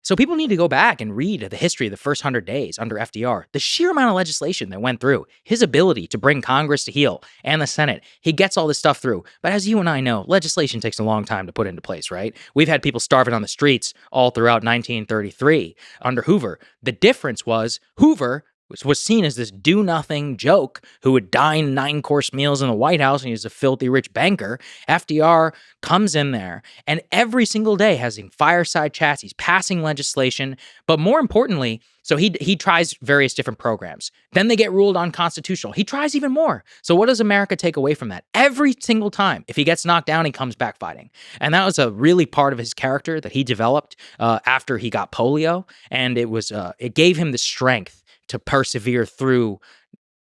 So people need to go back and read the history of the first 100 days under FDR, the sheer amount of legislation that went through, his ability to bring Congress to heel and the Senate. He gets all this stuff through. But as you and I know, legislation takes a long time to put into place, right? We've had people starving on the streets all throughout 1933 under Hoover. The difference was Hoover was seen as this do-nothing joke who would dine 9-course meals in the White House, and he was a filthy rich banker. FDR comes in there, and every single day has fireside chats. He's passing legislation, but more importantly, so he tries various different programs. Then they get ruled unconstitutional. He tries even more. So what does America take away from that? Every single time, if he gets knocked down, he comes back fighting. And that was a really part of his character that he developed after he got polio, and it gave him the strength to persevere through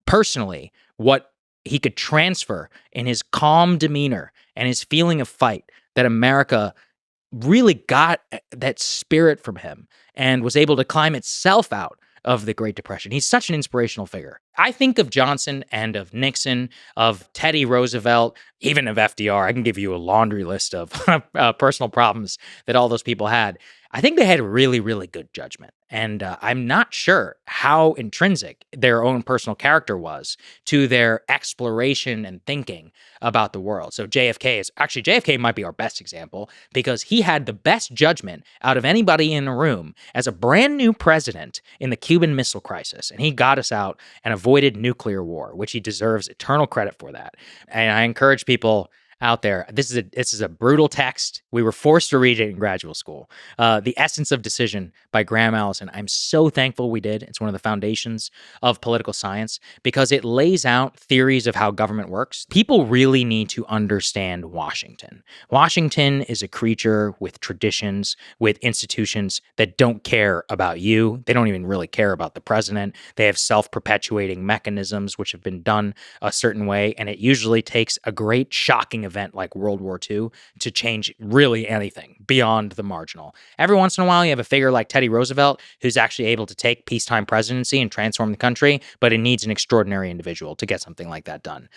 personally what he could transfer in his calm demeanor and his feeling of fight, that America really got that spirit from him and was able to climb itself out of the Great Depression. He's such an inspirational figure. I think of Johnson and of Nixon, of Teddy Roosevelt, even of FDR. I can give you a laundry list of personal problems that all those people had. I think they had really, really good judgment. And I'm not sure how intrinsic their own personal character was to their exploration and thinking about the world. So JFK might be our best example, because he had the best judgment out of anybody in the room as a brand new president in the Cuban Missile Crisis. And he got us out and avoided nuclear war, which he deserves eternal credit for that. And I encourage people out there, this is a brutal text. We were forced to read it in graduate school. The Essence of Decision by Graham Allison. I'm so thankful we did. It's one of the foundations of political science because it lays out theories of how government works. People really need to understand Washington. Washington is a creature with traditions, with institutions that don't care about you. They don't even really care about the president. They have self-perpetuating mechanisms which have been done a certain way, and it usually takes a great shocking event like World War II to change really anything beyond the marginal. Every once in a while, you have a figure like Teddy Roosevelt who's actually able to take peacetime presidency and transform the country, but it needs an extraordinary individual to get something like that done.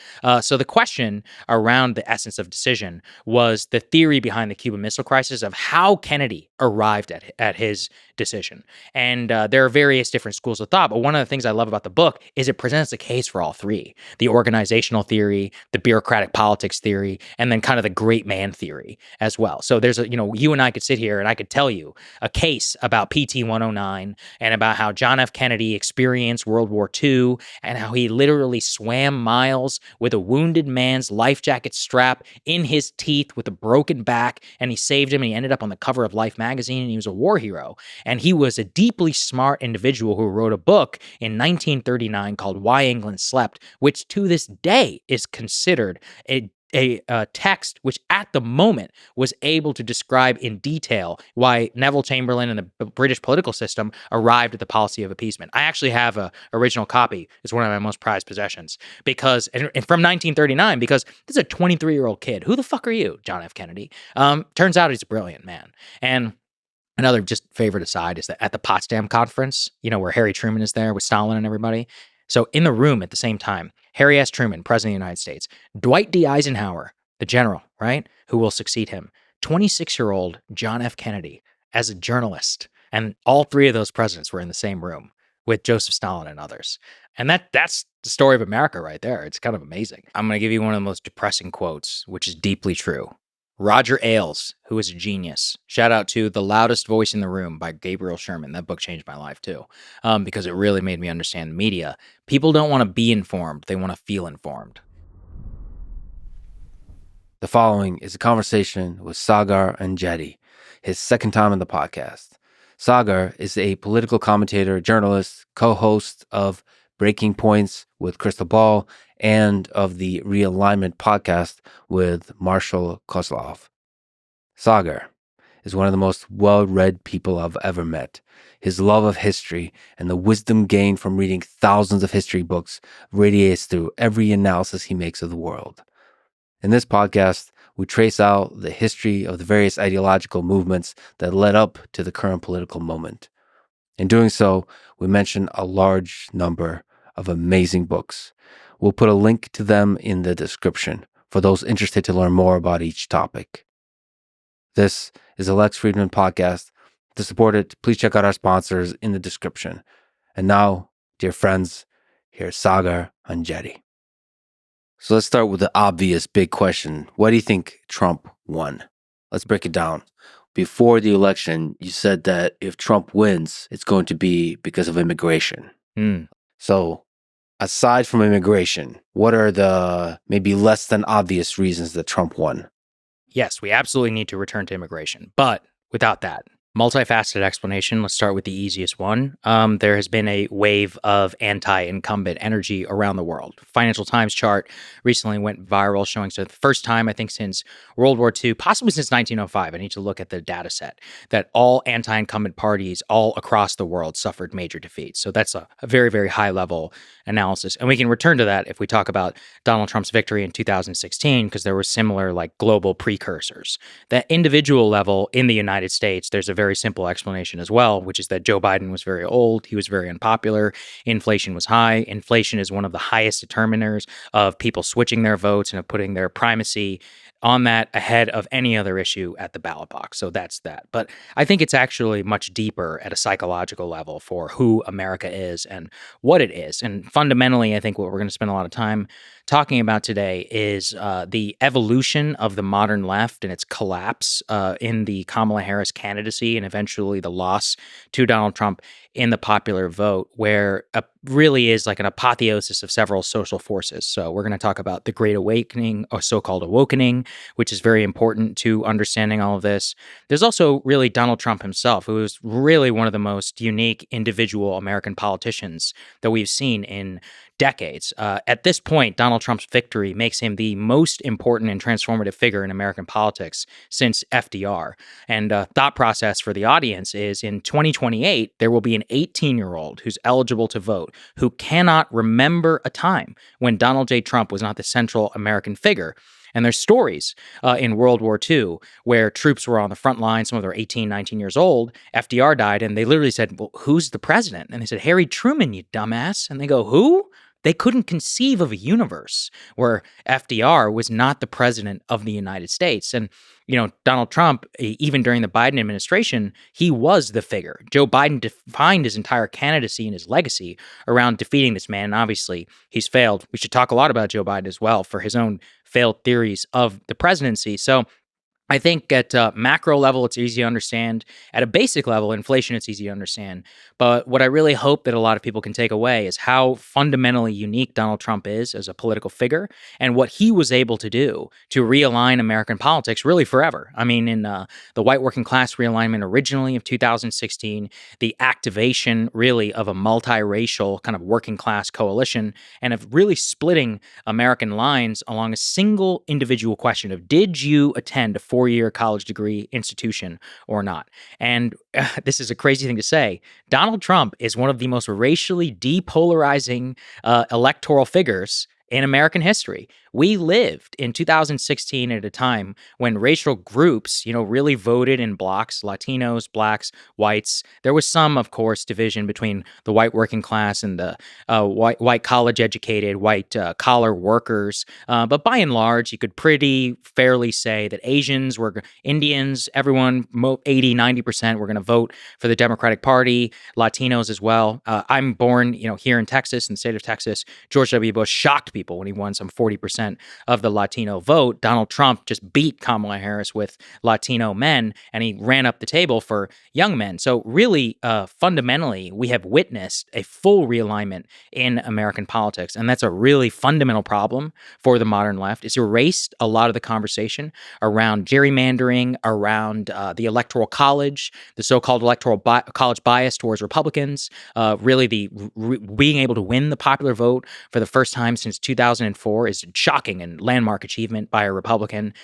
So the question around the essence of decision was the theory behind the Cuban Missile Crisis of how Kennedy arrived at his decision. And there are various different schools of thought, but one of the things I love about the book is it presents a case for all three: the organizational theory, the bureaucratic politics theory, and then kind of the great man theory as well. So there's you and I could sit here and I could tell you a case about PT 109 and about how John F. Kennedy experienced World War II and how he literally swam miles with a wounded man's life jacket strap in his teeth with a broken back, and he saved him, and he ended up on the cover of Life magazine, and he was a war hero. And he was a deeply smart individual who wrote a book in 1939 called Why England Slept, which to this day is considered a text which at the moment was able to describe in detail why Neville Chamberlain and the British political system arrived at the policy of appeasement. I actually have an original copy. It's one of my most prized possessions because, and from 1939, because this is a 23-year-old kid. Who the fuck are you, John F. Kennedy? Turns out he's a brilliant man. And another just favorite aside is that at the Potsdam Conference, where Harry Truman is there with Stalin and everybody. So in the room at the same time, Harry S. Truman, President of the United States, Dwight D. Eisenhower, the general, right, who will succeed him, 26-year-old John F. Kennedy as a journalist. And all three of those presidents were in the same room with Joseph Stalin and others. And that's the story of America right there. It's kind of amazing. I'm going to give you one of the most depressing quotes, which is deeply true. Roger Ailes, who is a genius. Shout out to The Loudest Voice in the Room by Gabriel Sherman. That book changed my life too, because it really made me understand media. People don't want to be informed. They want to feel informed. The following is a conversation with Saagar Enjeti, his second time on the podcast. Saagar is a political commentator, journalist, co-host of Breaking Points with Crystal Ball and of the Realignment podcast with Marshall Kozlov. Saagar is one of the most well-read people I've ever met. His love of history and the wisdom gained from reading thousands of history books radiates through every analysis he makes of the world. In this podcast, we trace out the history of the various ideological movements that led up to the current political moment. In doing so, we mention a large number of amazing books. We'll put a link to them in the description for those interested to learn more about each topic. This is a Lex Fridman podcast To support it, please check out our sponsors in the description. And now, dear friends, here's Saagar Enjeti. So let's start with the obvious big question. Why do you think Trump won? Let's break it down. Before the election, you said that if Trump wins, it's going to be because of immigration. So aside from immigration, what are the maybe less than obvious reasons that Trump won? Yes, we absolutely need to return to immigration. But without that, multifaceted explanation. Let's start with the easiest one. There has been a wave of anti-incumbent energy around the world. Financial Times chart recently went viral, showing for the first time, I think, since World War II, possibly since 1905. I need to look at the data set, that all anti-incumbent parties all across the world suffered major defeats. So that's a very, very high level analysis. And we can return to that if we talk about Donald Trump's victory in 2016, because there were similar like global precursors. That individual level in the United States, there's a very simple explanation as well, which is that Joe Biden was very old. He was very unpopular. Inflation was high. Inflation is one of the highest determiners of people switching their votes and of putting their primacy on that ahead of any other issue at the ballot box. So that's that. But I think it's actually much deeper at a psychological level for who America is and what it is. And fundamentally, I think what we're going to spend a lot of time talking about today is the evolution of the modern left and its collapse in the Kamala Harris candidacy and eventually the loss to Donald Trump in the popular vote, where really is like an apotheosis of several social forces. So we're going to talk about the Great Awakening, or so-called awakening, which is very important to understanding all of this. There's also really Donald Trump himself, who is really one of the most unique individual American politicians that we've seen in decades. At this point, Donald Trump's victory makes him the most important and transformative figure in American politics since FDR. And thought process for the audience is in 2028, there will be an 18-year-old who's eligible to vote who cannot remember a time when Donald J. Trump was not the central American figure. And there's stories in World War II where troops were on the front line. Some of them were 18, 19 years old. FDR died, and they literally said, well, who's the president? And they said, Harry Truman, you dumbass. And they go, who? They couldn't conceive of a universe where FDR was not the president of the United States. And, you know, Donald Trump, even during the Biden administration, he was the figure. Joe Biden defined his entire candidacy and his legacy around defeating this man. And obviously, he's failed. We should talk a lot about Joe Biden as well for his own failed theories of the presidency. So I think at a macro level, it's easy to understand. At a basic level, inflation, it's easy to understand. But what I really hope that a lot of people can take away is how fundamentally unique Donald Trump is as a political figure and what he was able to do to realign American politics really forever. I mean, in the white working class realignment originally of 2016, the activation really of a multiracial kind of working class coalition and of really splitting American lines along a single individual question of, did you attend a four-year college degree institution or not? And this is a crazy thing to say. Donald Trump is one of the most racially depolarizing electoral figures in American history. We lived in 2016 at a time when racial groups, you know, really voted in blocks, Latinos, blacks, whites. There was some, of course, division between the white working class and the white college-educated, white collar workers. But by and large, you could pretty fairly say that Asians were Indians, everyone, 80, 90% were going to vote for the Democratic Party, Latinos as well. I'm born, you know, here in Texas, in the state of Texas. George W. Bush shocked people when he won some 40% of the Latino vote. Donald Trump just beat Kamala Harris with Latino men, and he ran up the table for young men. So really, fundamentally, we have witnessed a full realignment in American politics, and that's a really fundamental problem for the modern left. It's erased a lot of the conversation around gerrymandering, around the Electoral College, the so-called Electoral College bias towards Republicans, really the being able to win the popular vote for the first time since 2004 is shocking and landmark achievement by a Republican.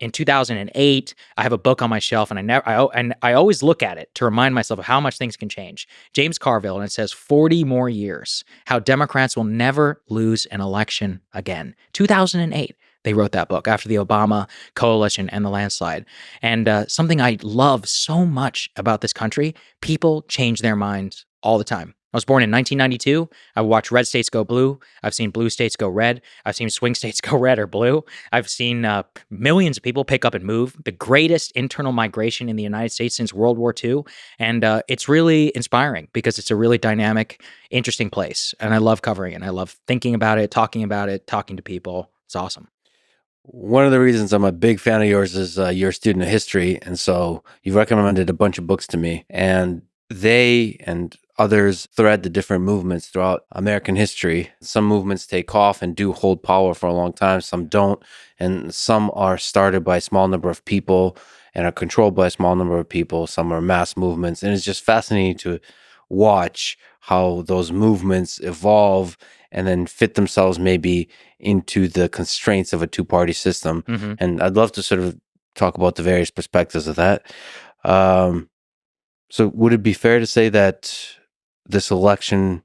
In 2008, I have a book on my shelf, and I always look at it to remind myself of how much things can change. James Carville, and it says 40 more years, how Democrats will never lose an election again. 2008. They wrote that book after the Obama coalition and the landslide. And something I love so much about this country, people change their minds all the time. I was born in 1992. I've watched red states go blue. I've seen blue states go red. I've seen swing states go red or blue. I've seen millions of people pick up and move. The greatest internal migration in the United States since World War II. And it's really inspiring because it's a really dynamic, interesting place. And I love covering it. And I love thinking about it, talking to people. It's awesome. One of the reasons I'm a big fan of yours is you're a student of history. And so you've recommended a bunch of books to me. And they and others thread the different movements throughout American history. Some movements take off and do hold power for a long time, some don't. And some are started by a small number of people and are controlled by a small number of people. Some are mass movements. And it's just fascinating to watch how those movements evolve and then fit themselves maybe into the constraints of a two-party system. Mm-hmm. And I'd love to sort of talk about the various perspectives of that. So would it be fair to say that this election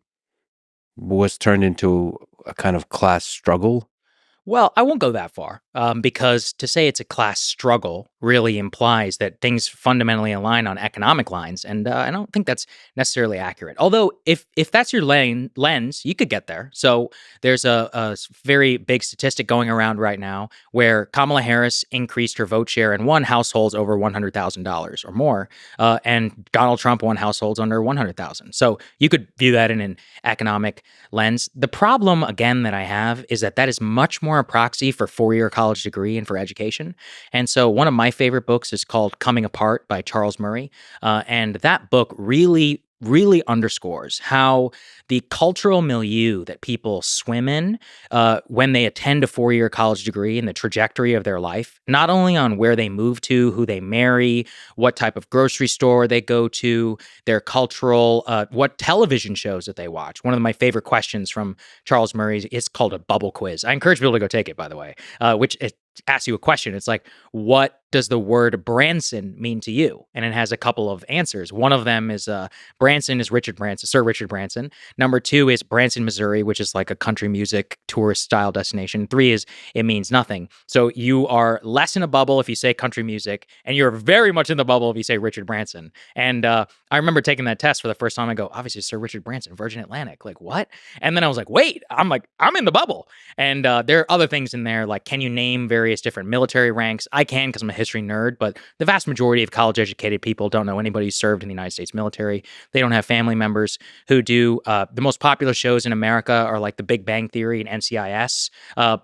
was turned into a kind of class struggle? Well, I won't go that far because to say it's a class struggle really implies that things fundamentally align on economic lines, and I don't think that's necessarily accurate. Although, if that's your lens, you could get there. So there's a very big statistic going around right now where Kamala Harris increased her vote share in one households over $100,000 or more, and Donald Trump won households under 100,000. So you could view that in an economic lens. The problem, again, that I have is that is much more a proxy for four-year college degree and for education. And so one of my favorite books is called Coming Apart by Charles Murray. And that book really underscores how the cultural milieu that people swim in when they attend a four-year college degree and the trajectory of their life, not only on where they move to, who they marry, what type of grocery store they go to, their cultural, what television shows that they watch. One of my favorite questions from Charles Murray is called a bubble quiz. I encourage people to go take it, by the way, which it asks you a question. It's like, what does the word Branson mean to you? And it has a couple of answers. One of them is Branson is Richard Branson, Sir Richard Branson. Number 2 is Branson, Missouri, which is like a country music tourist style destination. 3 is it means nothing. So you are less in a bubble if you say country music, and you're very much in the bubble if you say Richard Branson. And I remember taking that test for the first time. I go, obviously, Sir Richard Branson, Virgin Atlantic. Like, what? And then I was like, wait, I'm in the bubble. And there are other things in there, like, can you name various different military ranks? I can because I'm a history nerd, but the vast majority of college-educated people don't know anybody who served in the United States military. They don't have family members who do. The most popular shows in America are like The Big Bang Theory and NCIS,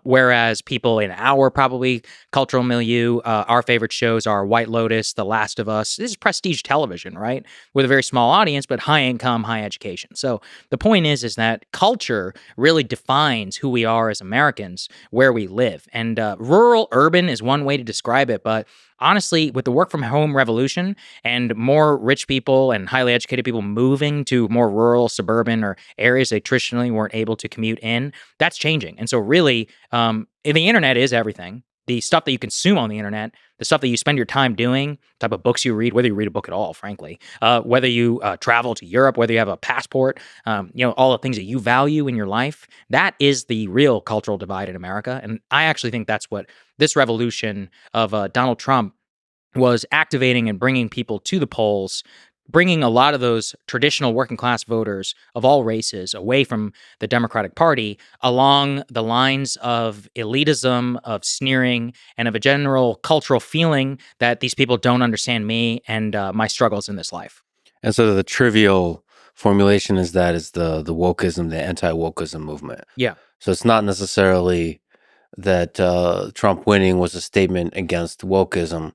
whereas people in our probably cultural milieu, our favorite shows are White Lotus, The Last of Us. This is prestige television, right? With a very small audience, but high income, high education. So the point is that culture really defines who we are as Americans, where we live. And rural, urban is one way to describe it, but honestly, with the work from home revolution and more rich people and highly educated people moving to more rural, suburban, or areas they traditionally weren't able to commute in, that's changing. And so really, the internet is everything. The stuff that you consume on the internet, the stuff that you spend your time doing, type of books you read, whether you read a book at all, frankly, whether you travel to Europe, whether you have a passport, all the things that you value in your life, that is the real cultural divide in America. And I actually think that's what this revolution of Donald Trump was activating and bringing people to the polls, bringing a lot of those traditional working class voters of all races away from the Democratic Party along the lines of elitism, of sneering, and of a general cultural feeling that these people don't understand me and my struggles in this life. And so the trivial formulation is the wokeism, the anti-wokeism movement. Yeah. So it's not necessarily that Trump winning was a statement against wokeism.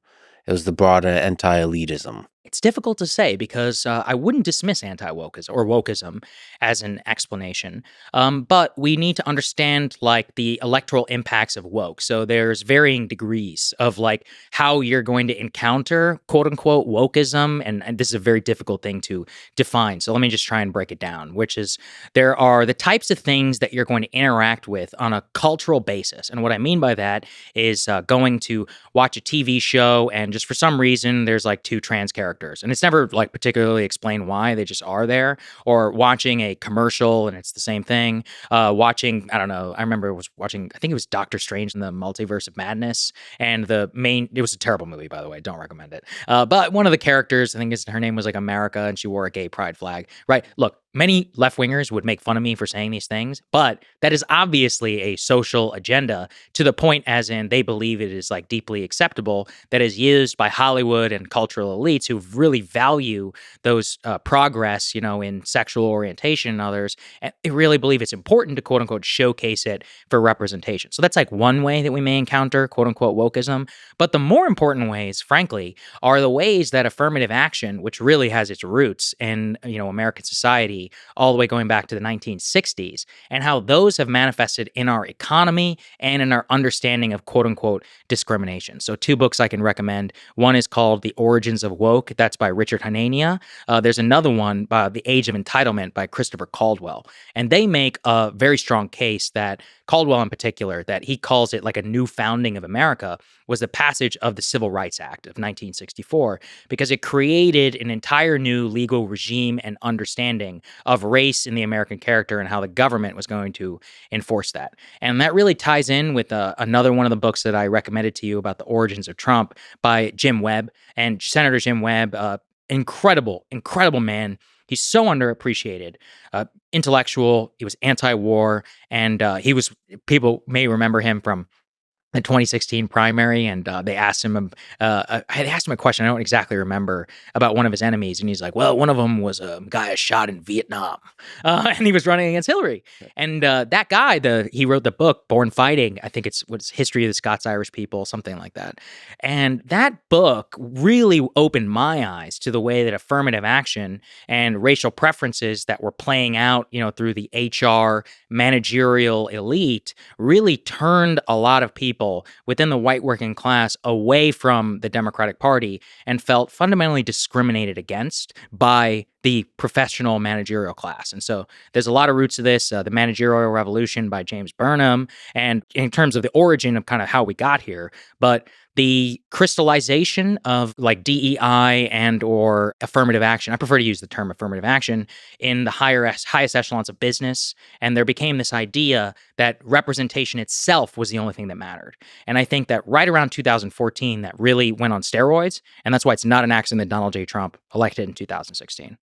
It was the broader anti-elitism. It's difficult to say because I wouldn't dismiss anti-wokeism or wokeism as an explanation, but we need to understand like the electoral impacts of woke. So there's varying degrees of like how you're going to encounter quote unquote wokeism, and this is a very difficult thing to define. So let me just try and break it down, which is there are the types of things that you're going to interact with on a cultural basis, and what I mean by that is going to watch a TV show and just for some reason there's like 2 trans characters. And it's never like particularly explained why, they just are there. Or watching a commercial and it's the same thing. Watching, I don't know, I remember was watching, I think it was Doctor Strange in the Multiverse of Madness. And it was a terrible movie, by the way, don't recommend it. But one of the characters, I think her name was like America, and she wore a gay pride flag, right? Look, many left-wingers would make fun of me for saying these things, but that is obviously a social agenda to the point as in they believe it is like deeply acceptable, that is used by Hollywood and cultural elites who really value those progress, in sexual orientation and others. And they really believe it's important to quote unquote showcase it for representation. So that's like one way that we may encounter quote unquote wokeism. But the more important ways, frankly, are the ways that affirmative action, which really has its roots in, American society all the way going back to the 1960s, and how those have manifested in our economy and in our understanding of quote unquote discrimination. So two books I can recommend. One is called The Origins of Woke. That's by Richard Hanania. There's another one by The Age of Entitlement by Christopher Caldwell. And they make a very strong case that Caldwell in particular, that he calls it like a new founding of America, was the passage of the Civil Rights Act of 1964, because it created an entire new legal regime and understanding of race in the American character and how the government was going to enforce that. And that really ties in with another one of the books that I recommended to you about the origins of Trump by Jim Webb. And Senator Jim Webb, incredible man. He's so underappreciated. Intellectual. He was anti-war, and people may remember him from the 2016 primary, and they asked him, I had asked him a question, I don't exactly remember, about one of his enemies, and he's like, well, one of them was a guy I shot in Vietnam, and he was running against Hillary. And that guy, he wrote the book, Born Fighting, I think what's History of the Scots-Irish People, something like that. And that book really opened my eyes to the way that affirmative action and racial preferences that were playing out, through the HR managerial elite really turned a lot of people within the white working class away from the Democratic Party and felt fundamentally discriminated against by the professional managerial class. And so there's a lot of roots to this, the Managerial Revolution by James Burnham, and in terms of the origin of kind of how we got here, but the crystallization of like DEI and or affirmative action, I prefer to use the term affirmative action, in the highest echelons of business. And there became this idea that representation itself was the only thing that mattered. And I think that right around 2014, that really went on steroids. And that's why it's not an accident that Donald J. Trump elected in 2016.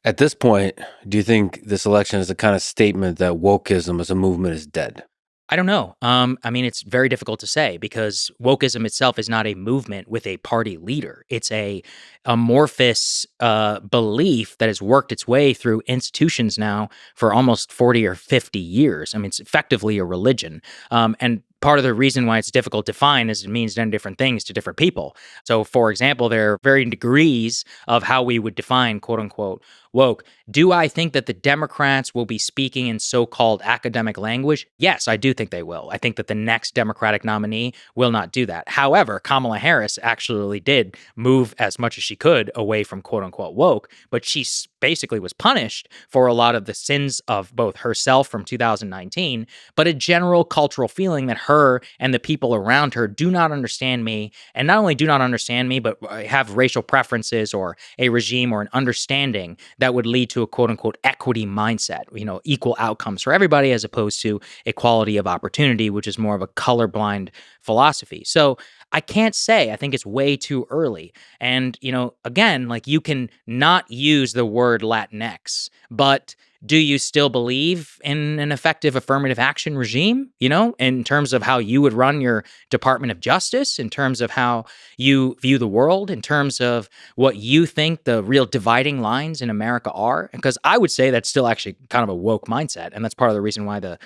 At this point, do you think this election is a kind of statement that wokeism as a movement is dead? I don't know. It's very difficult to say because wokeism itself is not a movement with a party leader. It's a amorphous belief that has worked its way through institutions now for almost 40 or 50 years. It's effectively a religion. And part of the reason why it's difficult to define is it means different things to different people. So, for example, there are varying degrees of how we would define quote unquote woke. Do I think that the Democrats will be speaking in so-called academic language? Yes, I do think they will. I think that the next Democratic nominee will not do that. However, Kamala Harris actually did move as much as she could away from quote unquote woke, but she basically was punished for a lot of the sins of both herself from 2019, but a general cultural feeling that her and the people around her do not understand me, and not only do not understand me, but have racial preferences or a regime or an understanding that would lead to a quote unquote equity mindset, equal outcomes for everybody as opposed to equality of opportunity, which is more of a colorblind philosophy. So I can't say. I think it's way too early. And, again, like you can not use the word Latinx, but do you still believe in an effective affirmative action regime, in terms of how you would run your Department of Justice, in terms of how you view the world, in terms of what you think the real dividing lines in America are? Because I would say that's still actually kind of a woke mindset. And that's part of the reason why the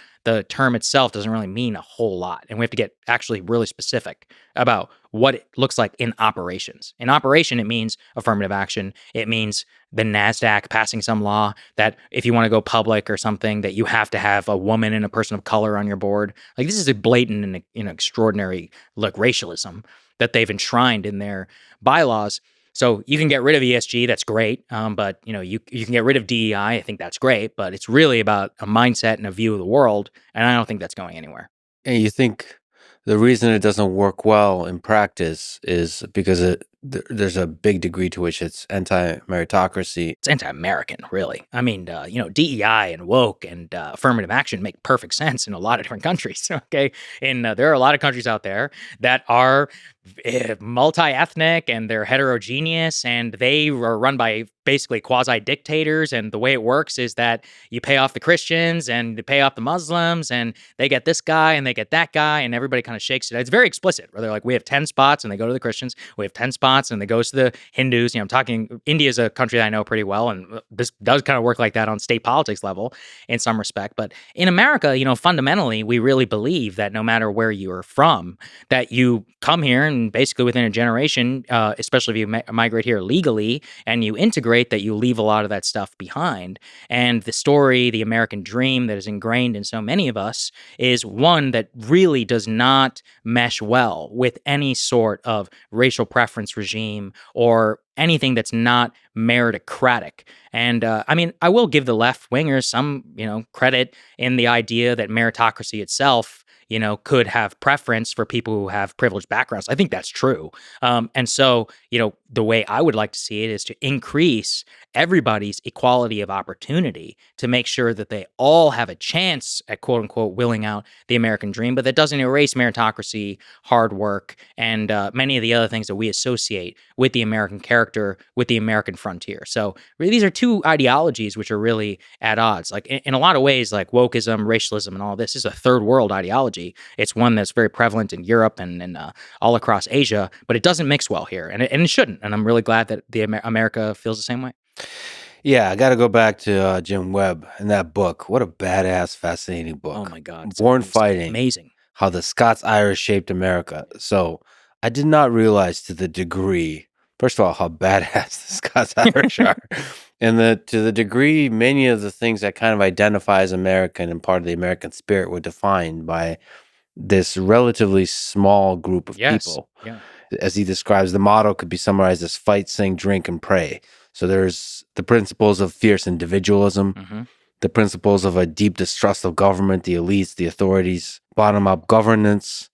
term itself doesn't really mean a whole lot. And we have to get actually really specific about what it looks like in operations. In operation, it means affirmative action. It means the NASDAQ passing some law that if you want to go public or something, that you have to have a woman and a person of color on your board. Like this is a blatant and extraordinary racialism that they've enshrined in their bylaws. So you can get rid of ESG, that's great. But you can get rid of DEI, I think that's great. But it's really about a mindset and a view of the world, and I don't think that's going anywhere. And you think the reason it doesn't work well in practice is because there's a big degree to which it's anti-meritocracy. It's anti-American, really. DEI and woke and affirmative action make perfect sense in a lot of different countries, okay? And there are a lot of countries out there that are multi-ethnic and they're heterogeneous and they are run by basically quasi-dictators, and the way it works is that you pay off the Christians and you pay off the Muslims and they get this guy and they get that guy and everybody kind of shakes it. It's very explicit where they're like, we have 10 spots and they go to the Christians, we have 10 spots and they goes to the Hindus. I'm talking, India is a country that I know pretty well, and this does kind of work like that on state politics level in some respect. But in America, fundamentally we really believe that no matter where you are from, that you come here and basically within a generation, especially if you migrate here legally and you integrate, that you leave a lot of that stuff behind. And the story, the American dream that is ingrained in so many of us is one that really does not mesh well with any sort of racial preference regime or anything that's not meritocratic. And I will give the left wingers some, credit in the idea that meritocracy itself, could have preference for people who have privileged backgrounds. I think that's true. And so, the way I would like to see it is to increase everybody's equality of opportunity to make sure that they all have a chance at quote unquote willing out the American dream, but that doesn't erase meritocracy, hard work, and many of the other things that we associate with the American character, with the American frontier. So really, these are two ideologies which are really at odds. Like in a lot of ways, like wokeism, racialism, and all this is a third world ideology. It's one that's very prevalent in Europe and all across Asia, but it doesn't mix well here, and it shouldn't. And I'm really glad that America feels the same way. Yeah, I got to go back to Jim Webb and that book. What a badass, fascinating book. Oh my God. Born Fighting. Amazing. How the Scots-Irish shaped America. So I did not realize to the degree, first of all, how badass the Scots-Irish are. And to the degree many of the things that kind of identify as American and part of the American spirit were defined by this relatively small group of people. Yeah. As he describes, the motto could be summarized as fight, sing, drink, and pray. So there's the principles of fierce individualism, the principles of a deep distrust of government, the elites, the authorities, bottom-up governance,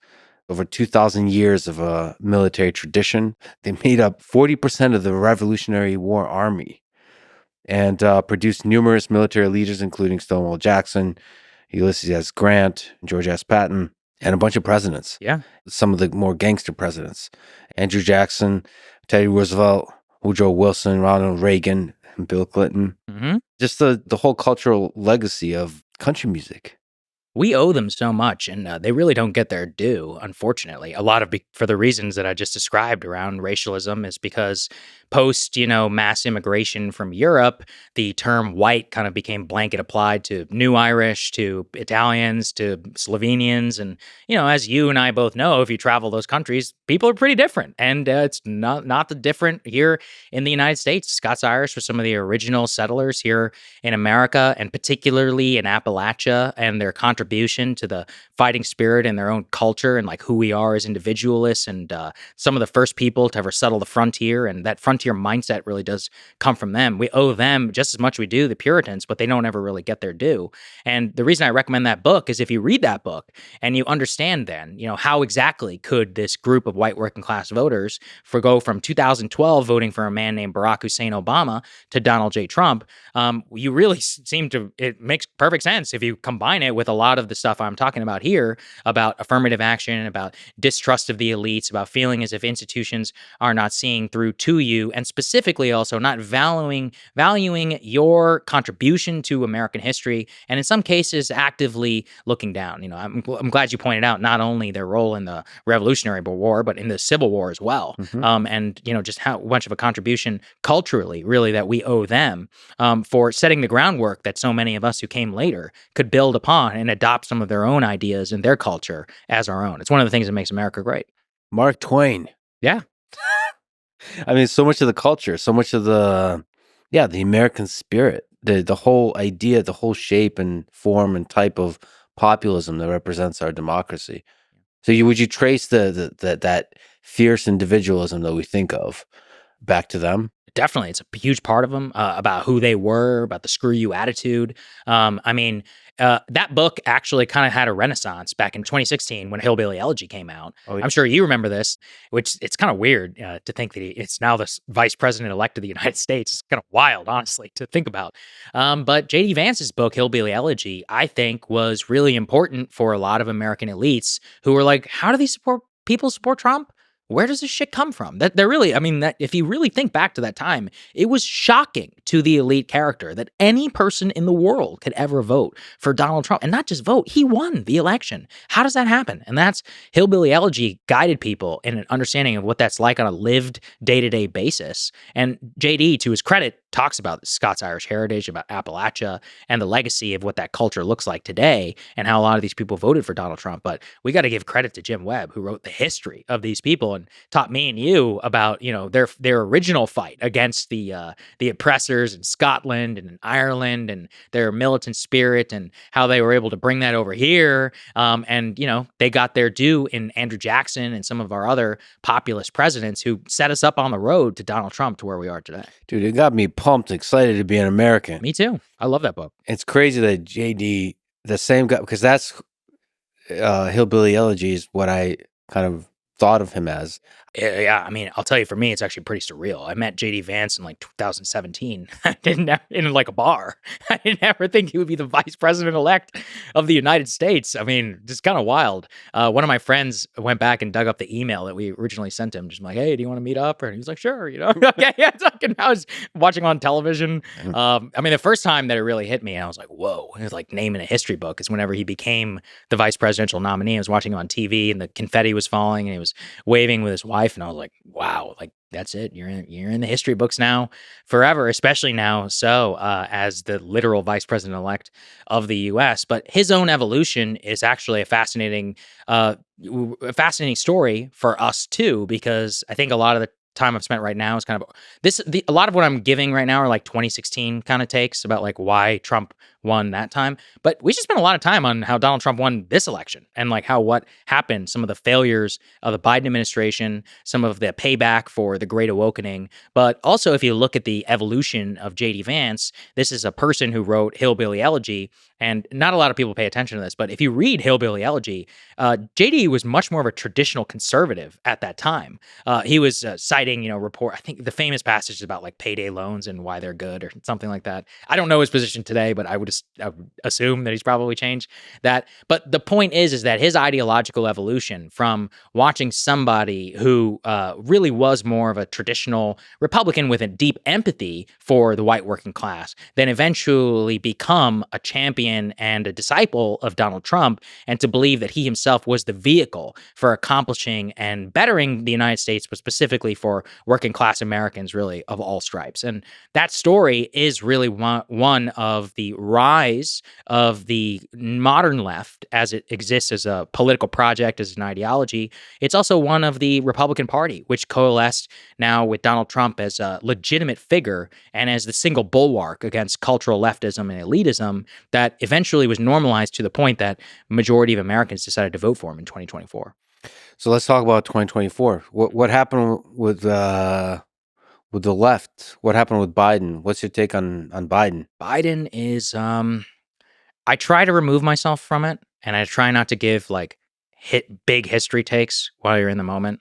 over 2,000 years of a military tradition. They made up 40% of the Revolutionary War Army and produced numerous military leaders, including Stonewall Jackson, Ulysses S. Grant, George S. Patton, and a bunch of presidents. Yeah. Some of the more gangster presidents. Andrew Jackson, Teddy Roosevelt, Woodrow Wilson, Ronald Reagan, and Bill Clinton. Just the whole cultural legacy of country music. We owe them so much, and they really don't get their due, unfortunately. A lot of for the reasons that I just described around racialism is because post, mass immigration from Europe, the term white kind of became blanket applied to new Irish, to Italians, to Slovenians. And, as you and I both know, if you travel those countries, people are pretty different. And it's not the different here in the United States. Scots-Irish were some of the original settlers here in America, and particularly in Appalachia, and their contribution to the fighting spirit and their own culture and like who we are as individualists, and some of the first people to ever settle the frontier, and that frontier mindset really does come from them. We owe them just as much as we do the Puritans, but they don't ever really get their due. And the reason I recommend that book is if you read that book and you understand then, how exactly could this group of white working class voters go from 2012 voting for a man named Barack Hussein Obama to Donald J. Trump, you really seem to, it makes perfect sense if you combine it with a lot of the stuff I'm talking about here, about affirmative action, about distrust of the elites, about feeling as if institutions are not seeing through to you, and specifically also not valuing your contribution to American history, and in some cases actively looking down. I'm glad you pointed out not only their role in the Revolutionary War, but in the Civil War as well, and just how much of a contribution culturally, really, that we owe them for setting the groundwork that so many of us who came later could build upon and adopt some of their own ideas and their culture as our own. It's one of the things that makes America great. Mark Twain. Yeah. I mean, so much of the culture, so much of the American spirit, the whole idea, the whole shape and form and type of populism that represents our democracy. So would you trace that fierce individualism that we think of back to them? Definitely. It's a huge part of them, about who they were, about the screw you attitude. That book actually kind of had a renaissance back in 2016 when Hillbilly Elegy came out. Oh, yeah. I'm sure you remember this, which it's kind of weird to think that it's now the vice president-elect of the United States. It's kind of wild, honestly, to think about. But J.D. Vance's book, Hillbilly Elegy, I think was really important for a lot of American elites who were like, how do these people support Trump? where does this shit come from? That they're really, I mean, that if you really think back to that time, it was shocking to the elite character that any person in the world could ever vote for Donald Trump. And not just vote, he won the election. How does that happen? And that's Hillbilly Elegy guided people in an understanding of what that's like on a lived day-to-day basis. And JD, to his credit, talks about the Scots-Irish heritage, about Appalachia, and the legacy of what that culture looks like today, and how a lot of these people voted for Donald Trump. But we got to give credit to Jim Webb, who wrote the history of these people and taught me and you about, you know, their original fight against the oppressors in Scotland and in Ireland, and their militant spirit, and how they were able to bring that over here. And you know, they got their due in Andrew Jackson and some of our other populist presidents who set us up on the road to Donald Trump to where we are today. Dude, it got me pumped, excited to be an American. Me too. I love that book. It's crazy that JD, the same guy, because that's Hillbilly Elegy is what I kind of thought of him as. Yeah, I mean, I'll tell you, for me, it's actually pretty surreal. I met JD Vance in like 2017. I didn't in like a bar. I didn't ever think he would be the vice president-elect of the United States. I mean, just kind of wild. One of my friends went back and dug up the email that we originally sent him, just like, "Hey, do you want to meet up?" And he was like, "Sure," you know. Yeah. And I was watching on television. I mean, the first time that it really hit me, I was like, "Whoa!" It was like naming a history book. Is whenever he became the vice presidential nominee. I was watching him on TV, and the confetti was falling, and he was waving with his wife. And I was like, wow, like that's it. You're in the history books now forever, especially now as the literal vice president-elect of the U.S. But his own evolution is actually a fascinating story for us too, because I think a lot of the time I've spent right now is kind of a lot of what I'm giving right now are like 2016 kind of takes about like why Trump won that time. But we should spend a lot of time on how Donald Trump won this election and like how what happened, some of the failures of the Biden administration, some of the payback for the Great Awakening. But also, if you look at the evolution of J.D. Vance, this is a person who wrote Hillbilly Elegy. And not a lot of people pay attention to this, but if you read Hillbilly Elegy, JD was much more of a traditional conservative at that time. He was citing, I think the famous passage is about like payday loans and why they're good or something like that. I don't know his position today, but I would assume that he's probably changed that. But the point is that his ideological evolution from watching somebody who really was more of a traditional Republican with a deep empathy for the white working class, then eventually become a champion and a disciple of Donald Trump, and to believe that he himself was the vehicle for accomplishing and bettering the United States, but specifically for working class Americans, really, of all stripes. And that story is really one of the rise of the modern left as it exists as a political project, as an ideology. It's also one of the Republican Party, which coalesced now with Donald Trump as a legitimate figure and as the single bulwark against cultural leftism and elitism that eventually was normalized to the point that majority of Americans decided to vote for him in 2024. So let's talk about 2024. What happened with the left? What happened with Biden? What's your take on Biden? Biden is I try to remove myself from it, and I try not to give like big history takes while you're in the moment.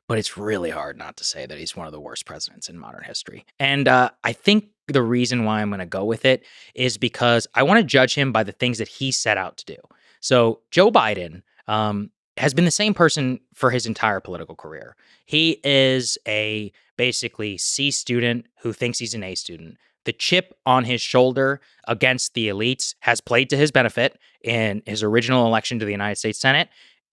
But it's really hard not to say that he's one of the worst presidents in modern history. And I think the reason why I'm going to go with it is because I want to judge him by the things that he set out to do. So Joe Biden has been the same person for his entire political career. He is a basically C student who thinks he's an A student. The chip on his shoulder against the elites has played to his benefit in his original election to the United States Senate,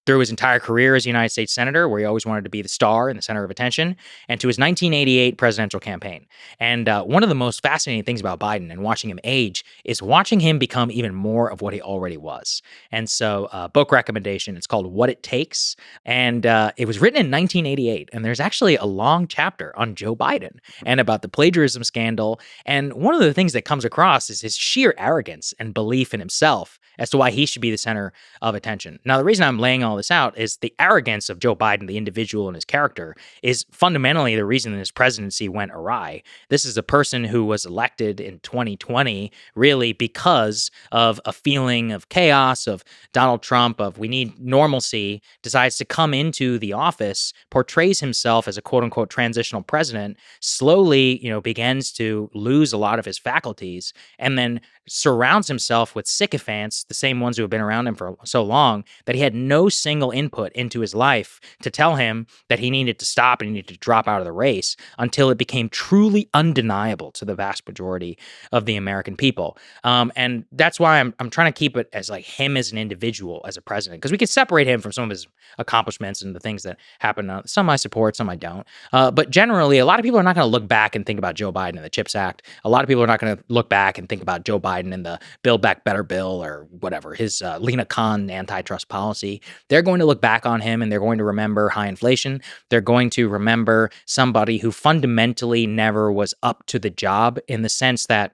through his entire career as a United States Senator, where he always wanted to be the star and the center of attention, and to his 1988 presidential campaign. And one of the most fascinating things about Biden and watching him age is watching him become even more of what he already was. And so book recommendation, it's called What It Takes. And it was written in 1988. And there's actually a long chapter on Joe Biden and about the plagiarism scandal. And one of the things that comes across is his sheer arrogance and belief in himself as to why he should be the center of attention. Now, the reason I'm laying all this out is the arrogance of Joe Biden, the individual and his character, is fundamentally the reason his presidency went awry. This is a person who was elected in 2020 really because of a feeling of chaos, of Donald Trump, of we need normalcy, decides to come into the office, portrays himself as a quote-unquote transitional president, slowly, begins to lose a lot of his faculties, and then surrounds himself with sycophants the same ones who have been around him for so long, that he had no single input into his life to tell him that he needed to stop and he needed to drop out of the race until it became truly undeniable to the vast majority of the American people. And that's why I'm trying to keep it as like him as an individual, as a president, because we could separate him from some of his accomplishments and the things that happened. Some I support, some I don't. But generally, a lot of people are not going to look back and think about Joe Biden and the CHIPS Act. A lot of people are not going to look back and think about Joe Biden and the Build Back Better bill or whatever, his Lena Khan antitrust policy. They're going to look back on him and they're going to remember high inflation. They're going to remember somebody who fundamentally never was up to the job, in the sense that,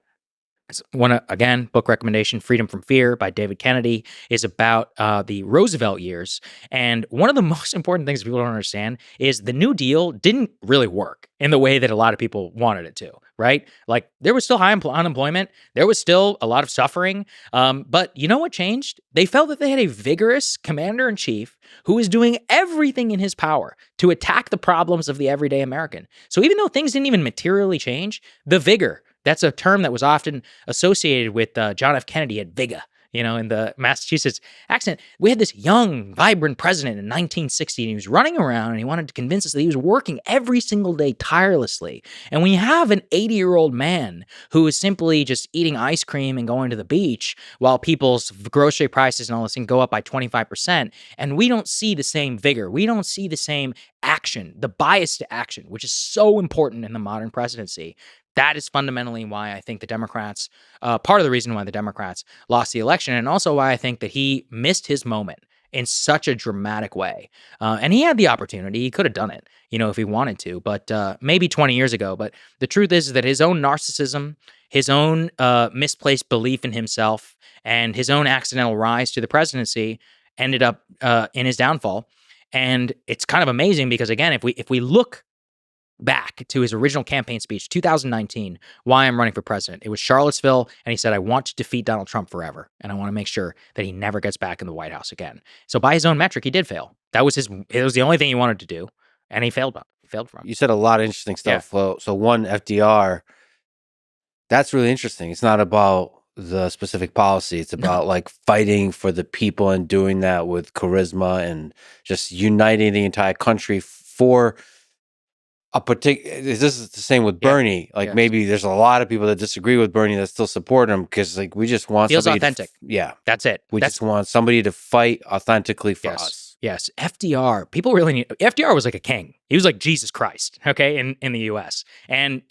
again, book recommendation, Freedom from Fear by David Kennedy, is about the Roosevelt years. And one of the most important things people don't understand is the New Deal didn't really work in the way that a lot of people wanted it to, right? Like, there was still high unemployment. There was still a lot of suffering. But you know what changed? They felt that they had a vigorous commander-in-chief who was doing everything in his power to attack the problems of the everyday American. So even though things didn't even materially change, the vigor, that's a term that was often associated with John F. Kennedy at Viga, in the Massachusetts accent. We had this young, vibrant president in 1960, and he was running around and he wanted to convince us that he was working every single day tirelessly. And when you have an 80-year-old man who is simply just eating ice cream and going to the beach while people's grocery prices and all this thing go up by 25%, and we don't see the same vigor, we don't see the same action, the bias to action, which is so important in the modern presidency. That is fundamentally why I think the Democrats, part of the reason why the Democrats lost the election, and also why I think that he missed his moment in such a dramatic way. And he had the opportunity. He could have done it, if he wanted to, but maybe 20 years ago. But the truth is that his own narcissism, his own misplaced belief in himself, and his own accidental rise to the presidency ended up in his downfall. And it's kind of amazing because, again, if we look back to his original campaign speech, 2019, why I'm running for president. It was Charlottesville, and he said, I want to defeat Donald Trump forever, and I want to make sure that he never gets back in the White House again. So by his own metric, he did fail. It was the only thing he wanted to do, and he failed from. You said a lot of interesting stuff. Yeah. So one, FDR, that's really interesting. It's not about the specific policy. It's about like fighting for the people and doing that with charisma and just uniting the entire country for a particular. This is the same with Bernie. Like maybe there's a lot of people that disagree with Bernie that still support him because like we just want feels somebody authentic. That's it. We just want somebody to fight authentically for us. Yes, FDR. People really need. FDR was like a king. He was like Jesus Christ. Okay, in the U.S. And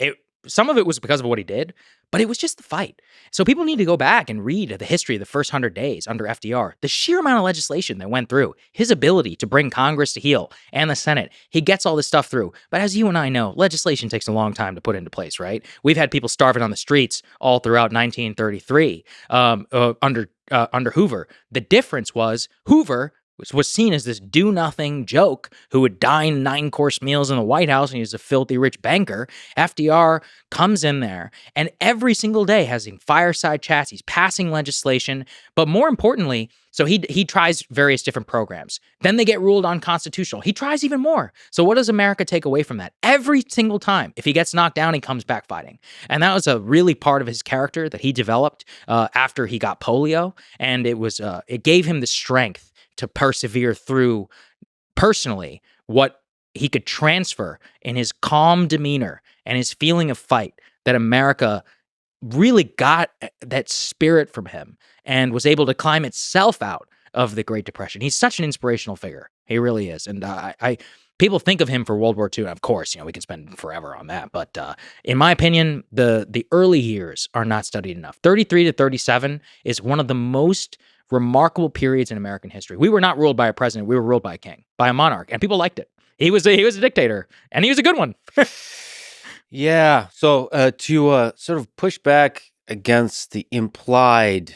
some of it was because of what he did, but it was just the fight. So people need to go back and read the history of the first 100 days under FDR, the sheer amount of legislation that went through, his ability to bring Congress to heel and the Senate. He gets all this stuff through. But as you and I know, legislation takes a long time to put into place, right? We've had people starving on the streets all throughout 1933 under Hoover. The difference was Hoover was seen as this do-nothing joke who would dine 9-course meals in the White House, and he was a filthy rich banker. FDR comes in there, and every single day has fireside chats. He's passing legislation, but more importantly, so he tries various different programs. Then they get ruled unconstitutional. He tries even more. So what does America take away from that? Every single time, if he gets knocked down, he comes back fighting. And that was a really part of his character that he developed after he got polio, and it gave him the strength to persevere through personally what he could transfer in his calm demeanor and his feeling of fight, that America really got that spirit from him and was able to climb itself out of the Great Depression. He's such an inspirational figure. He really is. And people think of him for World War II. And of course, we can spend forever on that. But in my opinion, the early years are not studied enough. 33 to 37 is one of the most remarkable periods in American history. We were not ruled by a president. We were ruled by a king, by a monarch, and people liked it. He was a dictator, and he was a good one. Yeah. So to sort of push back against the implied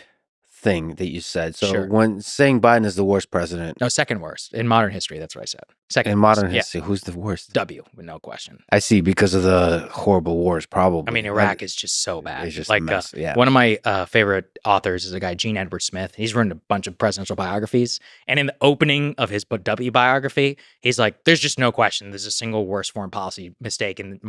thing that you said. So when saying Biden is the worst president. No, second worst in modern history. That's what I said. Second In worst. modern Yeah. history, who's the worst? W, with no question. I see, because of the horrible wars, probably. I mean, Iraq is just so bad. It's just a mess. Yeah. One of my favorite authors is a guy, Gene Edward Smith. He's written a bunch of presidential biographies. And in the opening of his W biography, he's like, there's just no question. There's a single worst foreign policy mistake in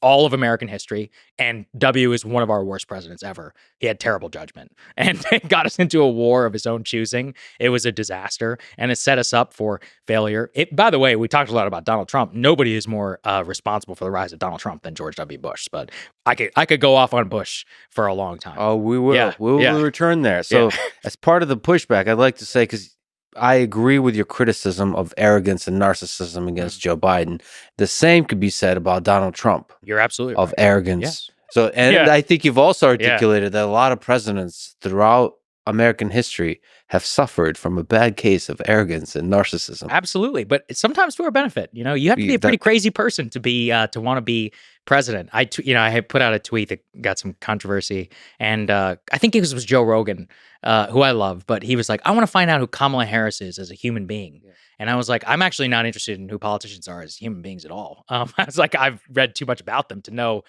all of American history. And W is one of our worst presidents ever. He had terrible judgment and it got us into a war of his own choosing. It was a disaster and it set us up for failure. By the way, we talked a lot about Donald Trump. Nobody is more responsible for the rise of Donald Trump than George W. Bush, but I could go off on Bush for a long time. Oh, we will. Yeah, We will yeah. return there. So, as part of the pushback, I'd like to say, because I agree with your criticism of arrogance and narcissism against Joe Biden, the same could be said about Donald Trump. You're absolutely of right. arrogance. Yeah. So, and Yeah. I think you've also articulated that a lot of presidents throughout American history have suffered from a bad case of arrogance and narcissism. Absolutely, but it's sometimes to our benefit. You know, you have to be a pretty crazy person to be to want to be president. I had put out a tweet that got some controversy, and I think it was Joe Rogan, who I love, but he was like, "I want to find out who Kamala Harris is as a human being," and I was like, "I'm actually not interested in who politicians are as human beings at all." I was like, "I've read too much about them to know.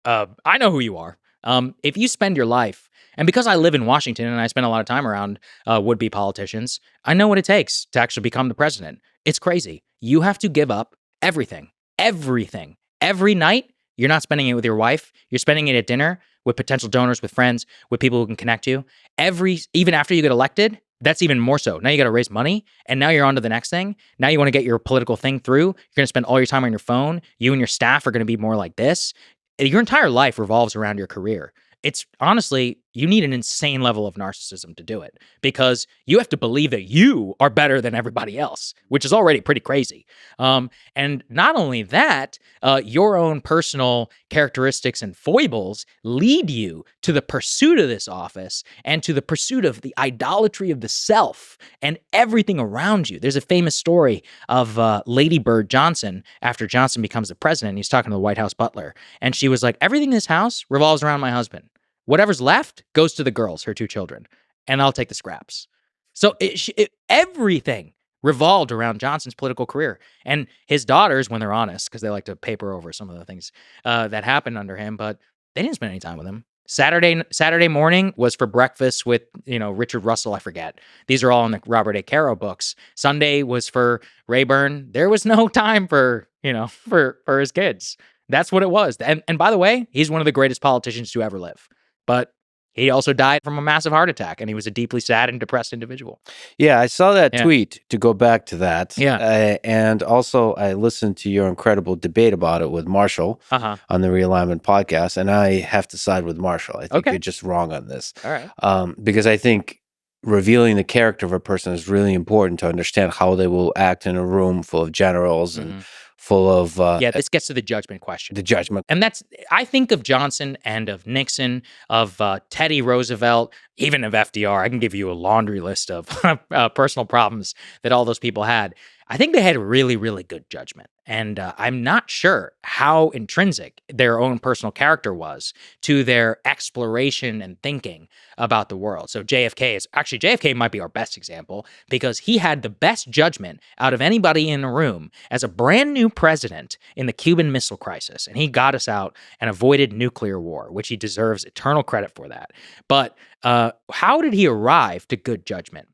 I know who you are. If you spend your life." And because I live in Washington and I spend a lot of time around would-be politicians, I know what it takes to actually become the president. It's crazy. You have to give up everything. Every night, you're not spending it with your wife. You're spending it at dinner with potential donors, with friends, with people who can connect you. Even after you get elected, that's even more so. Now you got to raise money, and now you're on to the next thing. Now you want to get your political thing through. You're going to spend all your time on your phone. You and your staff are going to be more like this. Your entire life revolves around your career. It's honestly, you need an insane level of narcissism to do it because you have to believe that you are better than everybody else, which is already pretty crazy. And not only that, your own personal characteristics and foibles lead you to the pursuit of this office and to the pursuit of the idolatry of the self and everything around you. There's a famous story of Lady Bird Johnson after Johnson becomes the president. He's talking to the White House butler, and she was like, "Everything in this house revolves around my husband. Whatever's left goes to the girls, her 2 children, and I'll take the scraps." So everything revolved around Johnson's political career. And his daughters, when they're honest, because they like to paper over some of the things that happened under him, but they didn't spend any time with him. Saturday morning was for breakfast with, Richard Russell, I forget. These are all in the Robert A. Caro books. Sunday was for Rayburn. There was no time for his kids. That's what it was. And by the way, he's one of the greatest politicians to ever live. But he also died from a massive heart attack, and he was a deeply sad and depressed individual. Yeah, I saw that tweet to go back to that. Yeah. And also, I listened to your incredible debate about it with Marshall on the Realignment podcast, and I have to side with Marshall. I think you're just wrong on this. All right. Because I think revealing the character of a person is really important to understand how they will act in a room full of generals and full of... this gets to the judgment question. The judgment. And I think of Johnson and of Nixon, of Teddy Roosevelt, even of FDR. I can give you a laundry list of personal problems that all those people had. I think they had really, really good judgment. And I'm not sure how intrinsic their own personal character was to their exploration and thinking about the world. So JFK might be our best example because he had the best judgment out of anybody in the room as a brand new president in the Cuban Missile Crisis. And he got us out and avoided nuclear war, which he deserves eternal credit for that. But how did he arrive to good judgment?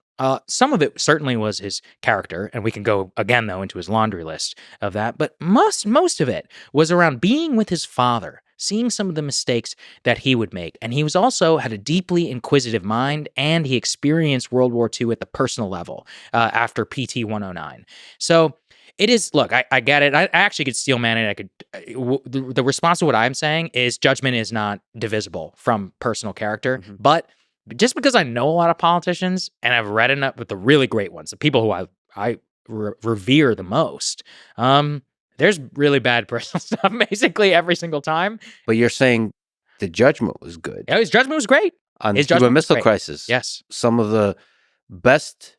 Some of it certainly was his character, and we can go again, though, into his laundry list of that. But most of it was around being with his father, seeing some of the mistakes that he would make. And he was also had a deeply inquisitive mind, and he experienced World War II at the personal level after PT 109. So it is, look, I get it. I actually could steel man it. The response to what I'm saying is judgment is not divisible from personal character, but just because I know a lot of politicians and I've read enough with the really great ones, the people who I revere the most, there's really bad personal stuff basically every single time. But you're saying the judgment was good. Yeah, his judgment was great. On the Cuban Missile Crisis. Yes. Some of the best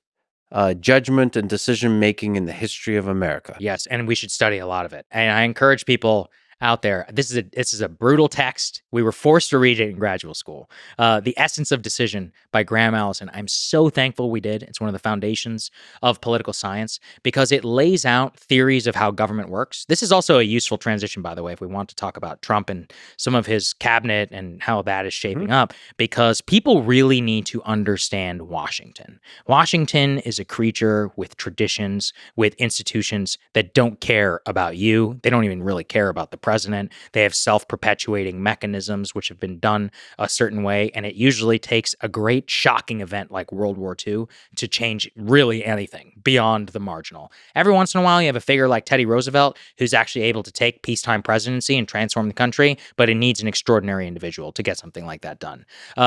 judgment and decision-making in the history of America. Yes, and we should study a lot of it. And I encourage people out there. This is a brutal text. We were forced to read it in graduate school. The Essence of Decision by Graham Allison. I'm so thankful we did. It's one of the foundations of political science because it lays out theories of how government works. This is also a useful transition, by the way, if we want to talk about Trump and some of his cabinet and how that is shaping up, because people really need to understand Washington. Washington is a creature with traditions, with institutions that don't care about you. They don't even really care about the president. They have self-perpetuating mechanisms which have been done a certain way, and it usually takes a great shocking event like World War II to change really anything beyond the marginal. Every once in a while, you have a figure like Teddy Roosevelt who's actually able to take peacetime presidency and transform the country, but it needs an extraordinary individual to get something like that done.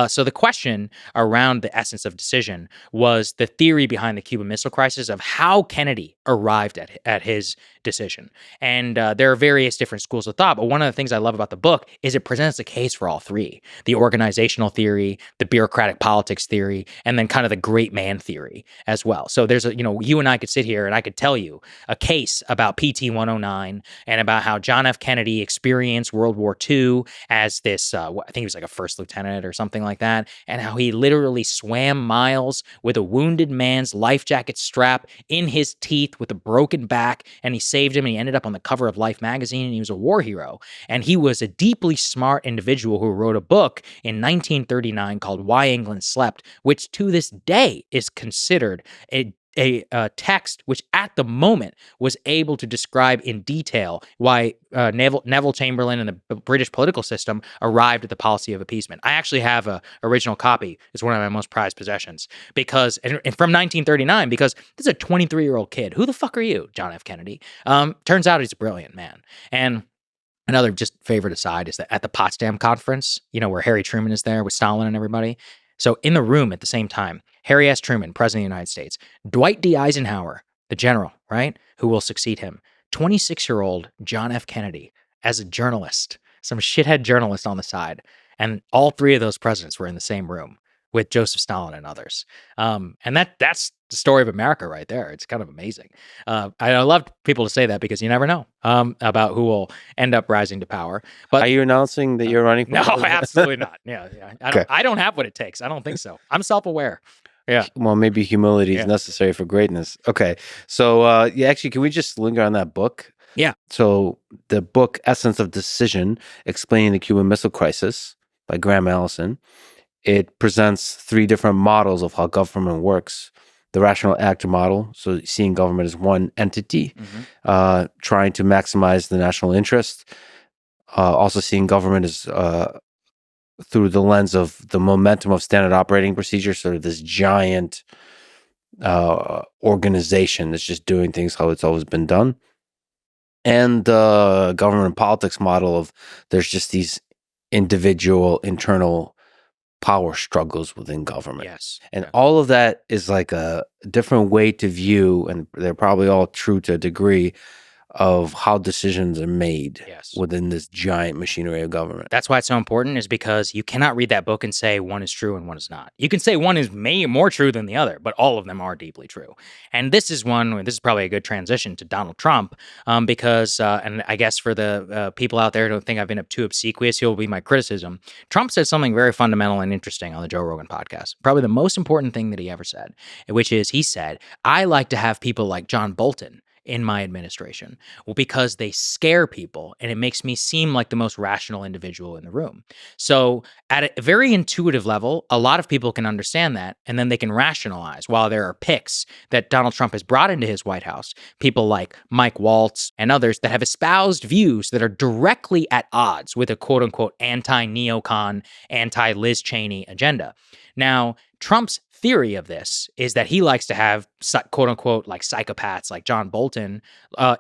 So the question around the Essence of Decision was the theory behind the Cuban Missile Crisis of how Kennedy arrived at his decision. And there are various different schools of thought, but one of the things I love about the book is it presents a case for all three: the organizational theory, the bureaucratic politics theory, and then kind of the great man theory as well. So there's you and I could sit here and I could tell you a case about PT 109 and about how John F. Kennedy experienced World War II as this, I think he was like a first lieutenant or something like that, and how he literally swam miles with a wounded man's life jacket strap in his teeth with a broken back, and he saved him, and he ended up on the cover of Life magazine, and he was a war hero. And he was a deeply smart individual who wrote a book in 1939 called Why England Slept, which to this day is considered a text which at the moment was able to describe in detail why Neville Chamberlain and the British political system arrived at the policy of appeasement. I actually have a original copy. It's one of my most prized possessions because and from 1939, because this is a 23-year-old kid. Who the fuck are you, John F. Kennedy? Turns out he's a brilliant man. And another just favorite aside is that at the Potsdam Conference, where Harry Truman is there with Stalin and everybody. So in the room at the same time, Harry S. Truman, President of the United States, Dwight D. Eisenhower, the general, right, who will succeed him, 26-year-old John F. Kennedy as a journalist, some shithead journalist on the side. And all three of those presidents were in the same room with Joseph Stalin and others. And that's the story of America right there. It's kind of amazing. I love people to say that because you never know about who will end up rising to power. But are you announcing that you're running for no, president? absolutely not. Yeah. I don't have what it takes. I don't think so. I'm self-aware. Yeah. Well, maybe humility is necessary for greatness. Okay. So, actually, can we just linger on that book? Yeah. So, the book Essence of Decision, Explaining the Cuban Missile Crisis by Graham Allison, it presents three different models of how government works. The rational actor model, so seeing government as one entity, trying to maximize the national interest. Also seeing government as through the lens of the momentum of standard operating procedure, sort of this giant organization that's just doing things how it's always been done. And the government politics model of there's just these individual internal power struggles within government. Yes. And all of that is like a different way to view, and they're probably all true to a degree, of how decisions are made within this giant machinery of government. That's why it's so important, is because you cannot read that book and say one is true and one is not. You can say one is more true than the other, but all of them are deeply true. And this is probably a good transition to Donald Trump, because, and I guess for the people out there who don't think I've been too obsequious, he'll be my criticism. Trump said something very fundamental and interesting on the Joe Rogan podcast. Probably the most important thing that he ever said, which is he said, I like to have people like John Bolton in my administration, because they scare people and it makes me seem like the most rational individual in the room. So at a very intuitive level, a lot of people can understand that, and then they can rationalize, while there are picks that Donald Trump has brought into his White House, people like Mike Waltz and others that have espoused views that are directly at odds with a quote-unquote anti-neocon, anti-Liz Cheney agenda. Now, Trump's theory of this is that he likes to have quote unquote like psychopaths like John Bolton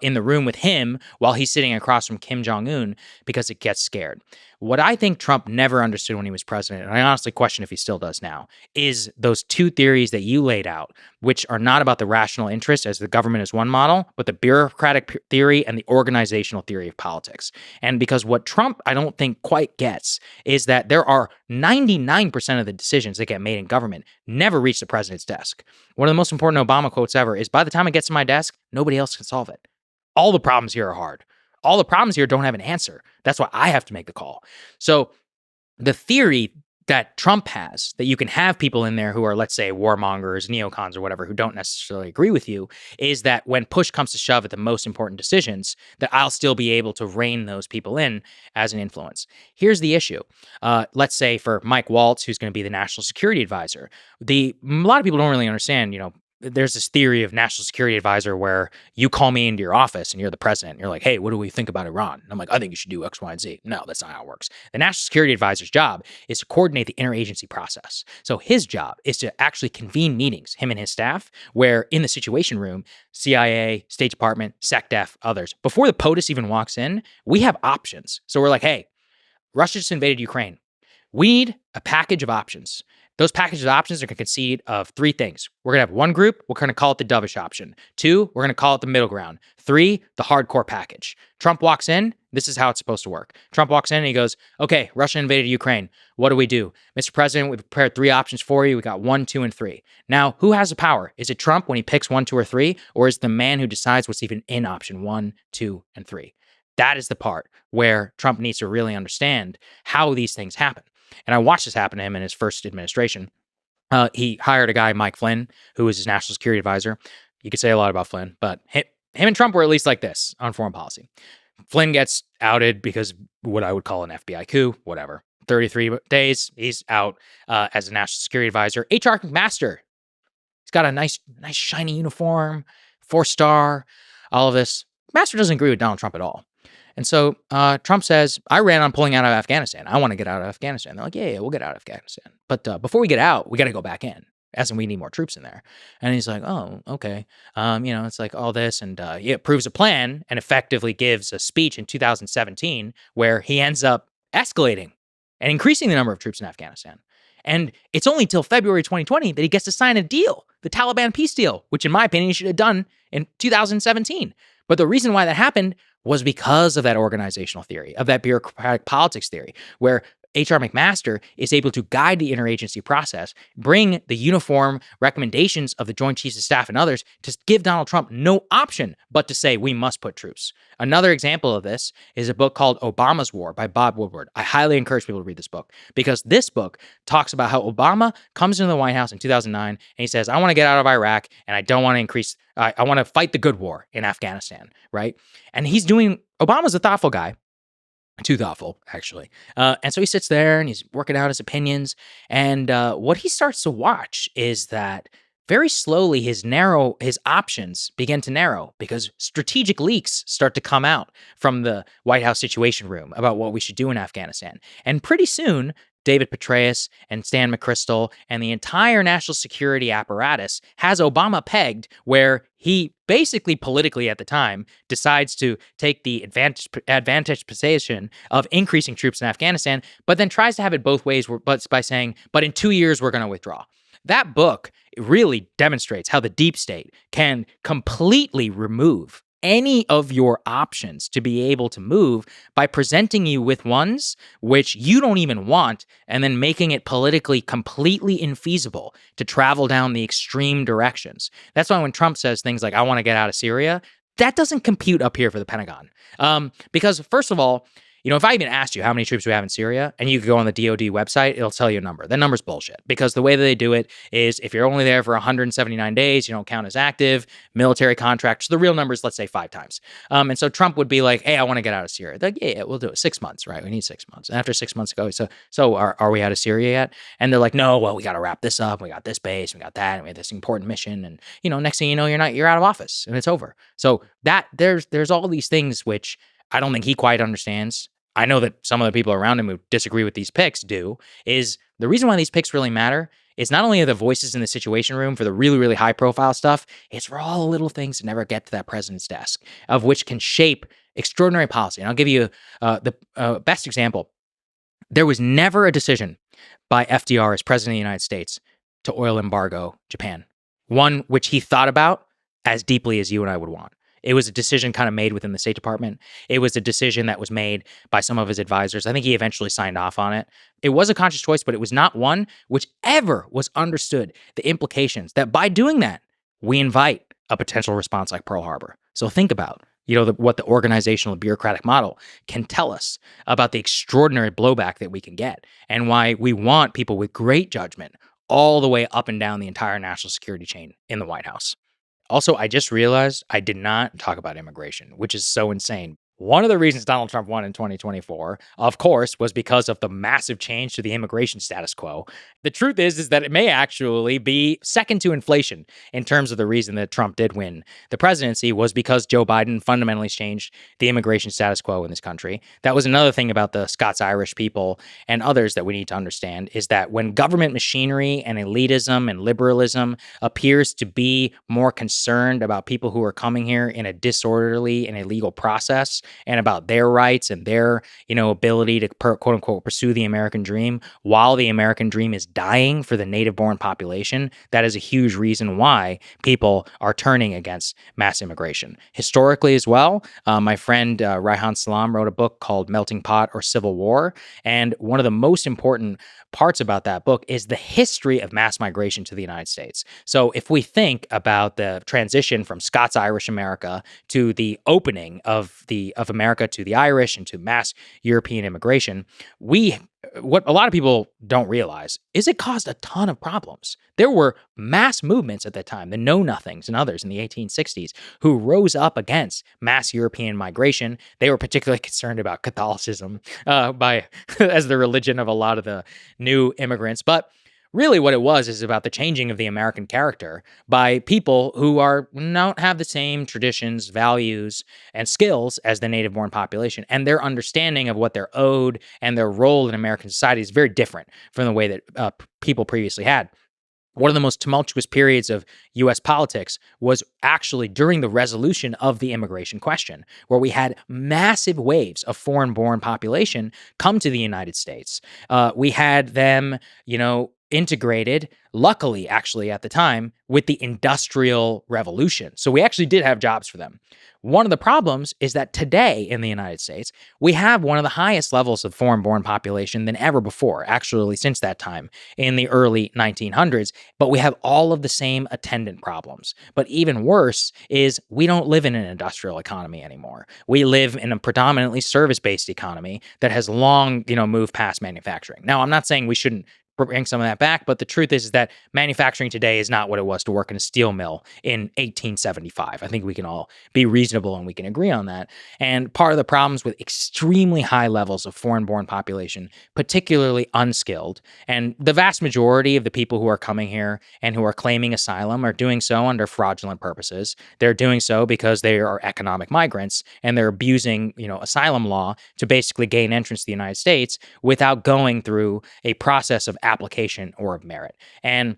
in the room with him while he's sitting across from Kim Jong-un, because it gets scared. What I think Trump never understood when he was president, and I honestly question if he still does now, is those two theories that you laid out, which are not about the rational interest as the government is one model, but the bureaucratic theory and the organizational theory of politics. And because what Trump, I don't think, quite gets is that there are 99% of the decisions that get made in government never reach the president's desk. One of the most important Obama quotes ever is, by the time it gets to my desk, nobody else can solve it. All the problems here are hard. all the problems here don't have an answer. That's why I have to make the call. So the theory that Trump has, that you can have people in there who are, let's say, warmongers, neocons, or whatever, who don't necessarily agree with you, is that when push comes to shove at the most important decisions, that I'll still be able to rein those people in as an influence. Here's the issue. Let's say for Mike Waltz, who's going to be the national security advisor, a lot of people don't really understand, there's this theory of national security advisor where you call me into your office and you're the president. And you're like, hey, what do we think about Iran? And I'm like, I think you should do X, Y, and Z. No, that's not how it works. The national security advisor's job is to coordinate the interagency process. So his job is to actually convene meetings, him and his staff, where in the Situation Room, CIA, State Department, SecDef, others, before the POTUS even walks in, we have options. So we're like, hey, Russia just invaded Ukraine. We need a package of options. Those packages of options are going to consist of three things. We're going to have one group, we're going to call it the dovish option. Two, we're going to call it the middle ground. Three, the hardcore package. Trump walks in, this is how it's supposed to work. Trump walks in and he goes, okay, Russia invaded Ukraine. What do we do? Mr. President, we prepared three options for you. We got 1, 2, and 3. Now, who has the power? Is it Trump when he picks 1, 2, or 3? Or is it the man who decides what's even in option 1, 2, and 3? That is the part where Trump needs to really understand how these things happen. And I watched this happen to him in his first administration. He hired a guy, Mike Flynn, who was his national security advisor. You could say a lot about Flynn, but him and Trump were at least like this on foreign policy. Flynn gets outed because of what I would call an FBI coup, whatever. 33 days, he's out as a national security advisor. H.R. McMaster, he's got a nice shiny uniform, 4-star, all of this. McMaster doesn't agree with Donald Trump at all. And so Trump says, I ran on pulling out of Afghanistan. I want to get out of Afghanistan. They're like, yeah, we'll get out of Afghanistan. But before we get out, we got to go back in, as in we need more troops in there. And he's like, oh, okay. It's like all this. And he approves a plan and effectively gives a speech in 2017 where he ends up escalating and increasing the number of troops in Afghanistan. And it's only till February 2020 that he gets to sign a deal, the Taliban peace deal, which in my opinion he should have done in 2017. But the reason why that happened was because of that organizational theory, of that bureaucratic politics theory, where H.R. McMaster is able to guide the interagency process, bring the uniform recommendations of the Joint Chiefs of Staff and others to give Donald Trump no option but to say, we must put troops. Another example of this is a book called Obama's War by Bob Woodward. I highly encourage people to read this book because this book talks about how Obama comes into the White House in 2009 and he says, I want to get out of Iraq and I don't want to increase, I want to fight the good war in Afghanistan, right? And Obama's a thoughtful guy. Too thoughtful, actually. And so he sits there and he's working out his opinions. And what he starts to watch is that very slowly his options begin to narrow because strategic leaks start to come out from the White House Situation Room about what we should do in Afghanistan. And pretty soon, David Petraeus and Stan McChrystal and the entire national security apparatus has Obama pegged where he basically politically at the time decides to take the advantage position of increasing troops in Afghanistan, but then tries to have it both ways by saying, but in 2 years, we're going to withdraw. That book really demonstrates how the deep state can completely remove any of your options to be able to move by presenting you with ones which you don't even want and then making it politically completely infeasible to travel down the extreme directions. That's why when Trump says things like, I want to get out of Syria, that doesn't compute up here for the Pentagon. Because first of all, if I even asked you how many troops we have in Syria and you could go on the DOD website, it'll tell you a number. That number's bullshit because the way that they do it is if you're only there for 179 days, you don't count as active, military contracts. The real number is, let's say, 5 times. And so Trump would be like, hey, I want to get out of Syria. They're like, yeah, we'll do it. 6 months, right? We need 6 months. And after 6 months ago, so are we out of Syria yet? And they're like, no, well, we got to wrap this up. We got this base, we got that, and we have this important mission. And, next thing you know, you're out of office and it's over. So that there's all these things which I don't think he quite understands. I know that some of the people around him who disagree with these picks do, is the reason why these picks really matter is not only are the voices in the Situation Room for the really, really high profile stuff, it's for all the little things that never get to that president's desk, of which can shape extraordinary policy. And I'll give you the best example. There was never a decision by FDR as president of the United States to oil embargo Japan, one which he thought about as deeply as you and I would want. It was a decision kind of made within the State Department. It was a decision that was made by some of his advisors. I think he eventually signed off on it. It was a conscious choice, but it was not one which ever was understood the implications that by doing that, we invite a potential response like Pearl Harbor. So think about, what the organizational bureaucratic model can tell us about the extraordinary blowback that we can get, and why we want people with great judgment all the way up and down the entire national security chain in the White House. Also, I just realized I did not talk about immigration, which is so insane. One of the reasons Donald Trump won in 2024, of course, was because of the massive change to the immigration status quo. The truth is that it may actually be second to inflation in terms of the reason that Trump did win the presidency was because Joe Biden fundamentally changed the immigration status quo in this country. That was another thing about the Scots-Irish people and others that we need to understand, is that when government machinery and elitism and liberalism appears to be more concerned about people who are coming here in a disorderly and illegal process, and about their rights and their, ability to quote unquote pursue the American dream while the American dream is dying for the native born population, that is a huge reason why people are turning against mass immigration. Historically as well, my friend Raihan Salam wrote a book called Melting Pot or Civil War. And one of the most important parts about that book is the history of mass migration to the United States. So if we think about the transition from Scots-Irish America to the opening of America to the Irish and to mass European immigration, what a lot of people don't realize is it caused a ton of problems. There were mass movements at that time, the Know Nothings and others in the 1860s, who rose up against mass European migration. They were particularly concerned about Catholicism as the religion of a lot of the new immigrants. But really what it was is about the changing of the American character by people who don't have the same traditions, values, and skills as the native-born population. And their understanding of what they're owed and their role in American society is very different from the way that people previously had. One of the most tumultuous periods of U.S. politics was actually during the resolution of the immigration question, where we had massive waves of foreign-born population come to the United States. We had them, integrated, luckily, actually, at the time, with the Industrial Revolution. So we actually did have jobs for them. One of the problems is that today in the United States, we have one of the highest levels of foreign-born population than ever before, actually since that time in the early 1900s, but we have all of the same attendant problems. But even worse is we don't live in an industrial economy anymore. We live in a predominantly service-based economy that has long, moved past manufacturing. Now, I'm not saying we shouldn't bring some of that back, but the truth is that manufacturing today is not what it was to work in a steel mill in 1875. I think we can all be reasonable and we can agree on that. And part of the problems with extremely high levels of foreign-born population, particularly unskilled, and the vast majority of the people who are coming here and who are claiming asylum are doing so under fraudulent purposes. They're doing so because they are economic migrants and they're abusing, asylum law to basically gain entrance to the United States without going through a process of application or of merit. And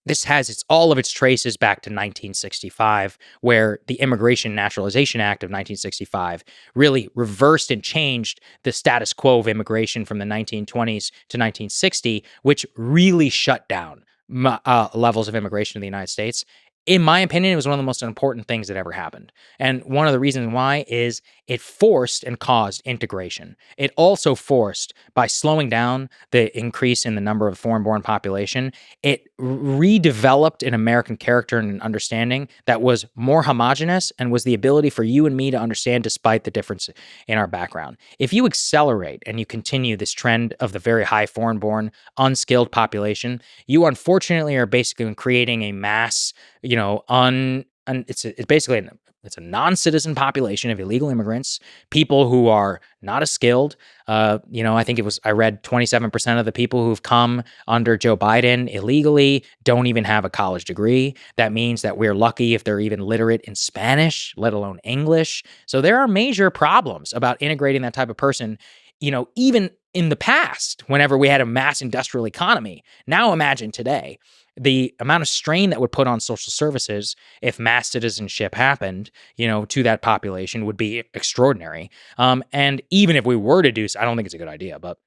this has all of its traces back to 1965, where the Immigration Naturalization Act of 1965 really reversed and changed the status quo of immigration from the 1920s to 1960, which really shut down levels of immigration in the United States. In my opinion, it was one of the most important things that ever happened. And one of the reasons why is it forced and caused integration. It also forced, by slowing down the increase in the number of foreign-born population, it redeveloped an American character and an understanding that was more homogenous and was the ability for you and me to understand despite the difference in our background. If you accelerate and you continue this trend of the very high foreign-born, unskilled population, you unfortunately are basically creating a mass, it's basically it's a non-citizen population of illegal immigrants, people who are not as skilled. I think I read 27% of the people who've come under Joe Biden illegally don't even have a college degree. That means that we're lucky if they're even literate in Spanish, let alone English. So there are major problems about integrating that type of person, even in the past, whenever we had a mass industrial economy. Now imagine today. The amount of strain that would put on social services if mass citizenship happened, to that population would be extraordinary. And even if we were to do so, I don't think it's a good idea, but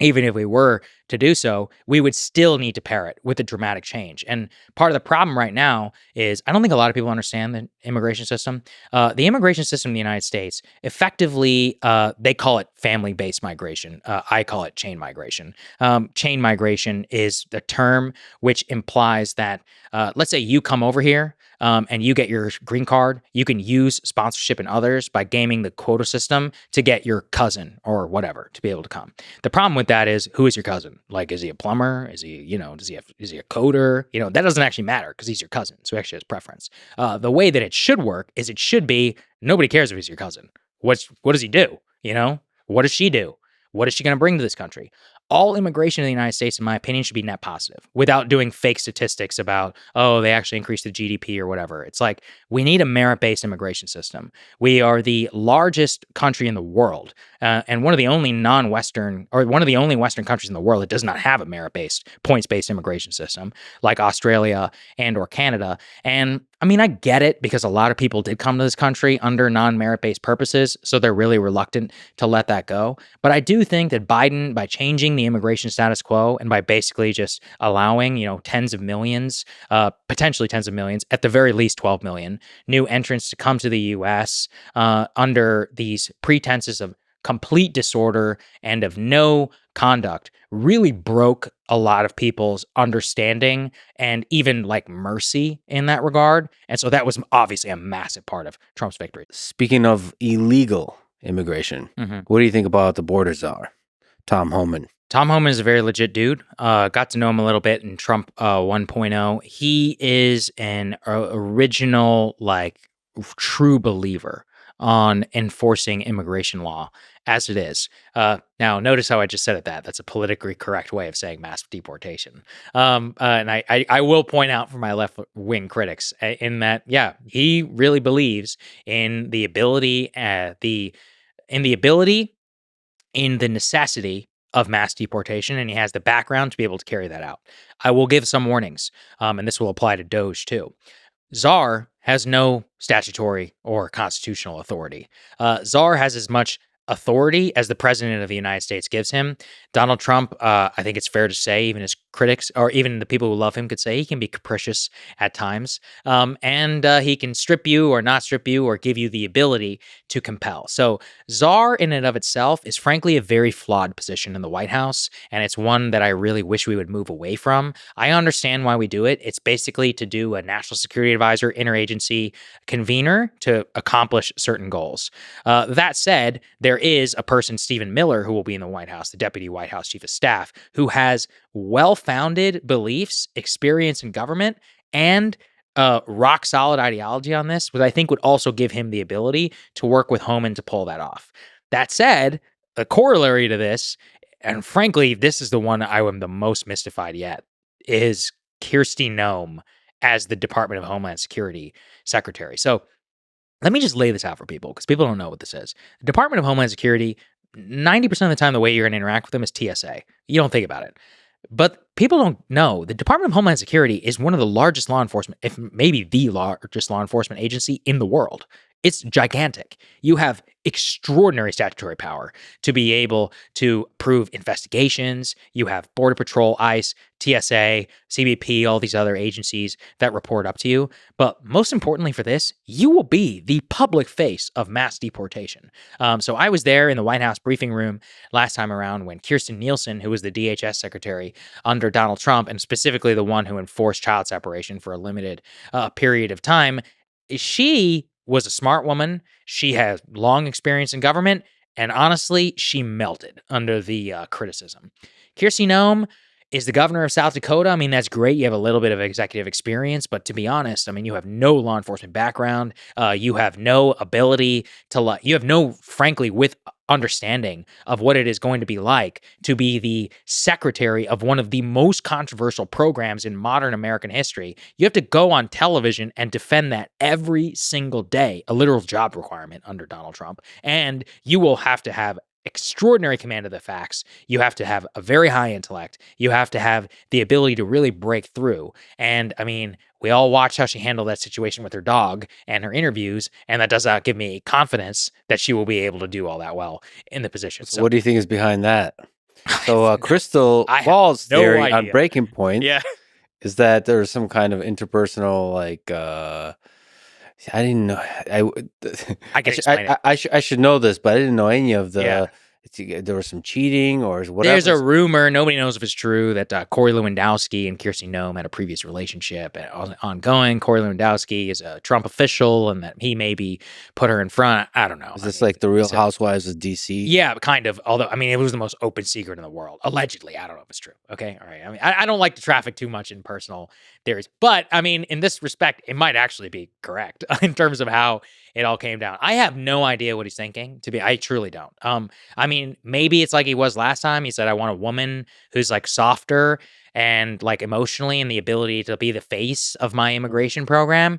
even if we were to do so, we would still need to pair it with a dramatic change. And part of the problem right now is I don't think a lot of people understand the immigration system. The immigration system in the United States, effectively, they call it family-based migration. I call it chain migration. Chain migration is the term which implies that, let's say you come over here, and you get your green card, you can use sponsorship and others by gaming the quota system to get your cousin or whatever to be able to come. The problem with that is, who is your cousin? Like, is he a plumber? Is he, is he a coder? That doesn't actually matter because he's your cousin. So he actually has preference. The way that it should work is it should be, nobody cares if he's your cousin. What does he do? What does she do? What is she going to bring to this country? All immigration in the United States, in my opinion, should be net positive without doing fake statistics about, they actually increased the GDP or whatever. It's like, we need a merit-based immigration system. We are the largest country in the world, and one of the only Western countries in the world that does not have a merit-based, points-based immigration system, like Australia and or Canada. And I get it, because a lot of people did come to this country under non-merit-based purposes, so they're really reluctant to let that go. But I do think that Biden, by changing the immigration status quo and by basically just allowing, tens of millions, potentially tens of millions, at the very least 12 million new entrants to come to the U.S. Under these pretenses of complete disorder and of no conduct, really broke a lot of people's understanding and even like mercy in that regard. And so that was obviously a massive part of Trump's victory. Speaking of illegal immigration, what do you think about the border czar, Tom Homan? Tom Homan is a very legit dude. Got to know him a little bit in Trump 1.0. He is an original, true believer on enforcing immigration law as it is. Now, notice how I just said it that's a politically correct way of saying mass deportation. And I will point out for my left-wing critics in that, he really believes in the ability, in the necessity of mass deportation, and he has the background to be able to carry that out. I will give some warnings, and this will apply to DOGE too. Czar has no statutory or constitutional authority. Czar has as much authority as the president of the United States gives him. Donald Trump, I think it's fair to say, even his critics or even the people who love him could say he can be capricious at times. And he can strip you or not strip you or give you the ability to compel. So czar in and of itself is frankly a very flawed position in the White House. And it's one that I really wish we would move away from. I understand why we do it. It's basically to do a national security advisor, interagency convener to accomplish certain goals. That said, there is a person, Stephen Miller, who will be in the White House, the Deputy White House Chief of Staff, who has well-founded beliefs, experience in government, and rock-solid ideology on this, which I think would also give him the ability to work with Homan to pull that off. That said, the corollary to this, and frankly, this is the one I am the most mystified yet, is Kristi Noem as the Department of Homeland Security Secretary. So let me just lay this out for people, because people don't know what this is. The Department of Homeland Security, 90% of the time, the way you're going to interact with them is TSA. You don't think about it. But people don't know the Department of Homeland Security is one of the largest law enforcement, if maybe the largest law enforcement agency in the world. It's gigantic. You have extraordinary statutory power to be able to prove investigations. You have Border Patrol, ICE, TSA, CBP, all these other agencies that report up to you. But most importantly for this, you will be the public face of mass deportation. So I was there in the White House briefing room last time around when Kirstjen Nielsen, who was the DHS secretary under Donald Trump, and specifically the one who enforced child separation for a limited period of time, she was a smart woman. She has long experience in government, and honestly, she melted under the criticism. Kristi Noem is the governor of South Dakota. I mean, that's great. You have a little bit of executive experience, but to be honest, I mean, you have no law enforcement background. You have no ability to, you have no, frankly, with understanding of what it is going to be like to be the secretary of one of the most controversial programs in modern American history. You have to go on television and defend that every single day, a literal job requirement under Donald Trump. And you will have to have extraordinary command of the facts. You have to have a very high intellect. You have to have the ability to really break through. And I mean, we all watched how she handled that situation with her dog and her interviews, and that does not give me confidence that she will be able to do all that well in the position. So what do you think is behind that? So Crystal Ball's theory on Breaking Point is that there's some kind of interpersonal, I didn't know. I should know this, but I didn't know any of the. there was some cheating or whatever? There's a rumor, nobody knows if it's true, that Corey Lewandowski and Kirsty Noem had a previous relationship ongoing. Corey Lewandowski is a Trump official and that he maybe put her in front. I don't know. Is this like the Real Housewives of DC? Yeah, kind of. Although, I mean, it was the most open secret in the world. Allegedly. I don't know if it's true. Okay. All right. I mean, I don't like to traffic too much in personal theories. But, I mean, in this respect, it might actually be correct in terms of how it all came down. I have no idea what he's thinking. I truly don't. I mean, maybe it's like he was last time. He said, I want a woman who's like softer and like emotionally and the ability to be the face of my immigration program.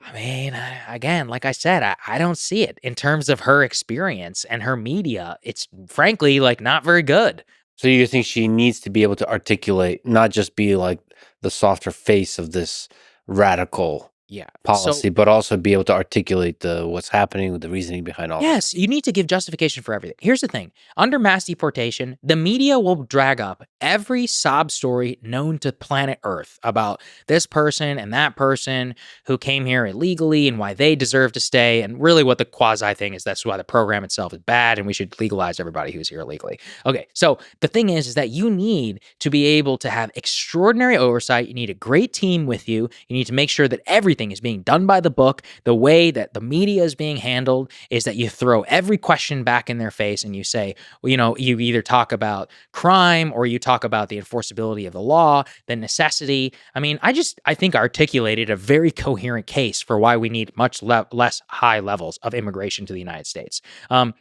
I mean, again, like I said, I don't see it in terms of her experience and her media. It's frankly like not very good. So you think she needs to be able to articulate, not just be like the softer face of this radical policy, but also be able to articulate what's happening with the reasoning behind all Yes, you need to give justification for everything. Here's the thing. Under mass deportation, the media will drag up every sob story known to planet Earth about this person and that person who came here illegally and why they deserve to stay. And really what the quasi thing is, that's why the program itself is bad and we should legalize everybody who's here illegally. Okay, so the thing is that you need to be able to have extraordinary oversight. You need a great team with you. You need to make sure that everything is being done by the book. The way that the media is being handled is that you throw every question back in their face and you say, well, you either talk about crime or you talk about the enforceability of the law, the necessity. I mean, I think articulated a very coherent case for why we need much less high levels of immigration to the United States. And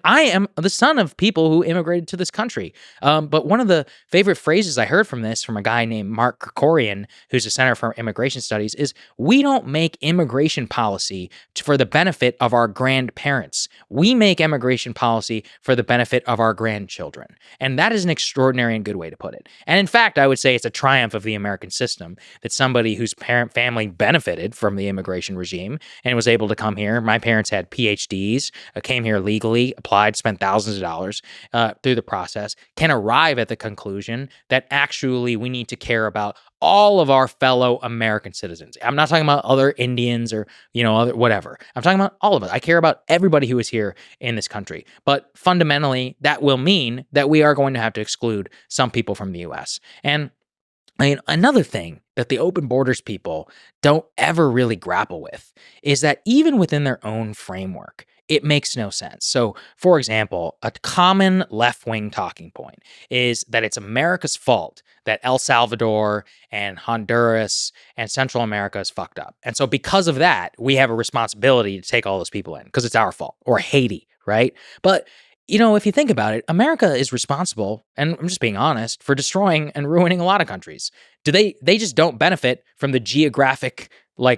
I am the son of people who immigrated to this country. But one of the favorite phrases I heard from a guy named Mark Krikorian, who's a Center for Immigration Studies, is we don't make immigration policy for the benefit of our grandparents. We make immigration policy for the benefit of our grandchildren. And that is an extraordinary and good way to put it. And in fact, I would say it's a triumph of the American system that somebody whose family benefited from the immigration regime and was able to come here. My parents had PhDs, came here legally, applied, spent thousands of dollars through the process, can arrive at the conclusion that actually we need to care about all of our fellow American citizens. I'm not talking about other Indians or, other whatever. I'm talking about all of us. I care about everybody who is here in this country. But fundamentally, that will mean that we are going to have to exclude some people from the U.S. And I mean, another thing that the open borders people don't ever really grapple with is that even within their own framework, it makes no sense. So, for example, a common left-wing talking point is that it's America's fault that El Salvador and Honduras and Central America is fucked up. And so because of that, we have a responsibility to take all those people in because it's our fault. Or Haiti, right? But if you think about it, America is responsible, and I'm just being honest, for destroying and ruining a lot of countries. They just don't benefit from the geographic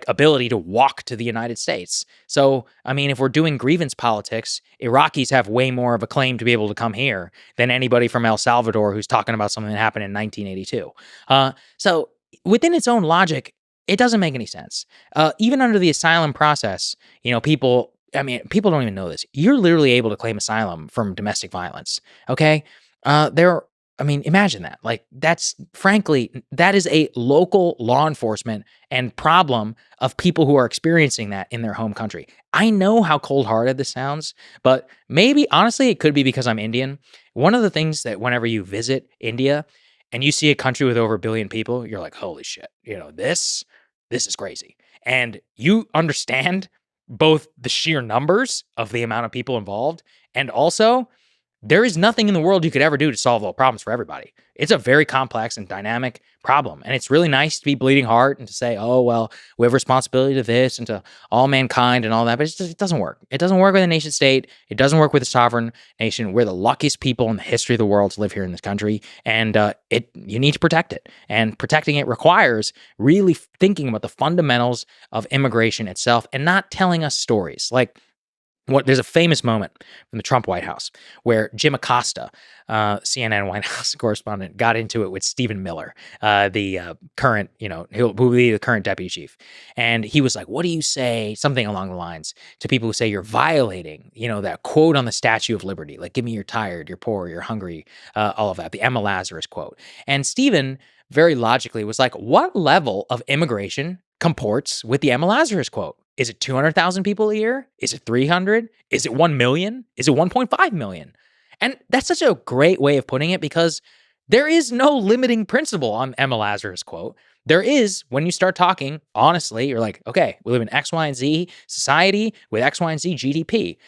ability to walk to the United States. So, I mean, if we're doing grievance politics, Iraqis have way more of a claim to be able to come here than anybody from El Salvador who's talking about something that happened in 1982. So within its own logic, it doesn't make any sense. Even under the asylum process, people don't even know this. You're literally able to claim asylum from domestic violence. Okay. Imagine that. That is a local law enforcement and problem of people who are experiencing that in their home country. I know how cold-hearted this sounds, but maybe, honestly, it could be because I'm Indian. One of the things that whenever you visit India and you see a country with over 1 billion people, you're like, holy shit, this is crazy. And you understand both the sheer numbers of the amount of people involved and also there is nothing in the world you could ever do to solve all problems for everybody. It's a very complex and dynamic problem. And it's really nice to be bleeding heart and to say, oh, well, we have responsibility to this and to all mankind and all that. But it doesn't work. It doesn't work with a nation state. It doesn't work with a sovereign nation. We're the luckiest people in the history of the world to live here in this country. And you need to protect it. And protecting it requires really thinking about the fundamentals of immigration itself and not telling us stories. There's a famous moment from the Trump White House where Jim Acosta, CNN White House correspondent, got into it with Stephen Miller, the current, who will be the current deputy chief. And he was like, what do you say, something along the lines, to people who say you're violating, that quote on the Statue of Liberty, like, give me you're tired, you're poor, you're hungry, all of that, the Emma Lazarus quote. And Stephen very logically was like, what level of immigration comports with the Emma Lazarus quote? Is it 200,000 people a year? Is it 300? Is it 1 million? Is it 1.5 million? And that's such a great way of putting it because there is no limiting principle on Emma Lazarus' quote. There is when you start talking honestly, you're like, okay, we live in X, Y, and Z society with X, Y, and Z GDP.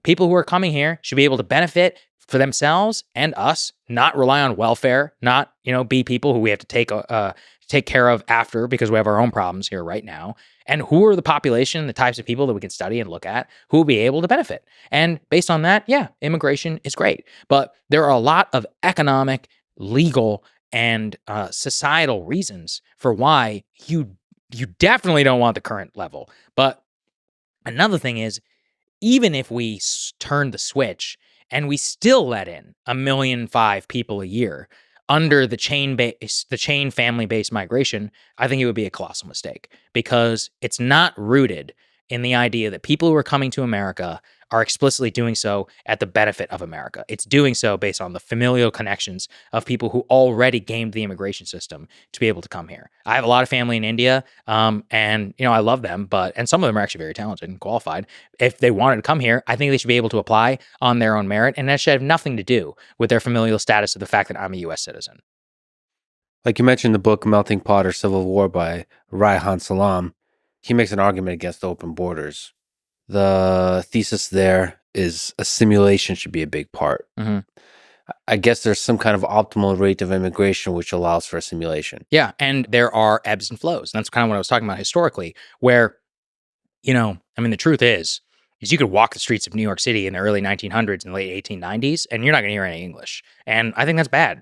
People who are coming here should be able to benefit for themselves and us, not rely on welfare, not be people who we have to take care of after because we have our own problems here right now. And who are the population, the types of people that we can study and look at who will be able to benefit. And based on that, yeah, immigration is great. But there are a lot of economic, legal, and societal reasons for why you definitely don't want the current level. But another thing is, even if we turn the switch and we still let in 1.5 million people a year under the chain family based migration, I think it would be a colossal mistake because it's not rooted in the idea that people who are coming to America are explicitly doing so at the benefit of America. It's doing so based on the familial connections of people who already gamed the immigration system to be able to come here. I have a lot of family in India, and I love them, and some of them are actually very talented and qualified. If they wanted to come here, I think they should be able to apply on their own merit, and that should have nothing to do with their familial status or the fact that I'm a U.S. citizen. Like you mentioned, the book Melting Pot or Civil War by Raihan Salam, he makes an argument against open borders. The thesis there is a simulation should be a big part. Mm-hmm. I guess there's some kind of optimal rate of immigration which allows for a simulation. Yeah, and there are ebbs and flows. And that's kind of what I was talking about historically, where, the truth is you could walk the streets of New York City in the early 1900s and late 1890s, and you're not going to hear any English. And I think that's bad.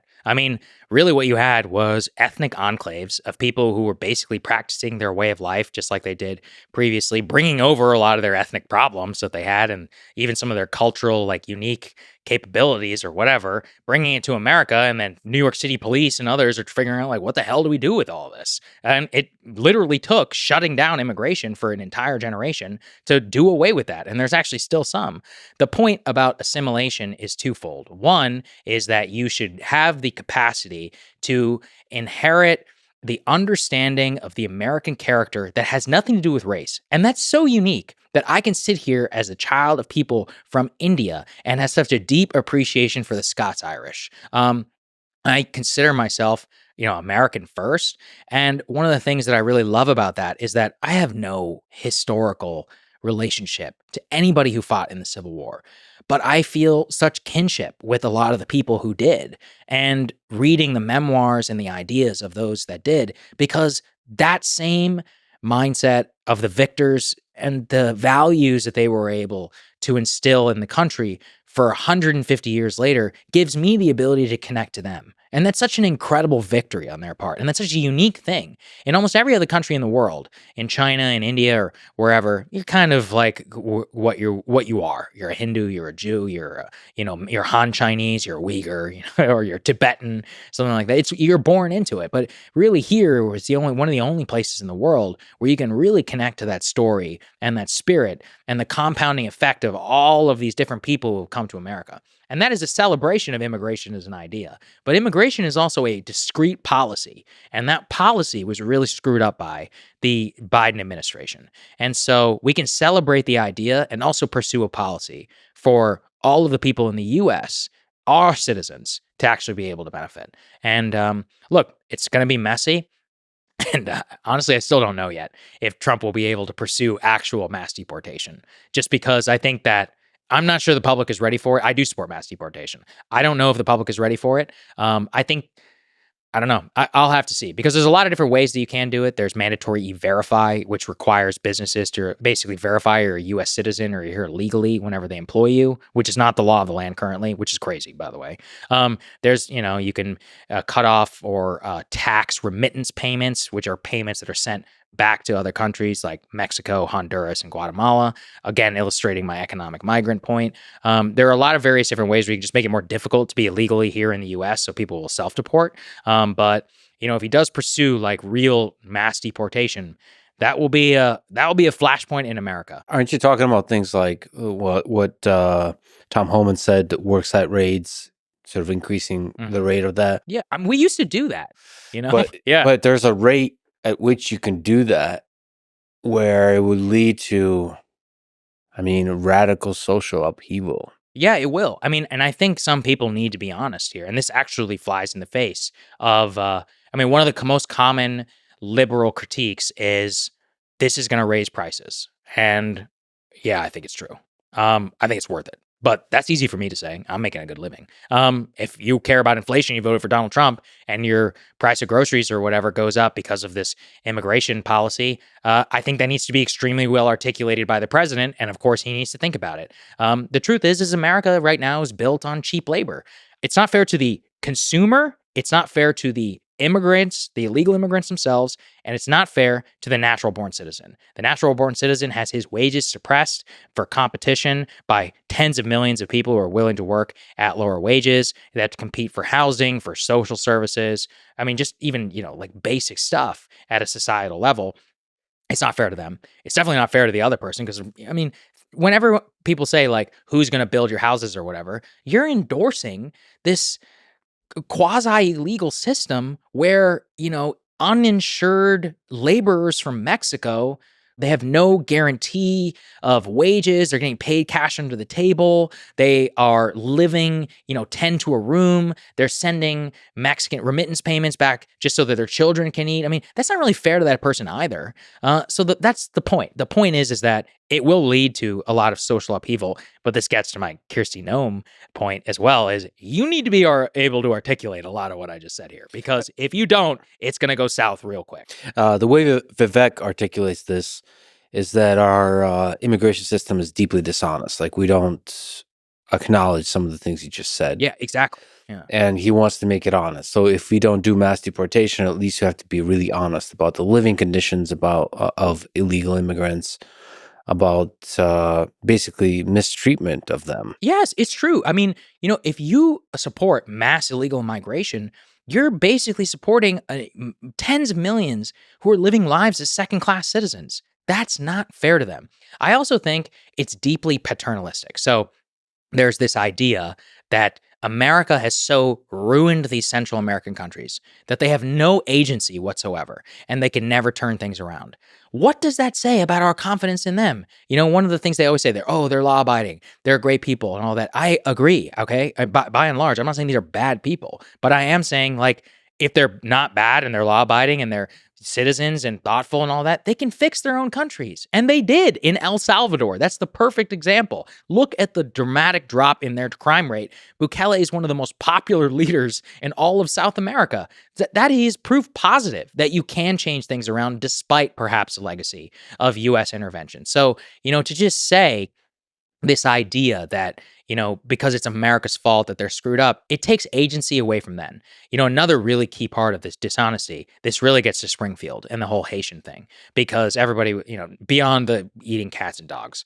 Really what you had was ethnic enclaves of people who were basically practicing their way of life just like they did previously, bringing over a lot of their ethnic problems that they had and even some of their cultural, unique capabilities or whatever, bringing it to America. And then New York City police and others are figuring out, what the hell do we do with all this? And it literally took shutting down immigration for an entire generation to do away with that. And there's actually still some. The point about assimilation is twofold. One is that you should have the capacity to inherit the understanding of the American character that has nothing to do with race. And that's so unique that I can sit here as a child of people from India and have such a deep appreciation for the Scots-Irish. I consider myself, American first. And one of the things that I really love about that is that I have no historical relationship to anybody who fought in the Civil War. But I feel such kinship with a lot of the people who did, and reading the memoirs and the ideas of those that did, because that same mindset of the victors and the values that they were able to instill in the country for 150 years later gives me the ability to connect to them. And that's such an incredible victory on their part. And that's such a unique thing. In almost every other country in the world, in China, in India, or wherever, you're kind of like what you are. You're a Hindu, you're a Jew, you're Han Chinese, you're a Uyghur, or you're Tibetan, something like that. You're born into it. But really here is one of the only places in the world where you can really connect to that story and that spirit and the compounding effect of all of these different people who have come to America. And that is a celebration of immigration as an idea. But immigration is also a discrete policy. And that policy was really screwed up by the Biden administration. And so we can celebrate the idea and also pursue a policy for all of the people in the U.S., our citizens, to actually be able to benefit. And look, it's going to be messy. And honestly, I still don't know yet if Trump will be able to pursue actual mass deportation, just because I think that I'm not sure the public is ready for it. I do support mass deportation. I don't know if the public is ready for it. I don't know. I'll have to see, because there's a lot of different ways that you can do it. There's mandatory e-verify, which requires businesses to basically verify you're a U.S. citizen or you're here legally whenever they employ you, which is not the law of the land currently, which is crazy, by the way. There's, you can cut off or tax remittance payments, which are payments that are sent back to other countries like Mexico, Honduras, and Guatemala. Again, illustrating my economic migrant point. There are a lot of various different ways where you can just make it more difficult to be illegally here in the U.S. so people will self-deport. But if he does pursue real mass deportation, that will be a flashpoint in America. Aren't you talking about things like what Tom Homan said, worksite raids, sort of increasing the rate of that? Yeah, we used to do that. But yeah, but there's a rate at which you can do that where it would lead to, radical social upheaval. Yeah, it will. I mean, and I think some people need to be honest here. And this actually flies in the face of, one of the most common liberal critiques is this is going to raise prices. And yeah, I think it's true. I think it's worth it. But that's easy for me to say. I'm making a good living. If you care about inflation, you voted for Donald Trump, and your price of groceries or whatever goes up because of this immigration policy, I think that needs to be extremely well articulated by the president. And of course, he needs to think about it. The truth is America right now is built on cheap labor. It's not fair to the consumer. It's not fair to the immigrants, the illegal immigrants themselves, and it's not fair to the natural born citizen. The natural born citizen has his wages suppressed for competition by tens of millions of people who are willing to work at lower wages. They have to compete for housing, for social services. I mean, just even, like basic stuff at a societal level. It's not fair to them. It's definitely not fair to the other person because, whenever people say, like, who's going to build your houses or whatever, you're endorsing this quasi-illegal system where, uninsured laborers from Mexico, they have no guarantee of wages. They're getting paid cash under the table. They are living, 10 to a room. They're sending Mexican remittance payments back just so that their children can eat. I mean, that's not really fair to that person either. So that's the point. The point is that it will lead to a lot of social upheaval. But this gets to my Kirsty Noem point as well, is you need to be able to articulate a lot of what I just said here, because if you don't, it's going to go south real quick. The way Vivek articulates this is that our immigration system is deeply dishonest. Like, we don't acknowledge some of the things he just said. Yeah, exactly. Yeah. And he wants to make it honest. So if we don't do mass deportation, at least you have to be really honest about the living conditions of illegal immigrants, about basically mistreatment of them. Yes, it's true. I mean, if you support mass illegal migration, you're basically supporting tens of millions who are living lives as second-class citizens. That's not fair to them. I also think it's deeply paternalistic. So there's this idea that America has so ruined these Central American countries that they have no agency whatsoever and they can never turn things around. What does that say about our confidence in them? One of the things they always say, they're law abiding, they're great people and all that. I agree, okay? By and large, I'm not saying these are bad people, but I am saying, like, if they're not bad and they're law abiding and they're citizens and thoughtful and all that, they can fix their own countries. And they did in El Salvador. That's the perfect example. Look at the dramatic drop in their crime rate. Bukele is one of the most popular leaders in all of South America. That is proof positive that you can change things around despite perhaps a legacy of U.S. intervention. So, to just say this idea that, because it's America's fault that they're screwed up, it takes agency away from them. Another really key part of this dishonesty, this really gets to Springfield and the whole Haitian thing, because everybody, beyond the eating cats and dogs,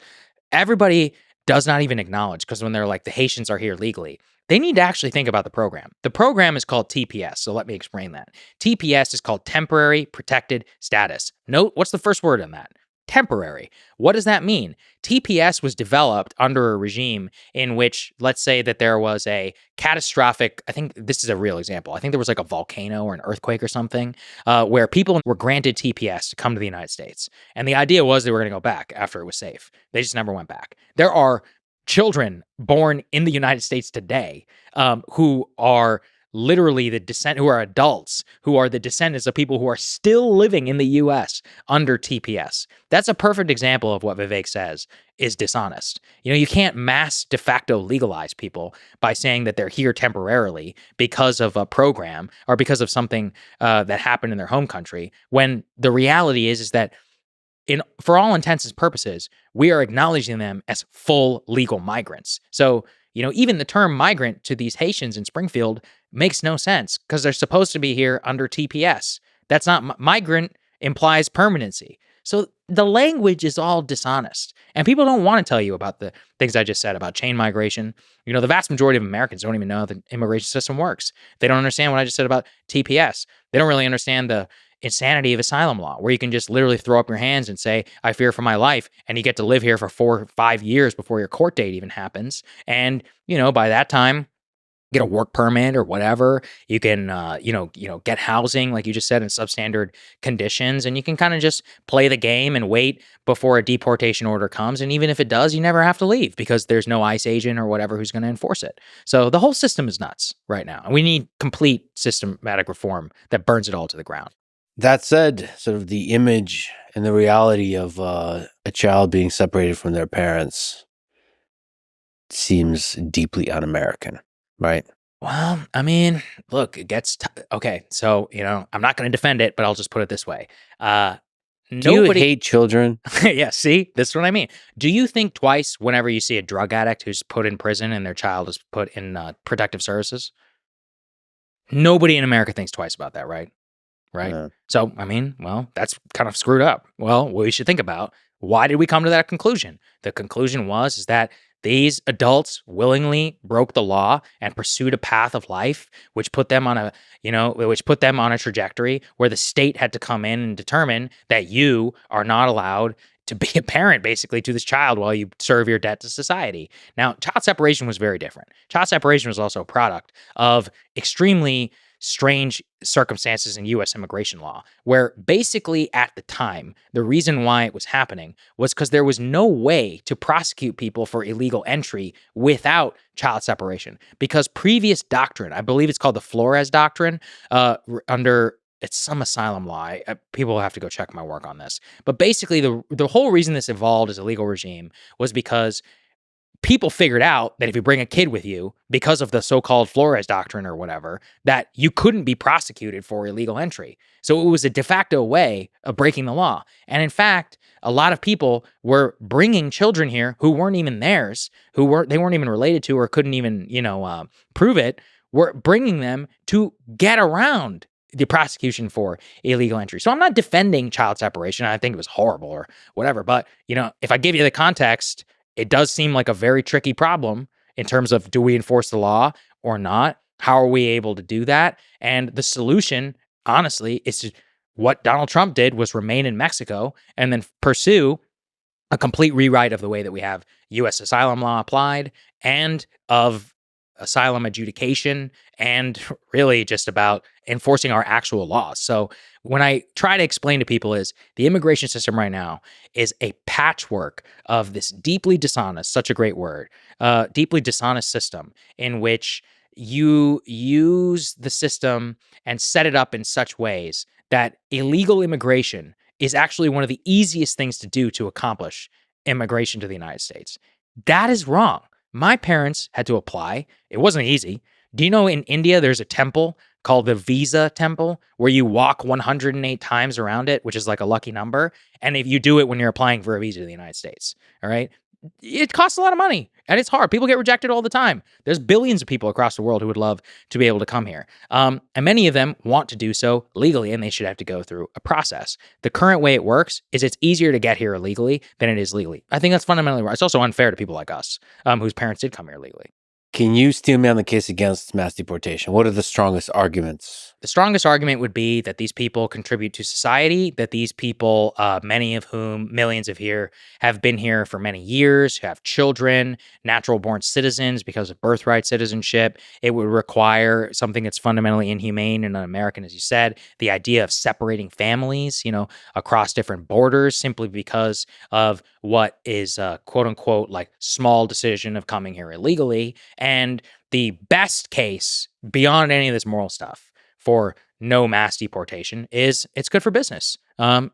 everybody does not even acknowledge, because when they're like, the Haitians are here legally, they need to actually think about the program. The program is called TPS, so let me explain that. TPS is called Temporary Protected Status. Note, what's the first word in that? Temporary. What does that mean? TPS was developed under a regime in which, let's say that there was a catastrophic, I think this is a real example. I think there was like a volcano or an earthquake or something, where people were granted TPS to come to the United States. And the idea was they were going to go back after it was safe. They just never went back. There are children born in the United States today who are literally who are adults, who are the descendants of people who are still living in the U.S. under TPS. That's a perfect example of what Vivek says is dishonest. You can't mass de facto legalize people by saying that they're here temporarily because of a program or because of something that happened in their home country, when the reality is that for all intents and purposes, we are acknowledging them as full legal migrants. So, even the term migrant to these Haitians in Springfield makes no sense, because they're supposed to be here under TPS. That's not migrant implies permanency. So the language is all dishonest. And people don't want to tell you about the things I just said about chain migration. The vast majority of Americans don't even know how the immigration system works. They don't understand what I just said about TPS. They don't really understand the insanity of asylum law, where you can just literally throw up your hands and say, I fear for my life, and you get to live here for 4 or 5 years before your court date even happens. And, by that time, get a work permit or whatever. You can, get housing, like you just said, in substandard conditions, and you can kind of just play the game and wait before a deportation order comes. And even if it does, you never have to leave because there's no ICE agent or whatever who's going to enforce it. So the whole system is nuts right now. And we need complete systematic reform that burns it all to the ground. That said, sort of the image and the reality of a child being separated from their parents seems deeply un-American, right? Well, I mean, look, it gets okay. So, I'm not going to defend it, but I'll just put it this way. Do you hate children? Yeah, see, this is what I mean. Do you think twice whenever you see a drug addict who's put in prison and their child is put in protective services? Nobody in America thinks twice about that, right? Right. So, I mean, well, that's kind of screwed up. Well, we should think about, why did we come to that conclusion? The conclusion is that these adults willingly broke the law and pursued a path of life, which put them on a trajectory where the state had to come in and determine that you are not allowed to be a parent, basically, to this child while you serve your debt to society. Now, child separation was very different. Child separation was also a product of extremely strange circumstances in U.S. immigration law, where basically at the time, the reason why it was happening was because there was no way to prosecute people for illegal entry without child separation. Because previous doctrine, I believe it's called the Flores Doctrine, it's some asylum law. People will have to go check my work on this. But basically, the whole reason this evolved as a legal regime was because people figured out that if you bring a kid with you, because of the so-called Flores Doctrine or whatever, that you couldn't be prosecuted for illegal entry. So it was a de facto way of breaking the law. And in fact, a lot of people were bringing children here who weren't even theirs, they weren't even related to or couldn't even, prove it, were bringing them to get around the prosecution for illegal entry. So I'm not defending child separation. I think it was horrible or whatever. But, if I give you the context, it does seem like a very tricky problem in terms of, do we enforce the law or not? How are we able to do that? And the solution, honestly, is what Donald Trump did, was remain in Mexico and then pursue a complete rewrite of the way that we have U.S. asylum law applied and of asylum adjudication, and really just about enforcing our actual laws. So when I try to explain to people, is the immigration system right now is a patchwork of this deeply dishonest, such a great word, deeply dishonest system in which you use the system and set it up in such ways that illegal immigration is actually one of the easiest things to do to accomplish immigration to the United States. That is wrong. My parents had to apply. It wasn't easy. Do you know in India there's a temple called the Visa Temple where you walk 108 times around it, which is like a lucky number? And if you do it when you're applying for a visa to the United States, all right? It costs a lot of money and it's hard. People get rejected all the time. There's billions of people across the world who would love to be able to come here. And many of them want to do so legally, and they should have to go through a process. The current way it works is it's easier to get here illegally than it is legally. I think that's fundamentally right. It's also unfair to people like us, whose parents did come here legally. Can you steel me on the case against mass deportation? What are the strongest arguments? The strongest argument would be that these people contribute to society, that these people, many of whom, millions of here, have been here for many years, who have children, natural-born citizens because of birthright citizenship. It would require something that's fundamentally inhumane and un-American, as you said, the idea of separating families, across different borders simply because of what is, quote-unquote, like small decision of coming here illegally. And the best case, beyond any of this moral stuff, for no mass deportation is it's good for business.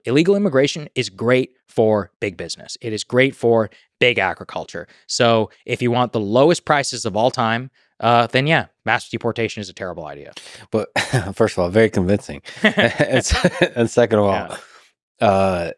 Illegal immigration is great for big business. It is great for big agriculture. So if you want the lowest prices of all time, then yeah, mass deportation is a terrible idea. But first of all, very convincing. and second of all, Yeah.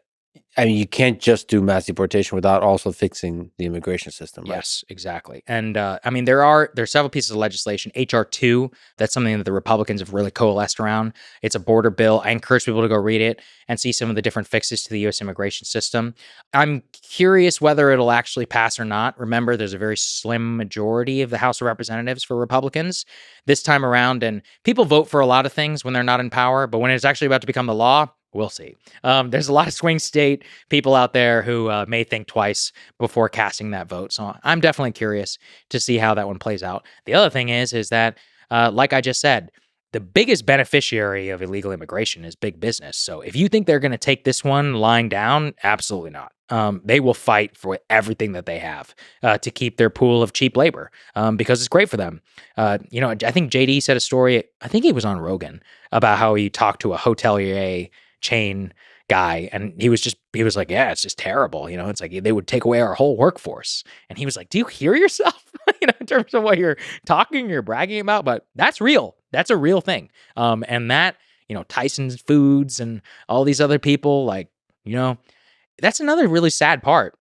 You can't just do mass deportation without also fixing the immigration system, right? Yes, exactly. And there are several pieces of legislation. HR 2, that's something that the Republicans have really coalesced around. It's a border bill. I encourage people to go read it and see some of the different fixes to the U.S. immigration system. I'm curious whether it'll actually pass or not. Remember, there's a very slim majority of the House of Representatives for Republicans this time around, and people vote for a lot of things when they're not in power, but when it's actually about to become the law, We'll see. There's a lot of swing state people out there who may think twice before casting that vote. So I'm definitely curious to see how that one plays out. The other thing is that, like I just said, the biggest beneficiary of illegal immigration is big business. So if you think they're going to take this one lying down, absolutely not. They will fight for everything that they have to keep their pool of cheap labor because it's great for them. I think JD said a story, I think he was on Rogan, about how he talked to a hotelier chain guy, and he was like, yeah, it's just terrible. It's like they would take away our whole workforce. And he was like, do you hear yourself? In terms of what you're bragging about, but that's real. That's a real thing. And that, Tyson's Foods and all these other people, like, that's another really sad part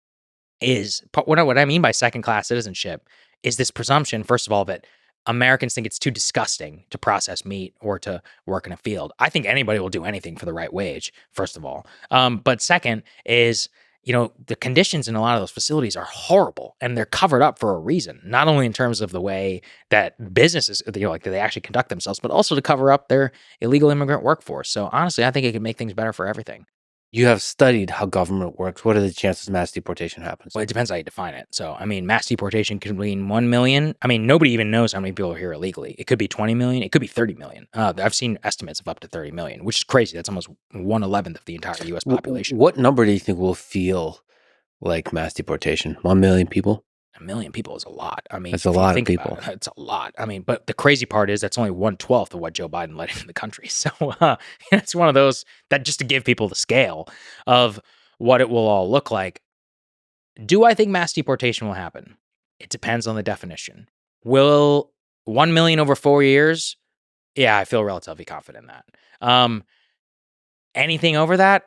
is what I mean by second class citizenship is this presumption, first of all, that Americans think it's too disgusting to process meat or to work in a field. I think anybody will do anything for the right wage, first of all. But second is, the conditions in a lot of those facilities are horrible and they're covered up for a reason, not only in terms of the way that businesses, like they actually conduct themselves, but also to cover up their illegal immigrant workforce. So honestly, I think it could make things better for everything. You have studied how government works. What are the chances mass deportation happens? Well, it depends how you define it. So, mass deportation could mean 1 million. Nobody even knows how many people are here illegally. It could be 20 million. It could be 30 million. I've seen estimates of up to 30 million, which is crazy. That's almost 1/11 of the entire U.S. population. What number do you think will feel like mass deportation? 1 million people? 1 million people is a lot. That's a lot of people. It's a lot. But the crazy part is that's only 1/12 of what Joe Biden let into the country. So it's one of those that, just to give people the scale of what it will all look like. Do I think mass deportation will happen? It depends on the definition. Will 1 million over 4 years? Yeah, I feel relatively confident in that. Anything over that,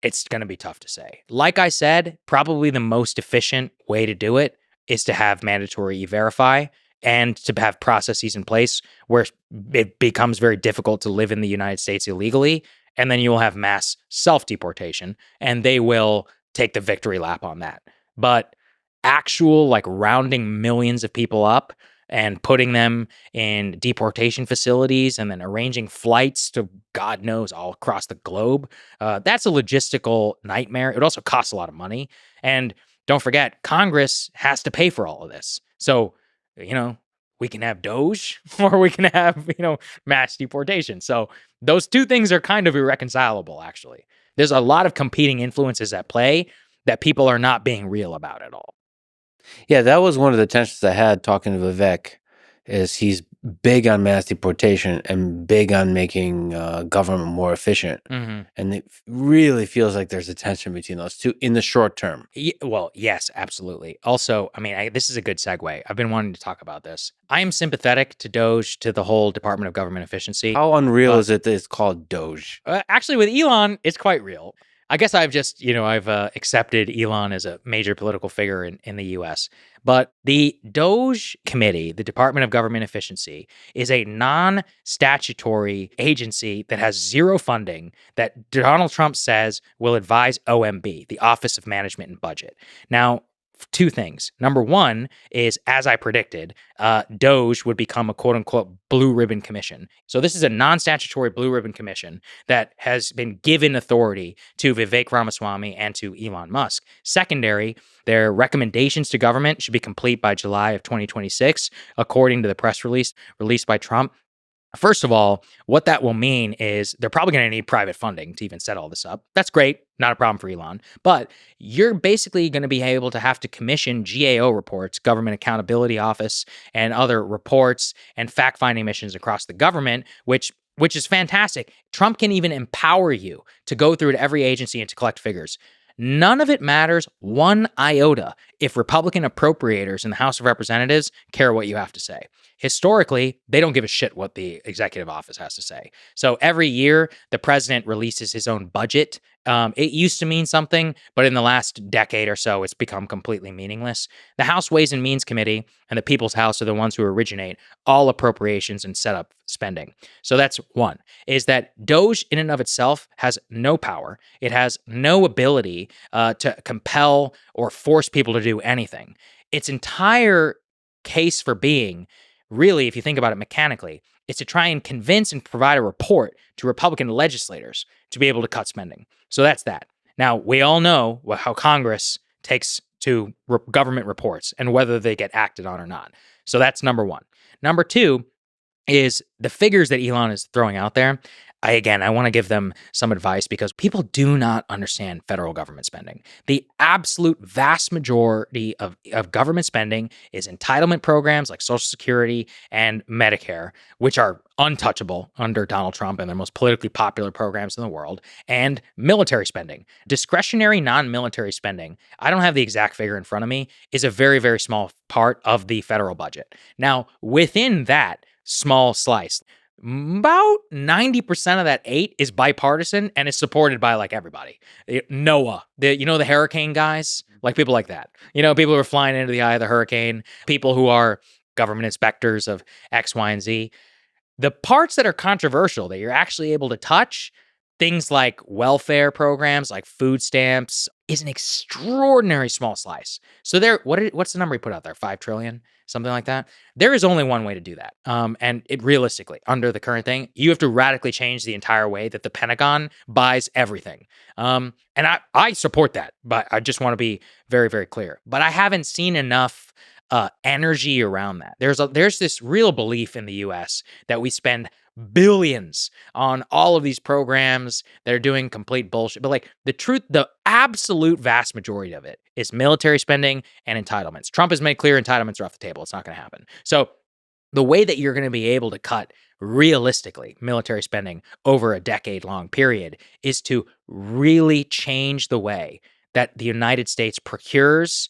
it's going to be tough to say. Like I said, probably the most efficient way to do it is to have mandatory e-verify and to have processes in place where it becomes very difficult to live in the United States illegally. And then you will have mass self-deportation, and they will take the victory lap on that. But actual, like, rounding millions of people up and putting them in deportation facilities and then arranging flights to God knows all across the globe, that's a logistical nightmare. It also costs a lot of money. And don't forget, Congress has to pay for all of this. So, we can have DOGE or we can have, mass deportation. So those two things are kind of irreconcilable, actually. There's a lot of competing influences at play that people are not being real about at all. Yeah, that was one of the tensions I had talking to Vivek, is he's big on mass deportation and big on making government more efficient. Mm-hmm. And it really feels like there's a tension between those two in the short term. Well, yes, absolutely. Also, this is a good segue. I've been wanting to talk about this. I am sympathetic to DOGE, to the whole Department of Government Efficiency. How unreal is it that it's called DOGE? Actually, with Elon, it's quite real. I guess I've just, I've accepted Elon as a major political figure in the U.S. But the DOGE committee, the Department of Government Efficiency, is a non-statutory agency that has zero funding that Donald Trump says will advise OMB, the Office of Management and Budget. Now, two things. Number one is, as I predicted, DOGE would become a quote-unquote blue ribbon commission. So this is a non-statutory blue ribbon commission that has been given authority to Vivek Ramaswamy and to Elon Musk. Secondary, their recommendations to government should be complete by July of 2026, according to the press release released by Trump. First of all, what that will mean is they're probably going to need private funding to even set all this up. That's great. Not a problem for Elon. But you're basically going to be able to have to commission GAO reports, Government Accountability Office, and other reports and fact-finding missions across the government, which is fantastic. Trump can even empower you to go through to every agency and to collect figures. None of it matters one iota if Republican appropriators in the House of Representatives care what you have to say. Historically, they don't give a shit what the executive office has to say. So every year, the president releases his own budget. It used to mean something, but in the last decade or so, it's become completely meaningless. The House Ways and Means Committee and the People's House are the ones who originate all appropriations and set up spending. So that's one, is that DOGE in and of itself has no power. It has no ability to compel or force people to do anything. Its entire case for being, really, if you think about it mechanically, is to try and convince and provide a report to Republican legislators to be able to cut spending. So that's that. Now, we all know how Congress takes to government reports and whether they get acted on or not. So that's number one. Number two is the figures that Elon is throwing out there. I want to give them some advice because people do not understand federal government spending. The absolute vast majority of government spending is entitlement programs like Social Security and Medicare, which are untouchable under Donald Trump and the most politically popular programs in the world, and military spending. Discretionary non-military spending, I don't have the exact figure in front of me, is a very, very small part of the federal budget. Now, within that small slice, about 90% of that 8 is bipartisan and is supported by like everybody. NOAA, the hurricane guys, like people like that. People who are flying into the eye of the hurricane, people who are government inspectors of X, Y, and Z. The parts that are controversial that you're actually able to touch, things like welfare programs, like food stamps, is an extraordinary small slice. So what's the number he put out there? 5 trillion, something like that. There is only one way to do that. And it realistically, under the current thing, you have to radically change the entire way that the Pentagon buys everything. And I support that, but I just want to be very, very clear. But I haven't seen enough energy around that. There's this real belief in the U.S. that we spend billions on all of these programs that are doing complete bullshit. But like the absolute vast majority of it is military spending and entitlements. Trump has made clear entitlements are off the table. It's not going to happen. So the way that you're going to be able to cut realistically military spending over a decade-long period is to really change the way that the United States procures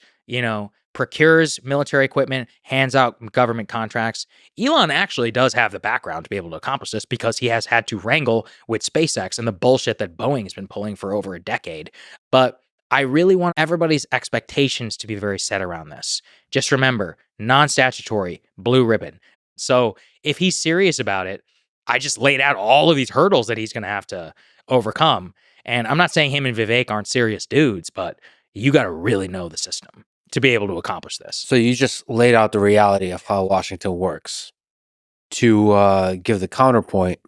military equipment, hands out government contracts. Elon actually does have the background to be able to accomplish this because he has had to wrangle with SpaceX and the bullshit that Boeing has been pulling for over a decade. But I really want everybody's expectations to be very set around this. Just remember, non-statutory, blue ribbon. So if he's serious about it, I just laid out all of these hurdles that he's going to have to overcome. And I'm not saying him and Vivek aren't serious dudes, but you got to really know the system to be able to accomplish this. So you just laid out the reality of how Washington works. To give the counterpoint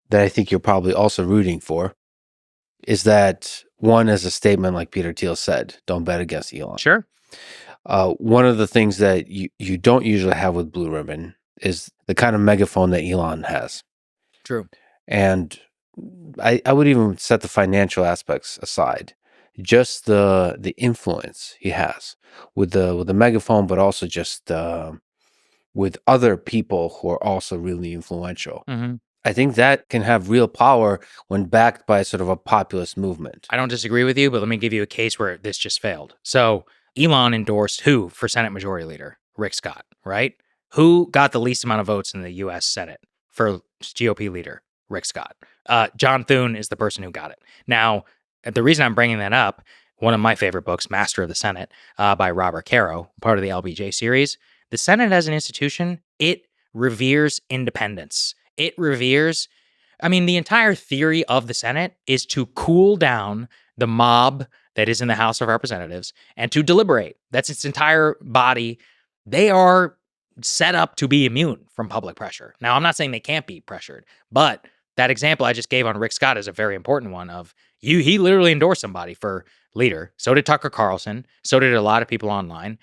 that I think you're probably also rooting for is that one is a statement like Peter Thiel said, don't bet against Elon. Sure. One of the things that you don't usually have with Blue Ribbon is the kind of megaphone that Elon has. True. And I would even set the financial aspects aside. Just the influence he has with the megaphone, but also just with other people who are also really influential. Mm-hmm. I think that can have real power when backed by sort of a populist movement. I don't disagree with you, but let me give you a case where this just failed. So Elon endorsed who for Senate Majority Leader? Rick Scott, right? Who got the least amount of votes in the U.S. Senate for GOP leader? Rick Scott. John Thune is the person who got it. Now, the reason I'm bringing that up, one of my favorite books, Master of the Senate, by Robert Caro, part of the LBJ series, the Senate as an institution, it reveres independence. It reveres, the entire theory of the Senate is to cool down the mob that is in the House of Representatives and to deliberate. That's its entire body. They are set up to be immune from public pressure. Now, I'm not saying they can't be pressured, but that example I just gave on Rick Scott is a very important one of he literally endorsed somebody for leader. So did Tucker Carlson. So did a lot of people online.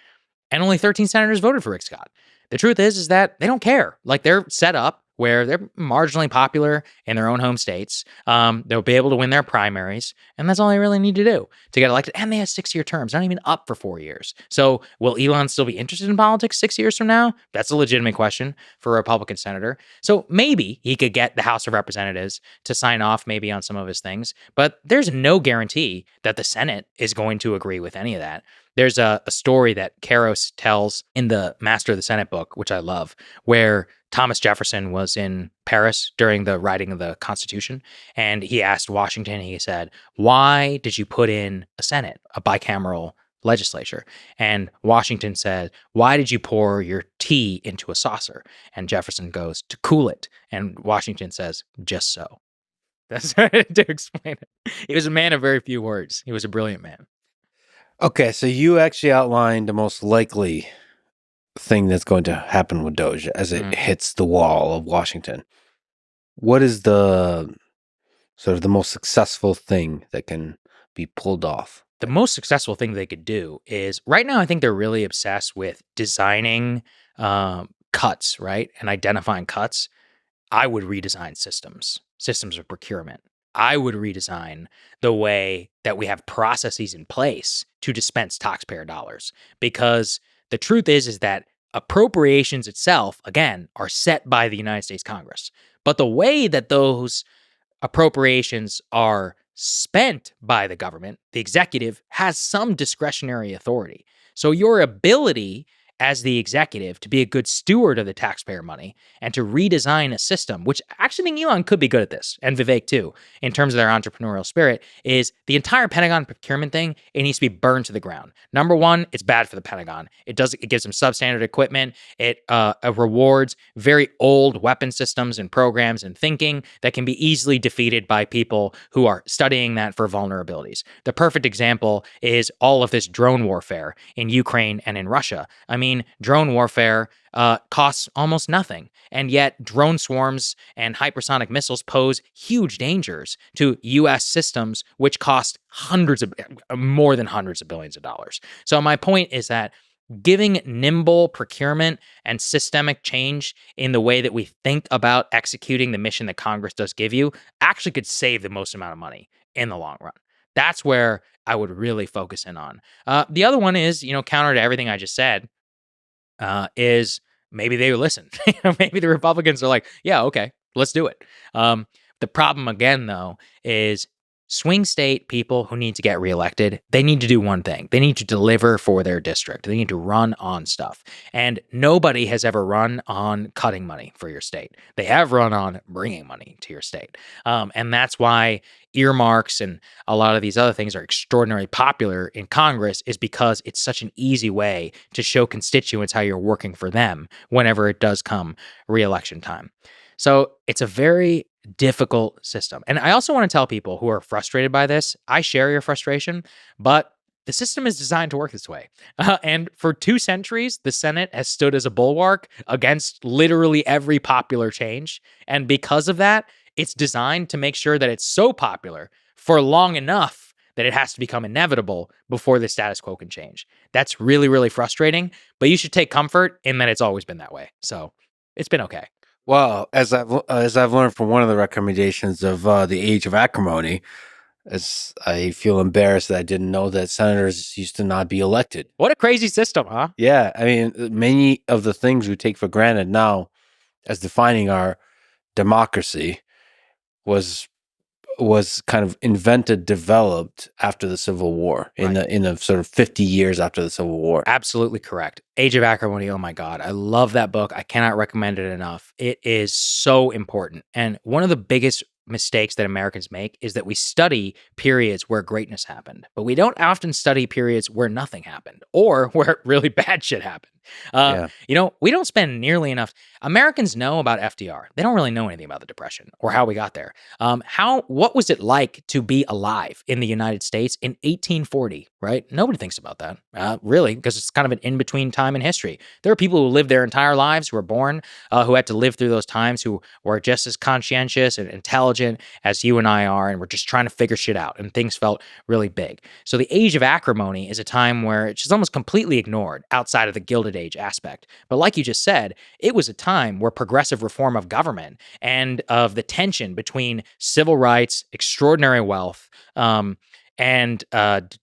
And only 13 senators voted for Rick Scott. The truth is that they don't care. Like they're set up where they're marginally popular in their own home states. They'll be able to win their primaries, and that's all they really need to do to get elected. And they have 6-year terms, not even up for 4 years. So will Elon still be interested in politics 6 years from now? That's a legitimate question for a Republican senator. So maybe he could get the House of Representatives to sign off maybe on some of his things, but there's no guarantee that the Senate is going to agree with any of that. There's a story that Karos tells in the Master of the Senate book, which I love, where Thomas Jefferson was in Paris during the writing of the Constitution, and he asked Washington, he said, why did you put in a Senate, a bicameral legislature? And Washington said, why did you pour your tea into a saucer? And Jefferson goes, to cool it. And Washington says, just so. That's to explain it. He was a man of very few words. He was a brilliant man. Okay, so you actually outlined the most likely thing that's going to happen with DOGE as it hits the wall of Washington. What is the sort of the most successful thing that can be pulled off? The most successful thing they could do is right now, I think they're really obsessed with designing cuts, right? And identifying cuts. I would redesign systems of procurement. I would redesign the way that we have processes in place to dispense taxpayer dollars. Because the truth is that appropriations itself, again, are set by the United States Congress. But the way that those appropriations are spent by the government, the executive has some discretionary authority. So your ability as the executive to be a good steward of the taxpayer money and to redesign a system, which I actually think Elon could be good at this, and Vivek too, in terms of their entrepreneurial spirit, is the entire Pentagon procurement thing, it needs to be burned to the ground. Number one, it's bad for the Pentagon. It gives them substandard equipment. It rewards very old weapon systems and programs and thinking that can be easily defeated by people who are studying that for vulnerabilities. The perfect example is all of this drone warfare in Ukraine and in Russia. I mean, drone warfare costs almost nothing. And yet drone swarms and hypersonic missiles pose huge dangers to U.S. systems, which cost more than hundreds of billions of dollars. So my point is that giving nimble procurement and systemic change in the way that we think about executing the mission that Congress does give you actually could save the most amount of money in the long run. That's where I would really focus in on. The other one is, counter to everything I just said, is maybe they listen. Maybe the Republicans are like, yeah, okay, let's do it. The problem again, though, is swing state people who need to get reelected, they need to do one thing. They need to deliver for their district. They need to run on stuff. And nobody has ever run on cutting money for your state. They have run on bringing money to your state. And that's why earmarks and a lot of these other things are extraordinarily popular in Congress, is because it's such an easy way to show constituents how you're working for them whenever it does come reelection time. So it's a very difficult system. And I also want to tell people who are frustrated by this, I share your frustration, but the system is designed to work this way. And for 2 centuries, the Senate has stood as a bulwark against literally every popular change. And because of that, it's designed to make sure that it's so popular for long enough that it has to become inevitable before the status quo can change. That's really, really frustrating, but you should take comfort in that it's always been that way. So it's been okay. Well, as I've learned from one of the recommendations of the Age of Acrimony, as I feel embarrassed that I didn't know that senators used to not be elected. What a crazy system, huh? Yeah, I mean, many of the things we take for granted now as defining our democracy was kind of invented, developed after the Civil War, in the sort of 50 years after the Civil War. Absolutely correct. Age of Acrimony, oh my God. I love that book. I cannot recommend it enough. It is so important. And one of the biggest mistakes that Americans make is that we study periods where greatness happened, but we don't often study periods where nothing happened or where really bad shit happened. We don't spend nearly enough. Americans know about FDR. They don't really know anything about the Depression or how we got there. What was it like to be alive in the United States in 1840, right? Nobody thinks about that, really, because it's kind of an in-between time in history. There are people who lived their entire lives, who were born, who had to live through those times, who were just as conscientious and intelligent as you and I are, and we're just trying to figure shit out, and things felt really big. So the Age of Acrimony is a time where it's just almost completely ignored outside of the Gilded Age aspect. But like you just said, it was a time where progressive reform of government and of the tension between civil rights, extraordinary wealth, and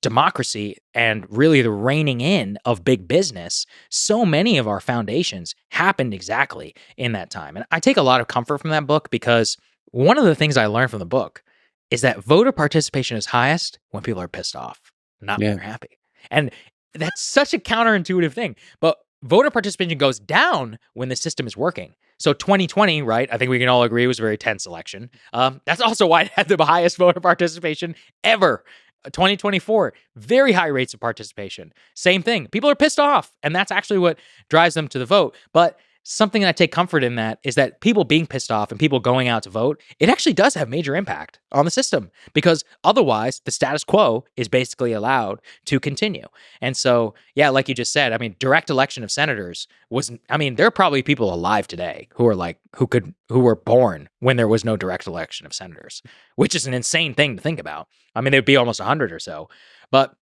democracy, and really the reining in of big business, so many of our foundations happened exactly in that time. And I take a lot of comfort from that book, because one of the things I learned from the book is that voter participation is highest when people are pissed off, not when they're happy. And that's such a counterintuitive thing. But voter participation goes down when the system is working. So 2020, right, I think we can all agree, was a very tense election. That's also why it had the highest voter participation ever. 2024, very high rates of participation. Same thing. People are pissed off, and that's actually what drives them to the vote. But something that I take comfort in that is that people being pissed off and people going out to vote, it actually does have major impact on the system, because otherwise the status quo is basically allowed to continue. And so, yeah, like you just said, I mean, direct election of senators there are probably people alive today who are who were born when there was no direct election of senators, which is an insane thing to think about. I mean, there'd be almost 100 or so. But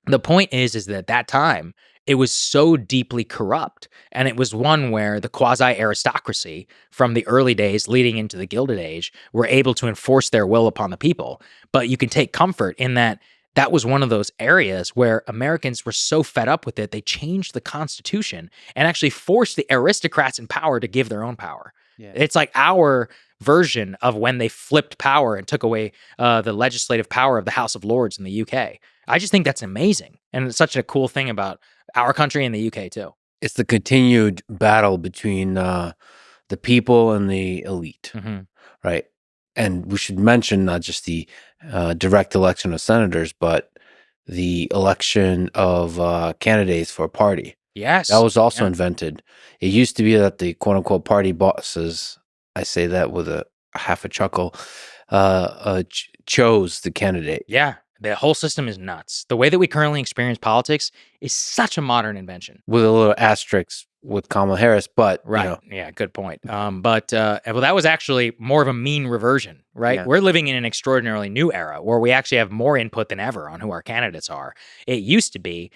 the point is that at that time, it was so deeply corrupt. And it was one where the quasi-aristocracy from the early days leading into the Gilded Age were able to enforce their will upon the people. But you can take comfort in that that was one of those areas where Americans were so fed up with it, they changed the Constitution and actually forced the aristocrats in power to give their own power. Yeah. It's like our version of when they flipped power and took away the legislative power of the House of Lords in the UK. I just think that's amazing. And it's such a cool thing about our country and the UK too. It's the continued battle between the people and the elite, right? And we should mention not just the direct election of senators, but the election of candidates for a party. Yes. That was also invented. It used to be that the quote unquote party bosses, I say that with a half a chuckle, chose the candidate. Yeah. The whole system is nuts. The way that we currently experience politics is such a modern invention. With a little asterisk with Kamala Harris, but right. Yeah, good point. Well, that was actually more of a mean reversion, right? Yeah. We're living in an extraordinarily new era where we actually have more input than ever on who our candidates are. It used to be,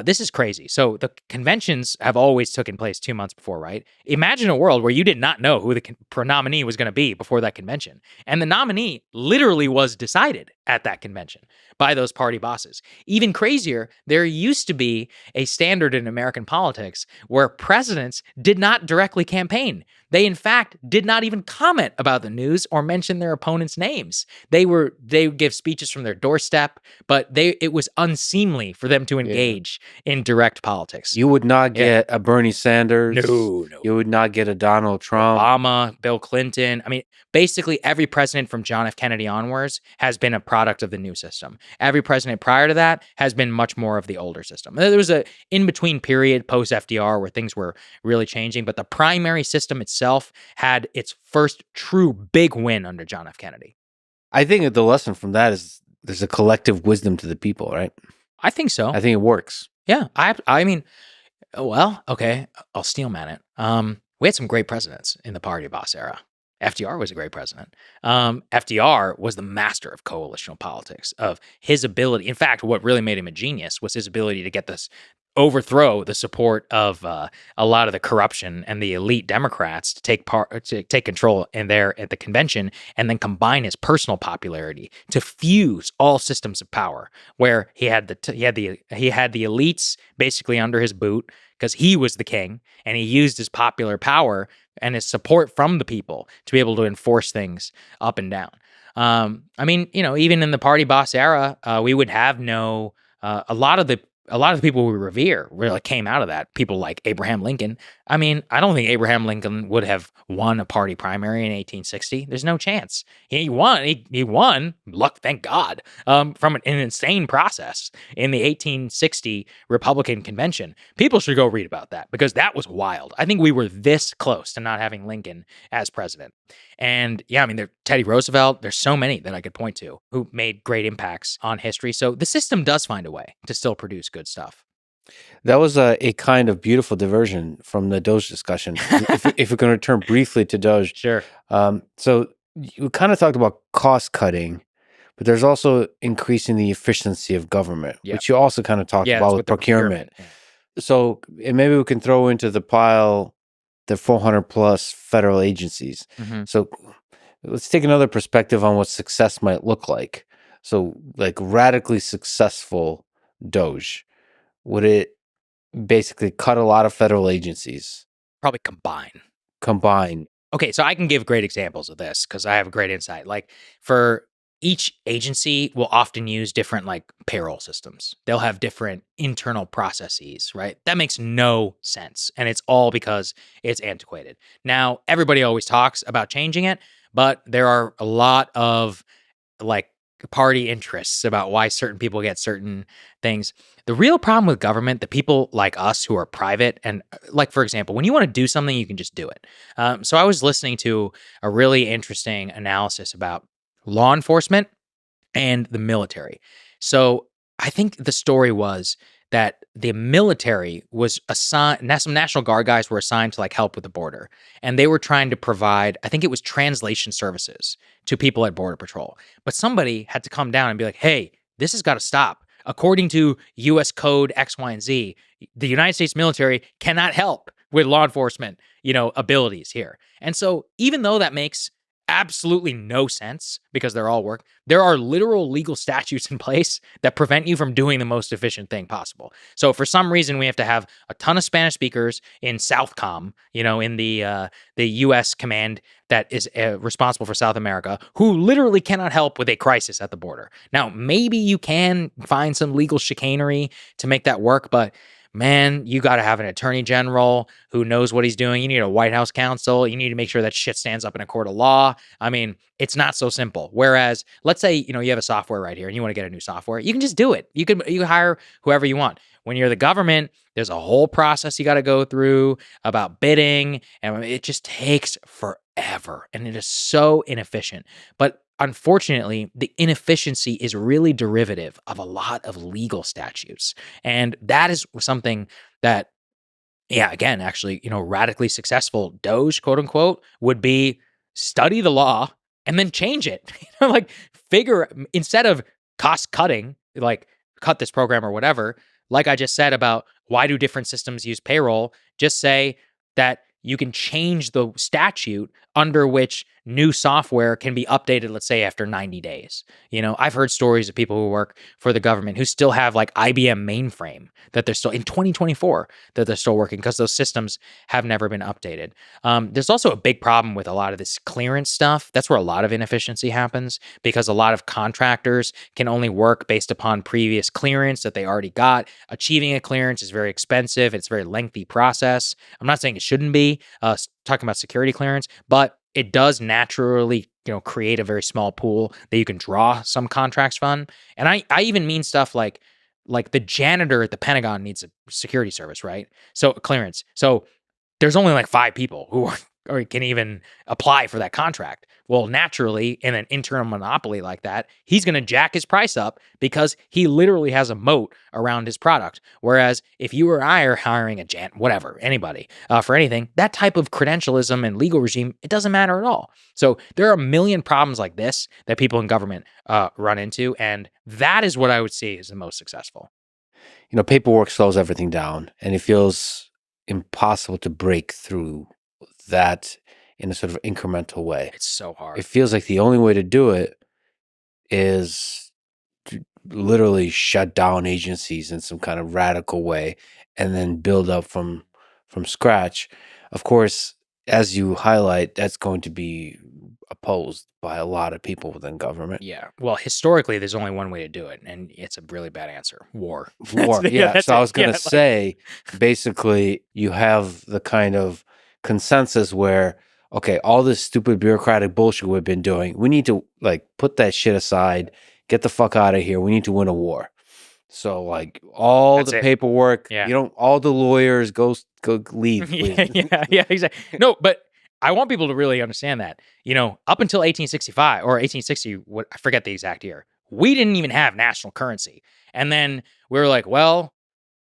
this is crazy. So the conventions have always taken place 2 months before, right? Imagine a world where you did not know who the nominee was going to be before that convention. And the nominee literally was decided at that convention by those party bosses. Even crazier, there used to be a standard in American politics where presidents did not directly campaign. They, in fact, did not even comment about the news or mention their opponents' names. They would give speeches from their doorstep, but it was unseemly for them to engage in direct politics. You would not get a Bernie Sanders. No. You would not get a Donald Trump. Obama, Bill Clinton. I mean, basically every president from John F. Kennedy onwards has been a product of the new system. Every president prior to that has been much more of the older system. There was a in-between period post FDR where things were really changing, but the primary system itself had its first true big win under John F. Kennedy. I think that the lesson from that is there's a collective wisdom to the people, right? I think so. I think it works. Yeah. I mean, well, okay, I'll steel man it. We had some great presidents in the party boss era. FDR was a great president. FDR was the master of coalitional politics, of his ability. In fact, what really made him a genius was his ability to get this overthrow the support of a lot of the corruption and the elite Democrats to take control at the convention, and then combine his personal popularity to fuse all systems of power. Where he had the elites basically under his boot because he was the king, and he used his popular power and his support from the people to be able to enforce things up and down. I mean, even in the party boss era, we would have a lot of the people we revere really came out of that. People like Abraham Lincoln. I mean, I don't think Abraham Lincoln would have won a party primary in 1860. There's no chance. He won. He won. Luck, thank God, from an insane process in the 1860 Republican convention. People should go read about that because that was wild. I think we were this close to not having Lincoln as president. And yeah, I mean, Teddy Roosevelt, there's so many that I could point to who made great impacts on history. So the system does find a way to still produce good stuff. That was a kind of beautiful diversion from the DOGE discussion. if we're going to return briefly to DOGE. Sure. So you kind of talked about cost cutting, but there's also increasing the efficiency of government, which you also kind of talked about with procurement. Yeah. So and maybe we can throw into the pile the 400 plus federal agencies. Mm-hmm. So let's take another perspective on what success might look like. So like radically successful DOGE. Would it basically cut a lot of federal agencies? Probably combine. Okay, so I can give great examples of this because I have a great insight. Like for each agency will often use different payroll systems. They'll have different internal processes, right? That makes no sense. And it's all because it's antiquated. Now, everybody always talks about changing it, but there are a lot of party interests about why certain people get certain things. The real problem with government, the people like us who are private, and like, for example, when you want to do something, you can just do it. So I was listening to a really interesting analysis about law enforcement and the military. So I think the story was that the military was assigned, some National Guard guys were assigned to like help with the border. And they were trying to provide, I think it was translation services to people at Border Patrol. But somebody had to come down and be like, hey, this has got to stop. According to US Code X, Y, and Z, the United States military cannot help with law enforcement, abilities here. And so even though that makes absolutely no sense because they're all work, there are literal legal statutes in place that prevent you from doing the most efficient thing possible. So for some reason, we have to have a ton of Spanish speakers in Southcom, in the U.S. command that is responsible for South America, who literally cannot help with a crisis at the border. Now, maybe you can find some legal chicanery to make that work, but man, you got to have an attorney general who knows what he's doing. You need a White House counsel. You need to make sure that shit stands up in a court of law. I mean, it's not so simple. Whereas, let's say, you have a software right here and you want to get a new software, you can just do it. You can hire whoever you want. When you're the government, there's a whole process you got to go through about bidding, and it just takes forever, and it is so inefficient. But unfortunately, the inefficiency is really derivative of a lot of legal statutes. And that is something that, yeah, again, actually, radically successful DOGE, quote unquote, would be study the law and then change it. Like instead of cost cutting, like cut this program or whatever, like I just said about why do different systems use payroll, just say that you can change the statute under which new software can be updated, let's say after 90 days. I've heard stories of people who work for the government who still have like IBM mainframe that they're still in 2024 that they're still working because those systems have never been updated. There's also a big problem with a lot of this clearance stuff. That's where a lot of inefficiency happens because a lot of contractors can only work based upon previous clearance that they already got. Achieving a clearance is very expensive. It's a very lengthy process. I'm not saying it shouldn't be talking about security clearance, but it does naturally, create a very small pool that you can draw some contracts from. And I even mean stuff like the janitor at the Pentagon needs a security service, right? So clearance. So there's only like 5 people who or can even apply for that contract. Well, naturally, in an internal monopoly like that, he's going to jack his price up because he literally has a moat around his product. Whereas if you or I are hiring a anybody for anything, that type of credentialism and legal regime, it doesn't matter at all. So there are a million problems like this that people in government run into. And that is what I would see as the most successful. Paperwork slows everything down, and it feels impossible to break through that in a sort of incremental way. It's so hard. It feels like the only way to do it is to literally shut down agencies in some kind of radical way and then build up from scratch. Of course, as you highlight, that's going to be opposed by a lot of people within government. Yeah. Well, historically, there's only one way to do it, and it's a really bad answer. War. Yeah. So I was going to say, basically, you have the kind of consensus where, okay, all this stupid bureaucratic bullshit we've been doing, we need to put that shit aside, get the fuck out of here. We need to win a war. So all the paperwork, all the lawyers go leave. Please. yeah, exactly. No, but I want people to really understand that, up until 1865 or 1860, I forget the exact year, we didn't even have national currency. And then we were like, well,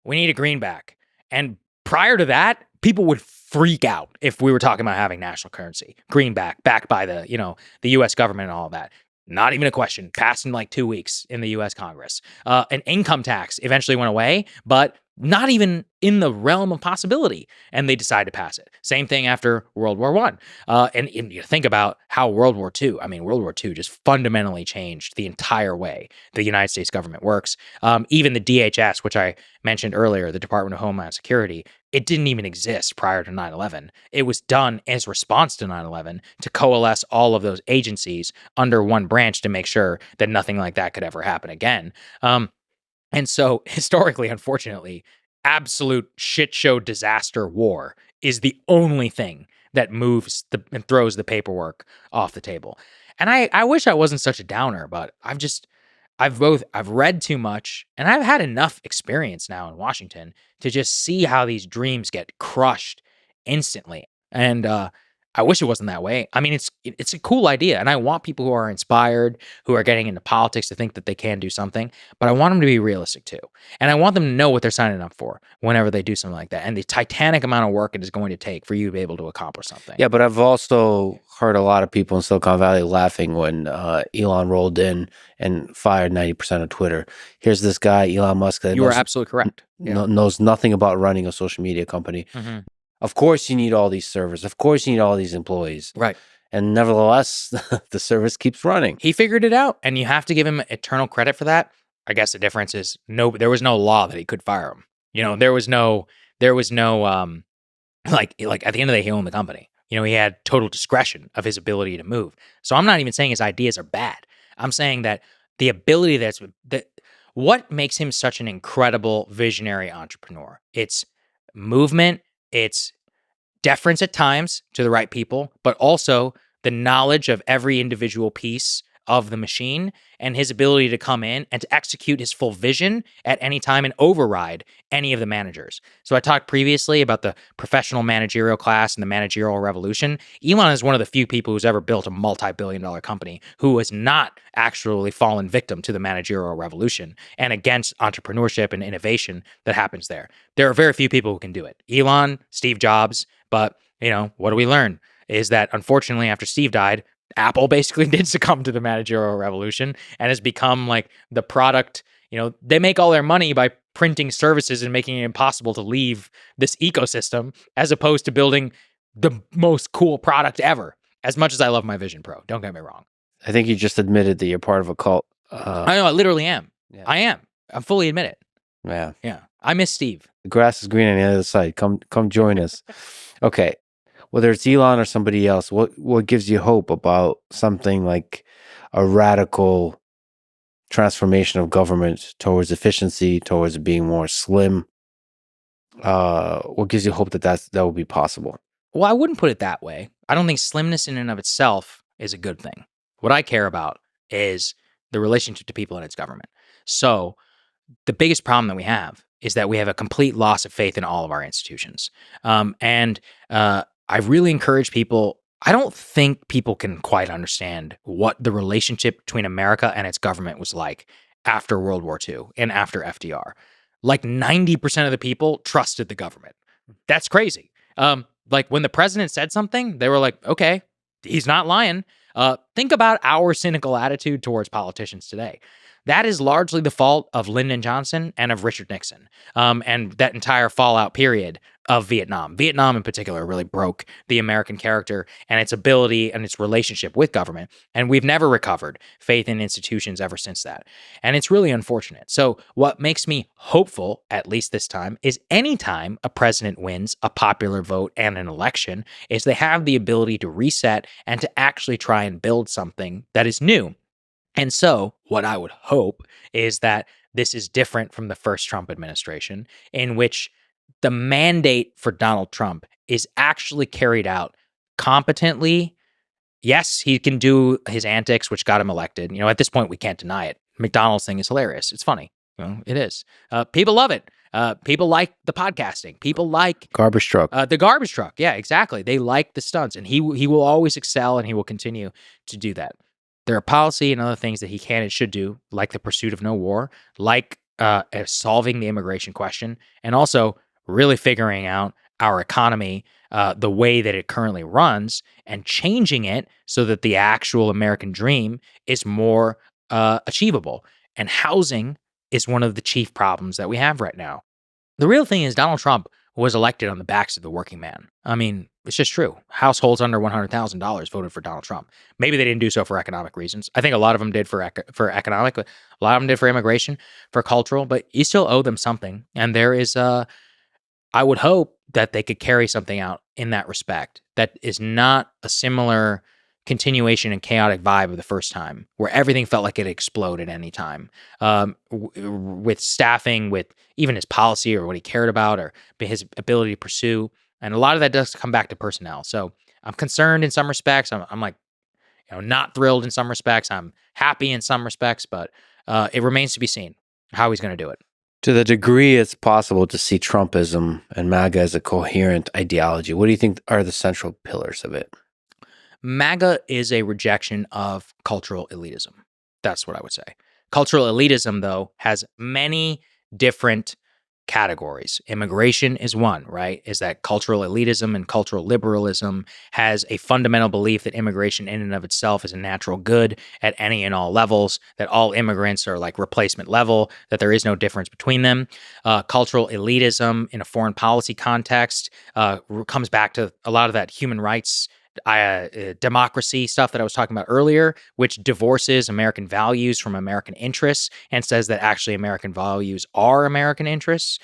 we need a greenback. And prior to that, people would freak out if we were talking about having national currency, greenback, backed by the U.S. government and all of that. Not even a question. Passed in 2 weeks in the U.S. Congress. An income tax eventually went away, but not even in the realm of possibility. And they decided to pass it. Same thing after World War I. And you think about how World War II, World War II just fundamentally changed the entire way the United States government works. Even the DHS, which I mentioned earlier, the Department of Homeland Security, it didn't even exist prior to 9/11. It was done as response to 9/11 to coalesce all of those agencies under one branch to make sure that nothing like that could ever happen again. And so historically, unfortunately, absolute shit show disaster war is the only thing that moves and throws the paperwork off the table. And I wish I wasn't such a downer, but I've read too much and I've had enough experience now in Washington to just see how these dreams get crushed instantly. And I wish it wasn't that way. I mean, it's a cool idea, and I want people who are inspired, who are getting into politics, to think that they can do something. But I want them to be realistic too, and I want them to know what they're signing up for whenever they do something like that, and the titanic amount of work it is going to take for you to be able to accomplish something. Yeah, but I've also heard a lot of people in Silicon Valley laughing when Elon rolled in and fired 90% of Twitter. Here's this guy, Elon Musk, that You are absolutely correct. knows nothing about running a social media company. Mm-hmm. Of course, you need all these servers. Of course, you need all these employees. Right. And nevertheless, the service keeps running. He figured it out, and you have to give him eternal credit for that. I guess the difference is there was no law that he could fire him. There was no like at the end of the day, he owned the company. He had total discretion of his ability to move. So I'm not even saying his ideas are bad. I'm saying that the ability that what makes him such an incredible visionary entrepreneur. It's movement, it's deference at times to the right people, but also the knowledge of every individual piece of the machine and his ability to come in and to execute his full vision at any time and override any of the managers. So I talked previously about the professional managerial class and the managerial revolution. Elon is one of the few people who's ever built a multi-billion-dollar company who has not actually fallen victim to the managerial revolution and against entrepreneurship and innovation that happens there. There are very few people who can do it. Elon, Steve Jobs, but what do we learn is that unfortunately after Steve died, Apple basically did succumb to the managerial revolution and has become like the product. They make all their money by printing services and making it impossible to leave this ecosystem, as opposed to building the most cool product ever. As much as I love my Vision Pro, don't get me wrong. I think you just admitted that you're part of a cult. I know, I literally am. Yeah. I am. I fully admit it. Yeah. Yeah. I miss Steve. The grass is green on the other side. Come join us. Okay. Whether it's Elon or somebody else, what gives you hope about something like a radical transformation of government towards efficiency, towards being more slim? What gives you hope that will be possible? Well, I wouldn't put it that way. I don't think slimness in and of itself is a good thing. What I care about is the relationship to people and its government. So the biggest problem that we have is that we have a complete loss of faith in all of our institutions. I really encourage people. I don't think people can quite understand what the relationship between America and its government was like after World War II and after FDR. Like 90% of the people trusted the government. That's crazy. Like when the president said something, they were like, okay, he's not lying. Think about our cynical attitude towards politicians today. That is largely the fault of Lyndon Johnson and of Richard Nixon, and that entire fallout period of Vietnam. Vietnam in particular really broke the American character and its ability and its relationship with government, and we've never recovered faith in institutions ever since that. And it's really unfortunate. So what makes me hopeful, at least this time, is anytime a president wins a popular vote and an election, is they have the ability to reset and to actually try and build something that is new. And so what I would hope is that this is different from the first Trump administration, in which the mandate for Donald Trump is actually carried out competently. Yes, he can do his antics, which got him elected. At this point, we can't deny it. McDonald's thing is hilarious. It's funny. It is. People love it. People like the podcasting. People like Garbage truck. The garbage truck. Yeah, exactly. They like the stunts, and he will always excel, and he will continue to do that. There are policy and other things that he can and should do, like the pursuit of no war, like solving the immigration question, and also really figuring out our economy, the way that it currently runs, and changing it so that the actual American dream is more achievable. And housing is one of the chief problems that we have right now. The real thing is Donald Trump was elected on the backs of the working man. I mean, it's just true. Households under $100,000 voted for Donald Trump. Maybe they didn't do so for economic reasons. I think a lot of them did for economic, but a lot of them did for immigration, for cultural, but you still owe them something. And there is, I would hope that they could carry something out in that respect that is not a similar continuation and chaotic vibe of the first time, where everything felt like it exploded at any time, with staffing, with even his policy or what he cared about or his ability to pursue. And a lot of that does come back to personnel. So I'm concerned in some respects. I'm like, not thrilled in some respects. I'm happy in some respects, but it remains to be seen how he's going to do it. To the degree it's possible to see Trumpism and MAGA as a coherent ideology, what do you think are the central pillars of it? MAGA is a rejection of cultural elitism. That's what I would say. Cultural elitism, though, has many different categories. Immigration is one, right? Is that cultural elitism and cultural liberalism has a fundamental belief that immigration in and of itself is a natural good at any and all levels, that all immigrants are like replacement level, that there is no difference between them. Cultural elitism in a foreign policy context comes back to a lot of that human rights democracy stuff that I was talking about earlier, which divorces American values from American interests and says that actually American values are American interests.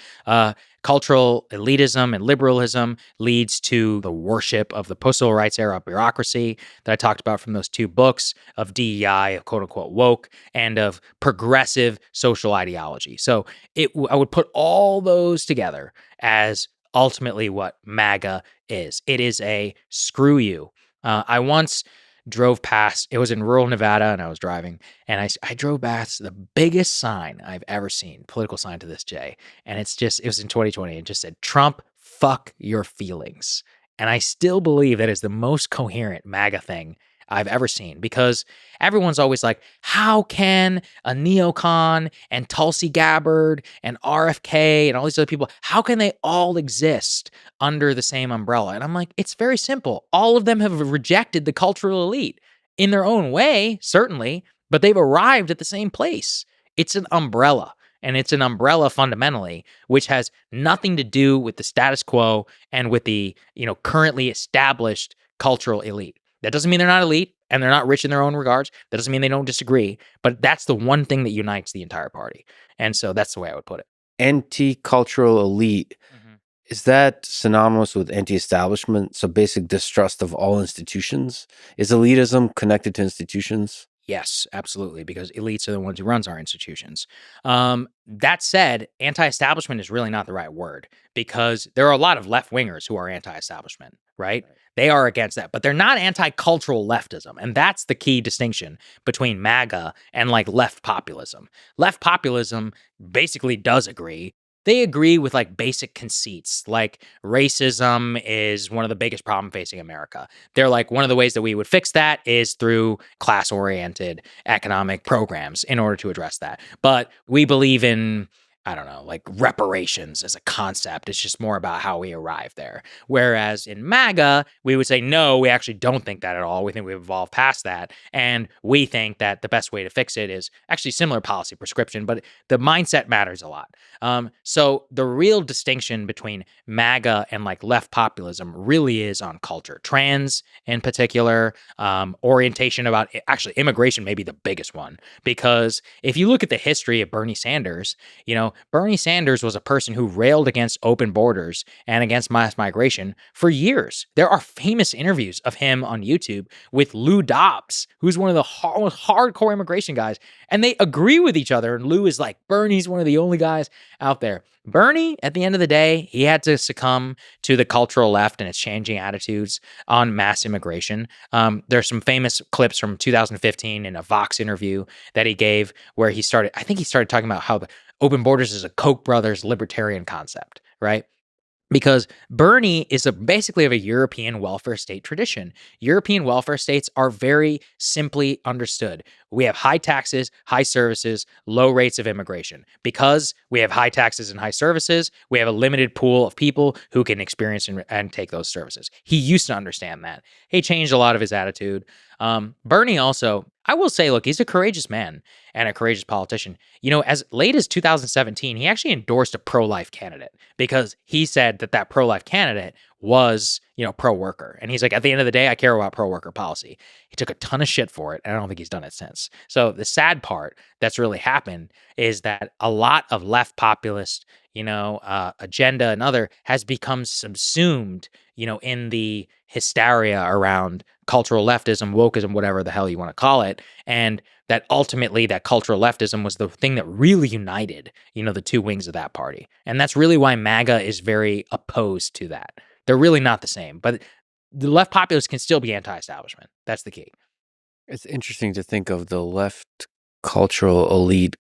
Cultural elitism and liberalism leads to the worship of the post-civil rights era bureaucracy that I talked about from those two books of DEI, of quote unquote woke, and of progressive social ideology. So I would put all those together as ultimately what MAGA is. It is a screw you. I once drove past, it was in rural Nevada, and I was driving, and I drove past the biggest sign I've ever seen, political sign to this day. And it was in 2020, and just said, Trump, fuck your feelings. And I still believe that is the most coherent MAGA thing I've ever seen, because everyone's always like, how can a neocon and Tulsi Gabbard and RFK and all these other people, how can they all exist under the same umbrella? And I'm like, it's very simple. All of them have rejected the cultural elite in their own way, certainly, but they've arrived at the same place. It's an umbrella. And it's an umbrella fundamentally, which has nothing to do with the status quo and with the, currently established cultural elite. That doesn't mean they're not elite and they're not rich in their own regards. That doesn't mean they don't disagree, but that's the one thing that unites the entire party. And so that's the way I would put it. Anti-cultural elite, is that synonymous with anti-establishment? So basic distrust of all institutions? Is elitism connected to institutions? Yes, absolutely, because elites are the ones who runs our institutions. That said, anti-establishment is really not the right word, because there are a lot of left-wingers who are anti-establishment, right? They are against that, but they're not anti-cultural leftism. And that's the key distinction between MAGA and like left populism. Left populism basically does agree. They agree with like basic conceits, like racism is one of the biggest problems facing America. They're like, one of the ways that we would fix that is through class-oriented economic programs in order to address that. But we believe in, I don't know, like reparations as a concept. It's just more about how we arrive there. Whereas in MAGA, we would say, no, we actually don't think that at all. We think we've evolved past that. And we think that the best way to fix it is actually similar policy prescription, but the mindset matters a lot. So the real distinction between MAGA and like left populism really is on culture. Trans in particular, orientation about actually immigration may be the biggest one. Because if you look at the history of Bernie Sanders, Bernie Sanders was a person who railed against open borders and against mass migration for years. There are famous interviews of him on YouTube with Lou Dobbs, who's one of the most hardcore immigration guys, and they agree with each other. And Lou is like, Bernie's one of the only guys out there. Bernie, at the end of the day, he had to succumb to the cultural left and its changing attitudes on mass immigration. There's some famous clips from 2015 in a Vox interview that he gave where he started talking about how the open borders is a Koch brothers libertarian concept, right? Because Bernie is basically of a European welfare state tradition. European welfare states are very simply understood. We have high taxes, high services, low rates of immigration. Because we have high taxes and high services, we have a limited pool of people who can experience and take those services. He used to understand that. He changed a lot of his attitude. Bernie also, I will say, look, he's a courageous man and a courageous politician. As late as 2017, he actually endorsed a pro-life candidate because he said that pro-life candidate was, pro-worker. And he's like, at the end of the day, I care about pro-worker policy. He took a ton of shit for it, and I don't think he's done it since. So the sad part that's really happened is that a lot of left populist, agenda and other has become subsumed, in the hysteria around cultural leftism, wokeism, whatever the hell you want to call it. And that ultimately that cultural leftism was the thing that really united, the two wings of that party. And that's really why MAGA is very opposed to that. They're really not the same, but the left populists can still be anti-establishment. That's the key. It's interesting to think of the left cultural elite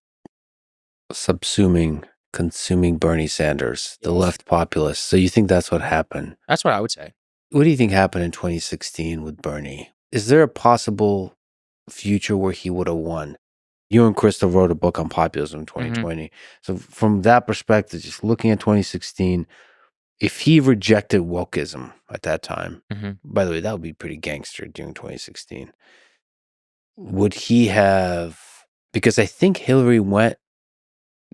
consuming Bernie Sanders, the Yes. left populace. So you think that's what happened? That's what I would say. What do you think happened in 2016 with Bernie? Is there a possible future where he would have won? You and Crystal wrote a book on populism in 2020. So from that perspective, just looking at 2016, if he rejected wokeism at that time, by the way, that would be pretty gangster during 2016. Would he have, because I think Hillary went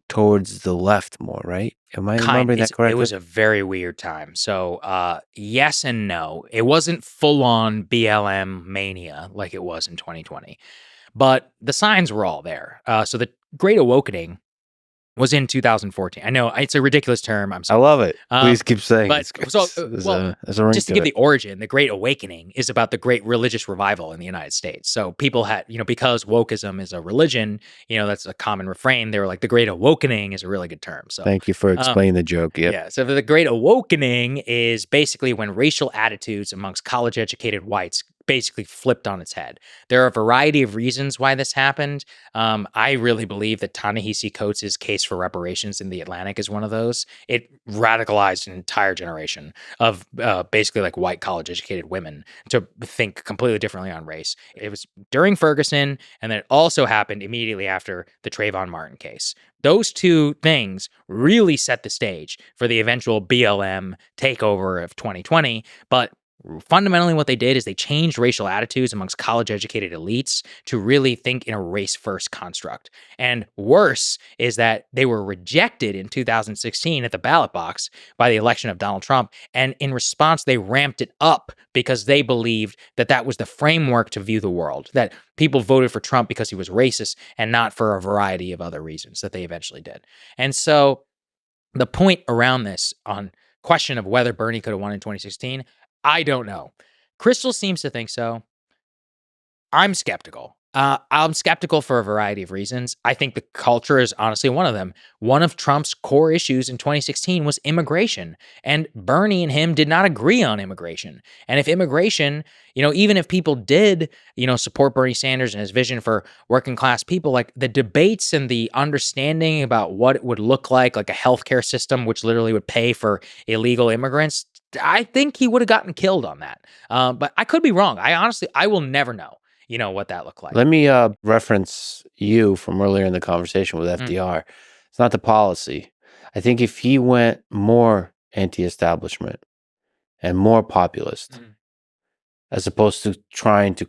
towards the left more, right? Am I remembering that correctly? It was a very weird time. So, yes and no. It wasn't full on BLM mania like it was in 2020, but the signs were all there. So the Great Awakening was in 2014. I know it's a ridiculous term. I'm I sorry. love it. Please keep saying But it. so, There's well, a ring just to to give it. the origin, the Great Awakening is about the great religious revival in the United States. So people had, because wokeism is a religion, that's a common refrain. They were like, the Great Awakening is a really good term. So Thank you for explaining the joke. Yep. yeah. So the Great Awakening is basically when racial attitudes amongst college-educated whites basically flipped on its head. There are a variety of reasons why this happened. I really believe that Ta-Nehisi Coates' case for reparations in the Atlantic is one of those. It radicalized an entire generation of basically like white college-educated women to think completely differently on race. It was during Ferguson, and then it also happened immediately after the Trayvon Martin case. Those two things really set the stage for the eventual BLM takeover of 2020, but fundamentally what they did is they changed racial attitudes amongst college-educated elites to really think in a race-first construct. And worse is that they were rejected in 2016 at the ballot box by the election of Donald Trump, and in response, they ramped it up because they believed that that was the framework to view the world, that people voted for Trump because he was racist and not for a variety of other reasons that they eventually did. And so the point around this on question of whether Bernie could have won in 2016, I don't know. Crystal seems to think so. I'm skeptical. I'm skeptical for a variety of reasons. I think the culture is honestly one of them. One of Trump's core issues in 2016 was immigration, and Bernie and him did not agree on immigration. And if immigration, even if people did, support Bernie Sanders and his vision for working class people, like the debates and the understanding about what it would look like a healthcare system, which literally would pay for illegal immigrants, I think he would have gotten killed on that. But I could be wrong. I will never know. What that looked like. Let me reference you from earlier in the conversation with FDR. It's not the policy. I think if he went more anti-establishment and more populist, as opposed to trying to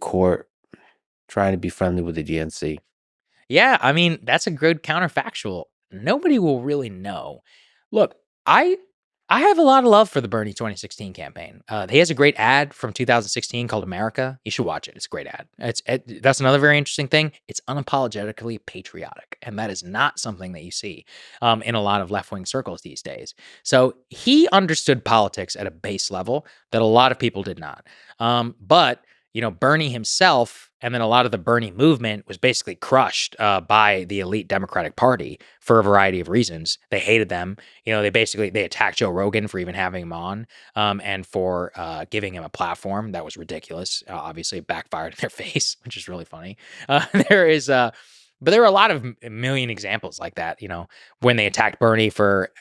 be friendly with the DNC. Yeah, I mean, that's a good counterfactual. Nobody will really know. Look, I have a lot of love for the Bernie 2016 campaign. He has a great ad from 2016 called America. You should watch it. It's a great ad. That's another very interesting thing. It's unapologetically patriotic, and that is not something that you see in a lot of left-wing circles these days. So he understood politics at a base level that a lot of people did not. But Bernie himself and then a lot of the Bernie movement was basically crushed by the elite Democratic Party for a variety of reasons. They hated them. They attacked Joe Rogan for even having him on and for giving him a platform. That was ridiculous. Obviously, it backfired in their face, which is really funny. But there are a lot of a million examples like that, when they attacked Bernie for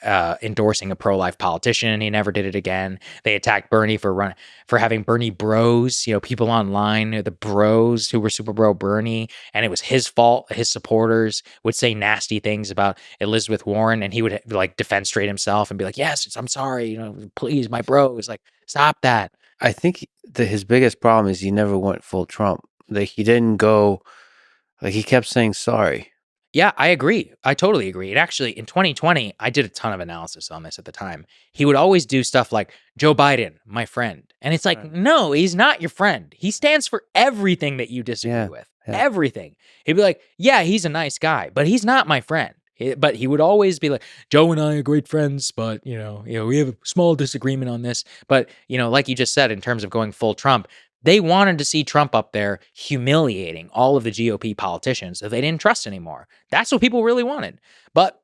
endorsing a pro-life politician, he never did it again. They attacked Bernie for having Bernie bros, people online, the bros who were super bro Bernie, and it was his fault. His supporters would say nasty things about Elizabeth Warren, and he would defenstrate himself and be like, yes, I'm sorry, please, my bros, stop that. I think his biggest problem is he never went full Trump. He didn't go... he kept saying sorry. Yeah, I agree. I totally agree. And actually, in 2020, I did a ton of analysis on this at the time. He would always do stuff like, Joe Biden, my friend. And it's like, right. No, he's not your friend. He stands for everything that you disagree with. Yeah. Everything. He'd be like, yeah, he's a nice guy, but he's not my friend. But he would always be like, Joe and I are great friends, but, we have a small disagreement on this. But, like you just said, in terms of going full Trump, they wanted to see Trump up there humiliating all of the GOP politicians that they didn't trust anymore. That's what people really wanted. But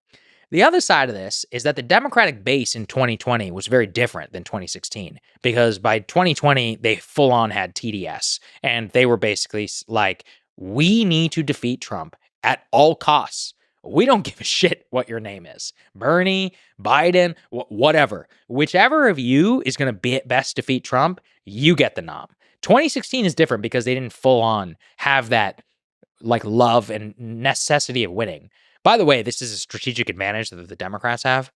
The other side of this is that the Democratic base in 2020 was very different than 2016 because by 2020, they full on had TDS and they were basically like, we need to defeat Trump at all costs. We don't give a shit what your name is. Bernie, Biden, whatever. Whichever of you is going to best defeat Trump, you get the nom. 2016 is different because they didn't full on have that like love and necessity of winning. By the way, this is a strategic advantage that the Democrats have.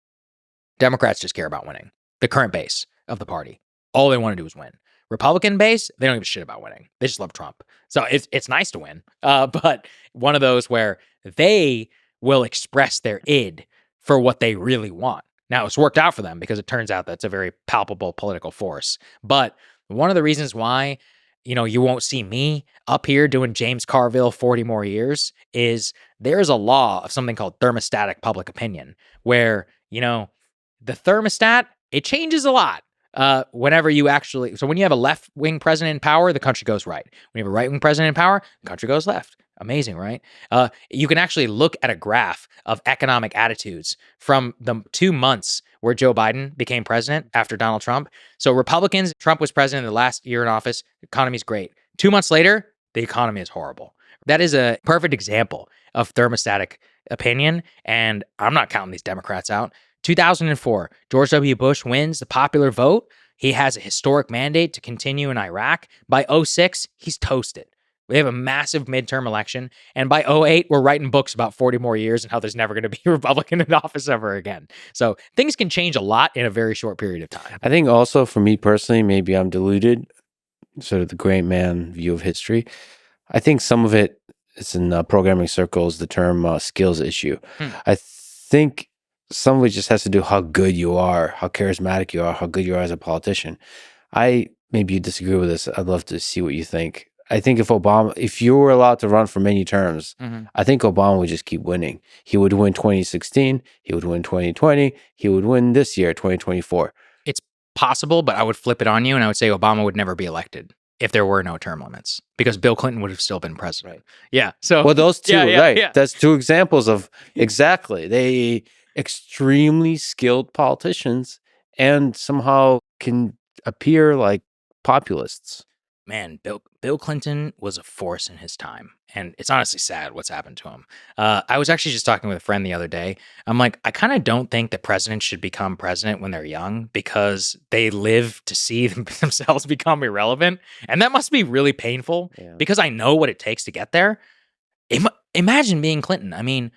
Democrats just care about winning. The current base of the party, all they want to do is win. Republican base, they don't give a shit about winning. They just love Trump. So it's nice to win, but one of those where they will express their id for what they really want. Now, it's worked out for them because it turns out that's a very palpable political force. But one of the reasons why, you won't see me up here doing James Carville 40 more years is there's a law of something called thermostatic public opinion where, the thermostat, it changes a lot. Whenever you so when you have a left-wing president in power, the country goes right. When you have a right-wing president in power, the country goes left. Amazing, right? You can actually look at a graph of economic attitudes from the 2 months where Joe Biden became president after Donald Trump. So Republicans, Trump was president in the last year in office, the economy's great. 2 months later, the economy is horrible. That is a perfect example of thermostatic opinion, and I'm not counting these Democrats out. 2004, George W. Bush wins the popular vote. He has a historic mandate to continue in Iraq. By 2006, he's toasted. We have a massive midterm election. And by 2008, we're writing books about 40 more years and how there's never going to be a Republican in office ever again. So things can change a lot in a very short period of time. I think also for me personally, maybe I'm deluded, sort of the great man view of history. I think some of it is in programming circles, the term skills issue. I think some of it just has to do how good you are, how charismatic you are, how good you are as a politician. Maybe you disagree with this. I'd love to see what you think. I think if you were allowed to run for many terms, I think Obama would just keep winning. He would win 2016. He would win 2020. He would win this year, 2024. It's possible, but I would flip it on you and I would say Obama would never be elected if there were no term limits because Bill Clinton would have still been president. Right. Yeah. So, well, those two, right. Yeah. That's two examples of exactly. They extremely skilled politicians and somehow can appear like populists. Man, Bill Clinton was a force in his time, and it's honestly sad what's happened to him. I was actually just talking with a friend the other day. I'm like, I kind of don't think that presidents should become president when they're young because they live to see themselves become irrelevant, and that must be really painful because I know what it takes to get there. Imagine being Clinton. I mean,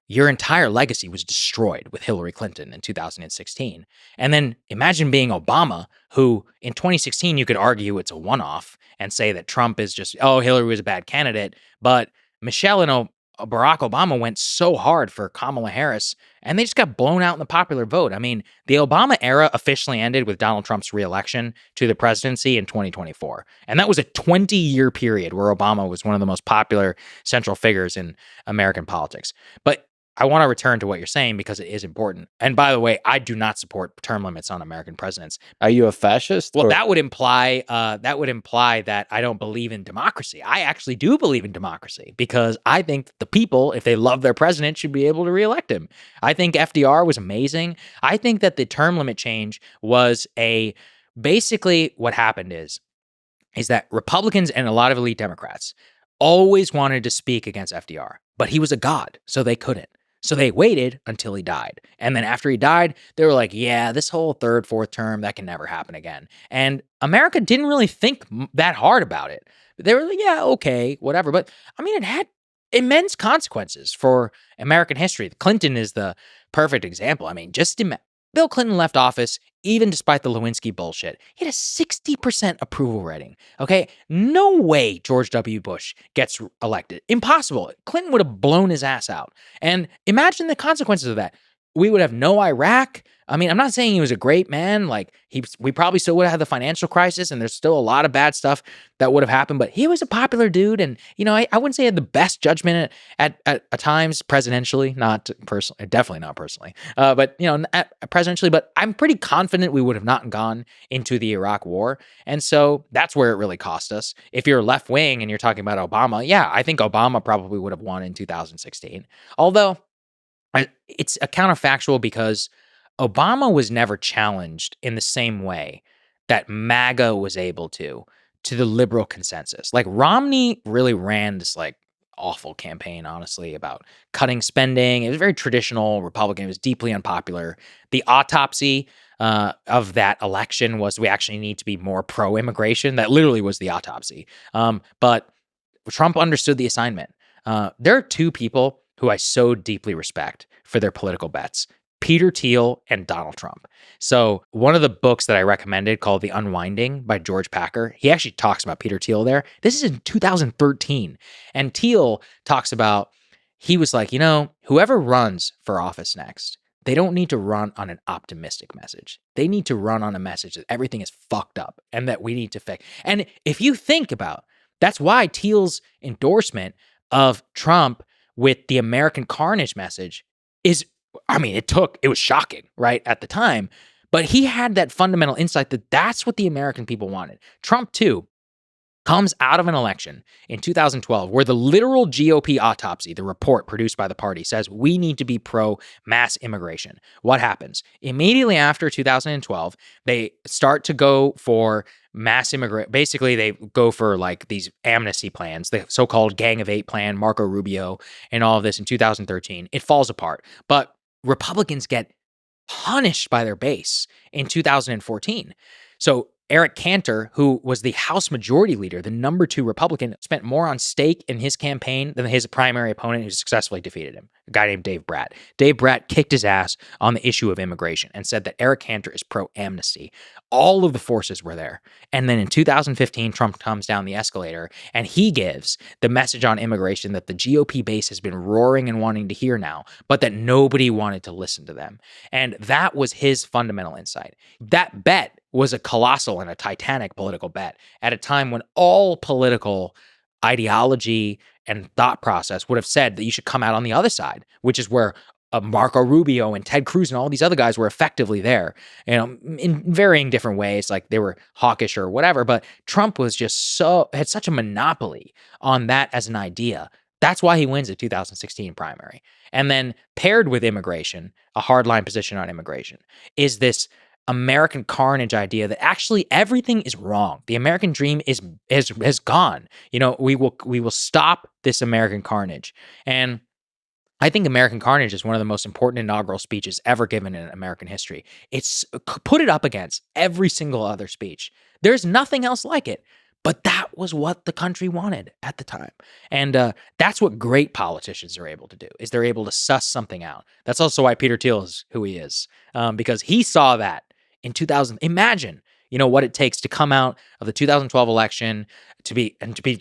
your entire legacy was destroyed with Hillary Clinton in 2016. And then imagine being Obama, who in 2016, you could argue it's a one-off and say that Trump is just, Hillary was a bad candidate. But Michelle and Barack Obama went so hard for Kamala Harris, and they just got blown out in the popular vote. I mean, the Obama era officially ended with Donald Trump's reelection to the presidency in 2024. And that was a 20-year period where Obama was one of the most popular central figures in American politics. But I want to return to what you're saying because it is important. And by the way, I do not support term limits on American presidents. Are you a fascist? Well, that would imply that I don't believe in democracy. I actually do believe in democracy because I think the people, if they love their president, should be able to reelect him. I think FDR was amazing. I think that the term limit change was basically what happened is that Republicans and a lot of elite Democrats always wanted to speak against FDR, but he was a god, so they couldn't. So they waited until he died. And then after he died, they were like, yeah, this whole third, fourth term, that can never happen again. And America didn't really think that hard about it. They were like, yeah, okay, whatever. But I mean, it had immense consequences for American history. Clinton is the perfect example. I mean, Bill Clinton left office, even despite the Lewinsky bullshit. He had a 60% approval rating. Okay? No way George W. Bush gets elected. Impossible. Clinton would have blown his ass out. And imagine the consequences of that. We would have no Iraq. I mean, I'm not saying he was a great man. Like, we probably still would have had the financial crisis, and there's still a lot of bad stuff that would have happened, but he was a popular dude, and, I wouldn't say he had the best judgment at times, presidentially, not personally, definitely not personally, but, presidentially, but I'm pretty confident we would have not gone into the Iraq war, and so that's where it really cost us. If you're left-wing and you're talking about Obama, yeah, I think Obama probably would have won in 2016, although It's a counterfactual because Obama was never challenged in the same way that MAGA was able to the liberal consensus. Like Romney really ran this like awful campaign, honestly, about cutting spending. It was very traditional Republican. It was deeply unpopular. The autopsy of that election was we actually need to be more pro-immigration. That literally was the autopsy. But Trump understood the assignment. There are two people who I so deeply respect for their political bets: Peter Thiel and Donald Trump. So one of the books that I recommended called The Unwinding by George Packer, he actually talks about Peter Thiel there. This is in 2013. And Thiel talks about, he was like, whoever runs for office next, they don't need to run on an optimistic message. They need to run on a message that everything is fucked up and that we need to fix. And if you think about, that's why Thiel's endorsement of Trump with the American carnage message is, it was shocking, right, at the time. But he had that fundamental insight that that's what the American people wanted. Trump, too, comes out of an election in 2012 where the literal GOP autopsy, the report produced by the party, says we need to be pro-mass immigration. What happens? Immediately after 2012, they start to go for mass immigration. Basically, they go for like these amnesty plans, the so-called Gang of Eight plan, Marco Rubio, and all of this in 2013. It falls apart. But Republicans get punished by their base in 2014. So Eric Cantor, who was the House Majority Leader, the number 2 Republican, spent more on stake in his campaign than his primary opponent who successfully defeated him, a guy named Dave Bratt. Dave Bratt kicked his ass on the issue of immigration and said that Eric Cantor is pro-amnesty. All of the forces were there. And then in 2015, Trump comes down the escalator and he gives the message on immigration that the GOP base has been roaring and wanting to hear now, but that nobody wanted to listen to them. And that was his fundamental insight. That bet was a colossal and a titanic political bet at a time when all political ideology and thought process would have said that you should come out on the other side, which is where Marco Rubio and Ted Cruz and all these other guys were effectively there, in varying different ways, like they were hawkish or whatever. But Trump was just had such a monopoly on that as an idea. That's why he wins the 2016 primary. And then paired with immigration, a hardline position on immigration, is this American carnage idea that actually everything is wrong. The American dream has gone. We will stop this American carnage. And I think American carnage is one of the most important inaugural speeches ever given in American history. It's put it up against every single other speech. There's nothing else like it. But that was what the country wanted at the time. And that's what great politicians are able to do, is they're able to suss something out. That's also why Peter Thiel is who he is, because he saw that in 2000. Imagine, what it takes to come out of the 2012 election to be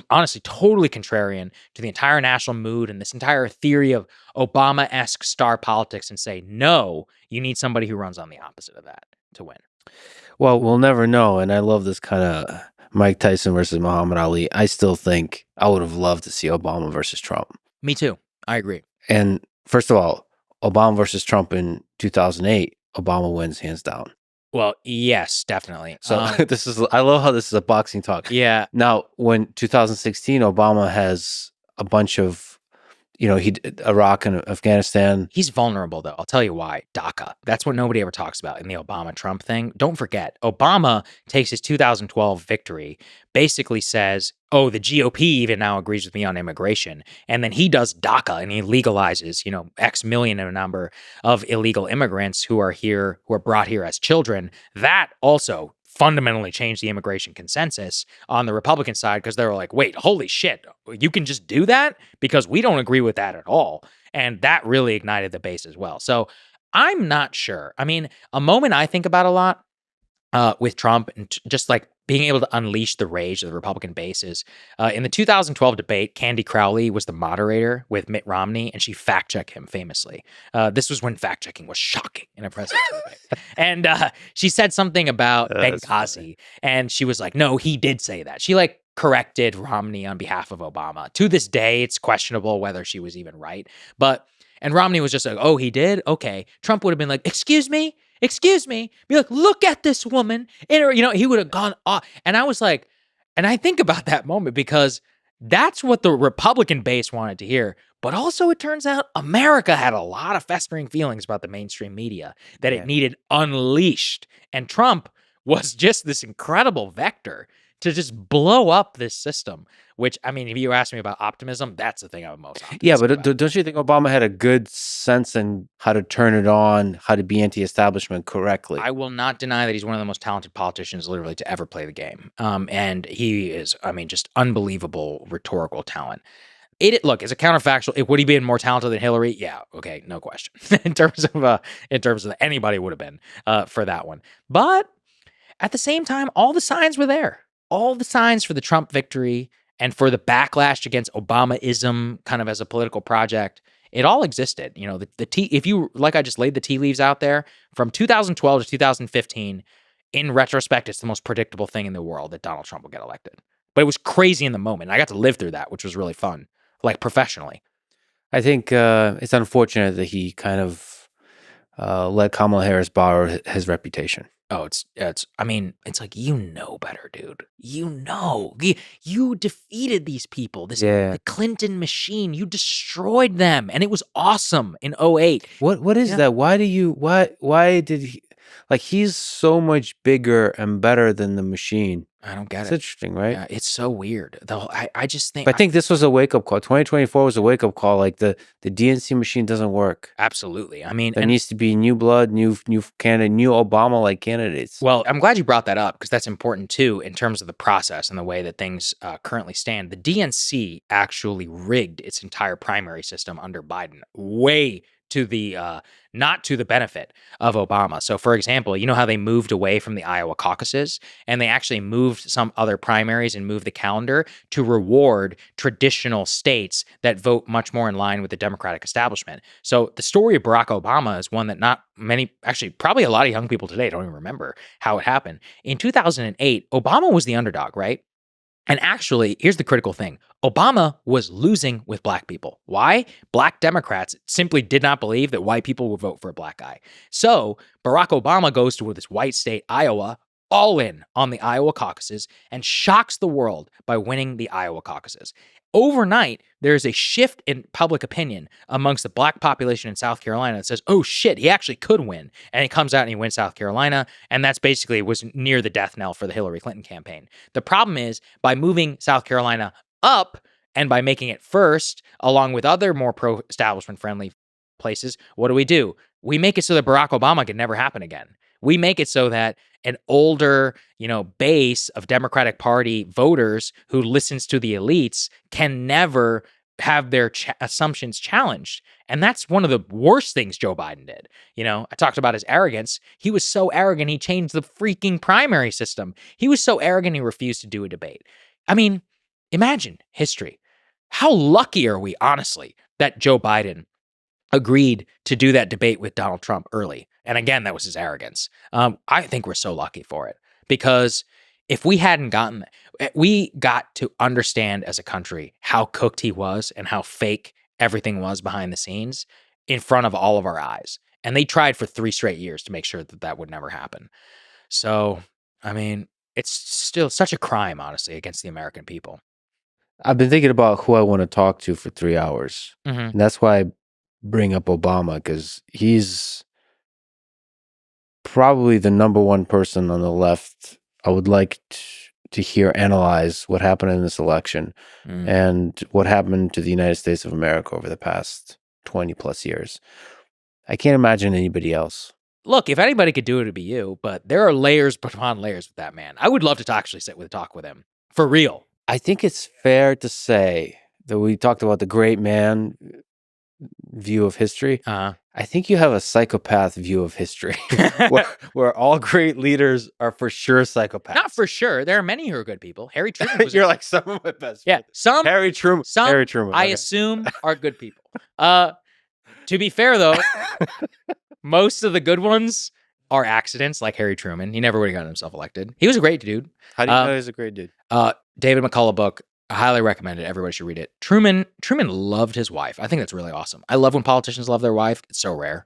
honestly totally contrarian to the entire national mood and this entire theory of Obama-esque star politics and say, no, you need somebody who runs on the opposite of that to win. Well, we'll never know. And I love this kind of Mike Tyson versus Muhammad Ali. I still think I would have loved to see Obama versus Trump. Me too. I agree. And first of all, Obama versus Trump in 2008, Obama wins hands down. Well, yes, definitely. So I love how this is a boxing talk. Yeah. Now, when 2016, Obama has a bunch of, Iraq and Afghanistan. He's vulnerable, though. I'll tell you why. DACA. That's what nobody ever talks about in the Obama-Trump thing. Don't forget, Obama takes his 2012 victory, basically says, oh, the GOP even now agrees with me on immigration. And then he does DACA and he legalizes, X million in a number of illegal immigrants who are brought here as children. That also fundamentally changed the immigration consensus on the Republican side, because they were like, wait, holy shit, you can just do that? Because we don't agree with that at all. And that really ignited the base as well. So I'm not sure. A moment I think about a lot with Trump and just like being able to unleash the rage of the Republican base is in the 2012 debate, Candy Crowley was the moderator with Mitt Romney, and she fact-checked him famously. This was when fact-checking was shocking in a presidential debate. And she said something about Benghazi, and she was like, no, he did say that. She corrected Romney on behalf of Obama. To this day, it's questionable whether she was even right. And Romney was just like, oh, he did? Okay. Trump would have been like, excuse me? Be like, look at this woman. He would have gone off. And I was like, and I think about that moment because that's what the Republican base wanted to hear. But also, it turns out America had a lot of festering feelings about the mainstream media that it needed unleashed. And Trump was just this incredible vector to just blow up this system, which, I mean, if you ask me about optimism, that's the thing I'm most optimistic Yeah, but about. don't you think Obama had a good sense in how to turn it on, how to be anti-establishment correctly? I will not deny that he's one of the most talented politicians literally to ever play the game. And he is, I mean, just unbelievable rhetorical talent. Look, as a counterfactual, would he be more talented than Hillary? Yeah, okay, no question. in terms of anybody would have been for that one. But at the same time, all the signs were there. All the signs for the Trump victory and for the backlash against Obamaism kind of as a political project, it all existed. You know, if you, like I just laid the tea leaves out there, from 2012 to 2015, in retrospect, it's the most predictable thing in the world that Donald Trump will get elected. But it was crazy in the moment. I got to live through that, which was really fun, like professionally. I think it's unfortunate that he kind of let Kamala Harris borrow his reputation. Oh, I mean, it's like, you know better, dude. You know. You defeated these people. The Clinton machine, you destroyed them, and it was awesome in 2008. What is that? Why did he, like, he's so much bigger and better than the machine. I don't get It's it. interesting, right? Yeah, it's so weird. I just think. But I think this was a wake-up call. 2024 was a wake-up call. Like, the DNC machine doesn't work. Absolutely. I mean, There needs to be new blood, new candidate, new Obama-like candidates. Well, I'm glad you brought that up because that's important too in terms of the process and the way that things currently stand. The DNC actually rigged its entire primary system under Biden, way to the not to the benefit of Obama. So, for example, you know how they moved away from the Iowa caucuses, and they actually moved some other primaries and moved the calendar to reward traditional states that vote much more in line with the Democratic establishment. So the story of Barack Obama is one that not many, actually probably a lot of young people today don't even remember how it happened. In 2008, Obama was the underdog, right? And actually, here's the critical thing. Obama was losing with black people. Why? Black Democrats simply did not believe that white people would vote for a black guy. So Barack Obama goes to this white state, Iowa, all in on the Iowa caucuses and shocks the world by winning the Iowa caucuses. Overnight, there's a shift in public opinion amongst the black population in South Carolina that says, oh shit, he actually could win. And he comes out and he wins South Carolina. And that's basically was near the death knell for the Hillary Clinton campaign. The problem is by moving South Carolina up and by making it first, along with other more pro-establishment friendly places, what do? We make it so that Barack Obama can never happen again. We make it so that an older, base of Democratic Party voters who listens to the elites can never have their assumptions challenged. And that's one of the worst things Joe Biden did. I talked about his arrogance. He was so arrogant, he changed the freaking primary system. He was so arrogant, he refused to do a debate. I mean, imagine history. How lucky are we, honestly, that Joe Biden agreed to do that debate with Donald Trump early? And again, that was his arrogance. I think we're so lucky for it because if we hadn't gotten, we got to understand as a country how cooked he was and how fake everything was behind the scenes in front of all of our eyes. And they tried for 3 straight years to make sure that that would never happen. So, I mean, it's still such a crime, honestly, against the American people. I've been thinking about who I want to talk to for 3 hours. Mm-hmm. And that's why I bring up Obama, because he's probably the number one person on the left I would like to hear analyze what happened in this election and what happened to the United States of America over the past 20 plus years. I can't imagine anybody else. Look, if anybody could do it, it'd be you, but there are layers upon layers with that man. I would love to actually talk with him. For real. I think it's fair to say that we talked about the great man view of history. I think you have a psychopath view of history where all great leaders are for sure psychopaths. Not for sure. There are many who are good people. Harry Truman was You're like some of my best friends. Some Harry Truman. Harry Truman. I assume are good people. To be fair though, most of the good ones are accidents, like Harry Truman. He never would have gotten himself elected. He was a great dude. How do you know he's a great dude? David McCullough book. I highly recommend it. Everybody should read it. Truman loved his wife. I think that's really awesome. I love when politicians love their wife. It's so rare.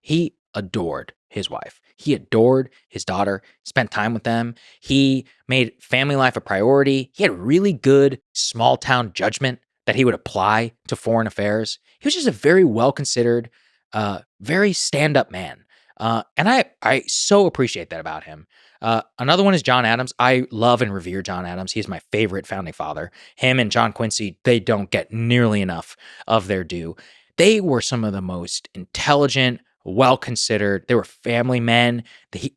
He adored his wife. He adored his daughter, spent time with them. He made family life a priority. He had really good small town judgment. that he would apply to foreign affairs. He was just a very well-considered, very stand-up man. And I so appreciate that about him. Another one is John Adams. I love and revere John Adams. He's my favorite founding father. Him and John Quincy, they don't get nearly enough of their due. They were some of the most intelligent, well-considered. They were family men. The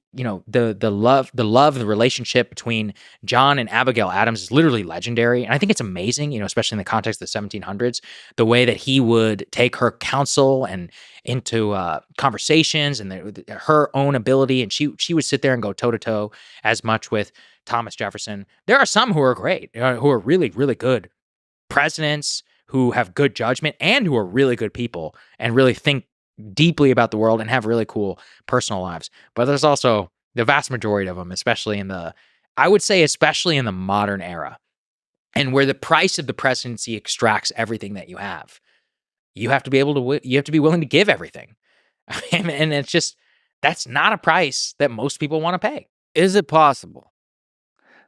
love, the relationship between John and Abigail Adams is literally legendary. And I think it's amazing, especially in the context of the 1700s, the way that he would take her counsel and into conversations and her own ability. And she would sit there and go toe-to-toe as much with Thomas Jefferson. There are some who are great, who are really, really good presidents, who have good judgment and who are really good people and really think deeply about the world and have really cool personal lives. But there's also the vast majority of them, especially in the modern era, and where the price of the presidency extracts everything that you have. You have to be willing to give everything. And it's just, that's not a price that most people want to pay. Is it possible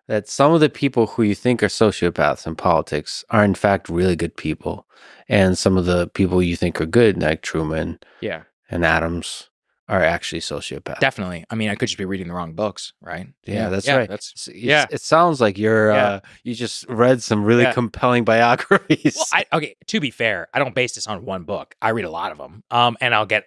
that some of the people who you think are sociopaths in politics are in fact really good people, and some of the people you think are good, like Truman and Adams, are actually sociopaths? Definitely. I mean, I could just be reading the wrong books, right? Yeah, that's right. It sounds like you just read some really compelling biographies. Well, to be fair, I don't base this on one book. I read a lot of them. And I'll get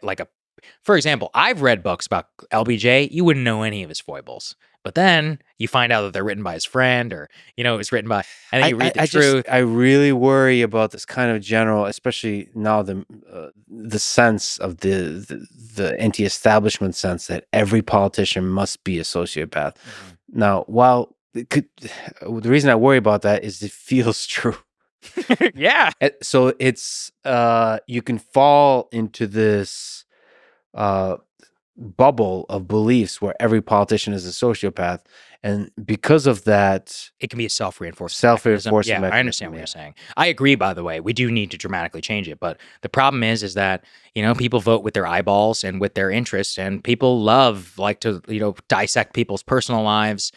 for example, I've read books about LBJ. You wouldn't know any of his foibles. But then you find out that they're written by his friend, or, it was written by, and then you read the truth. I really worry about this kind of general, especially now the sense of the anti-establishment sense that every politician must be a sociopath. Mm-hmm. Now, the reason I worry about that is it feels true. Yeah. So it's, you can fall into this, bubble of beliefs where every politician is a sociopath, and because of that, it can be a self-reinforcing mechanism. I understand what you're saying. I agree, by the way. We do need to dramatically change it, but the problem is that people vote with their eyeballs and with their interests, and people like to dissect people's personal lives.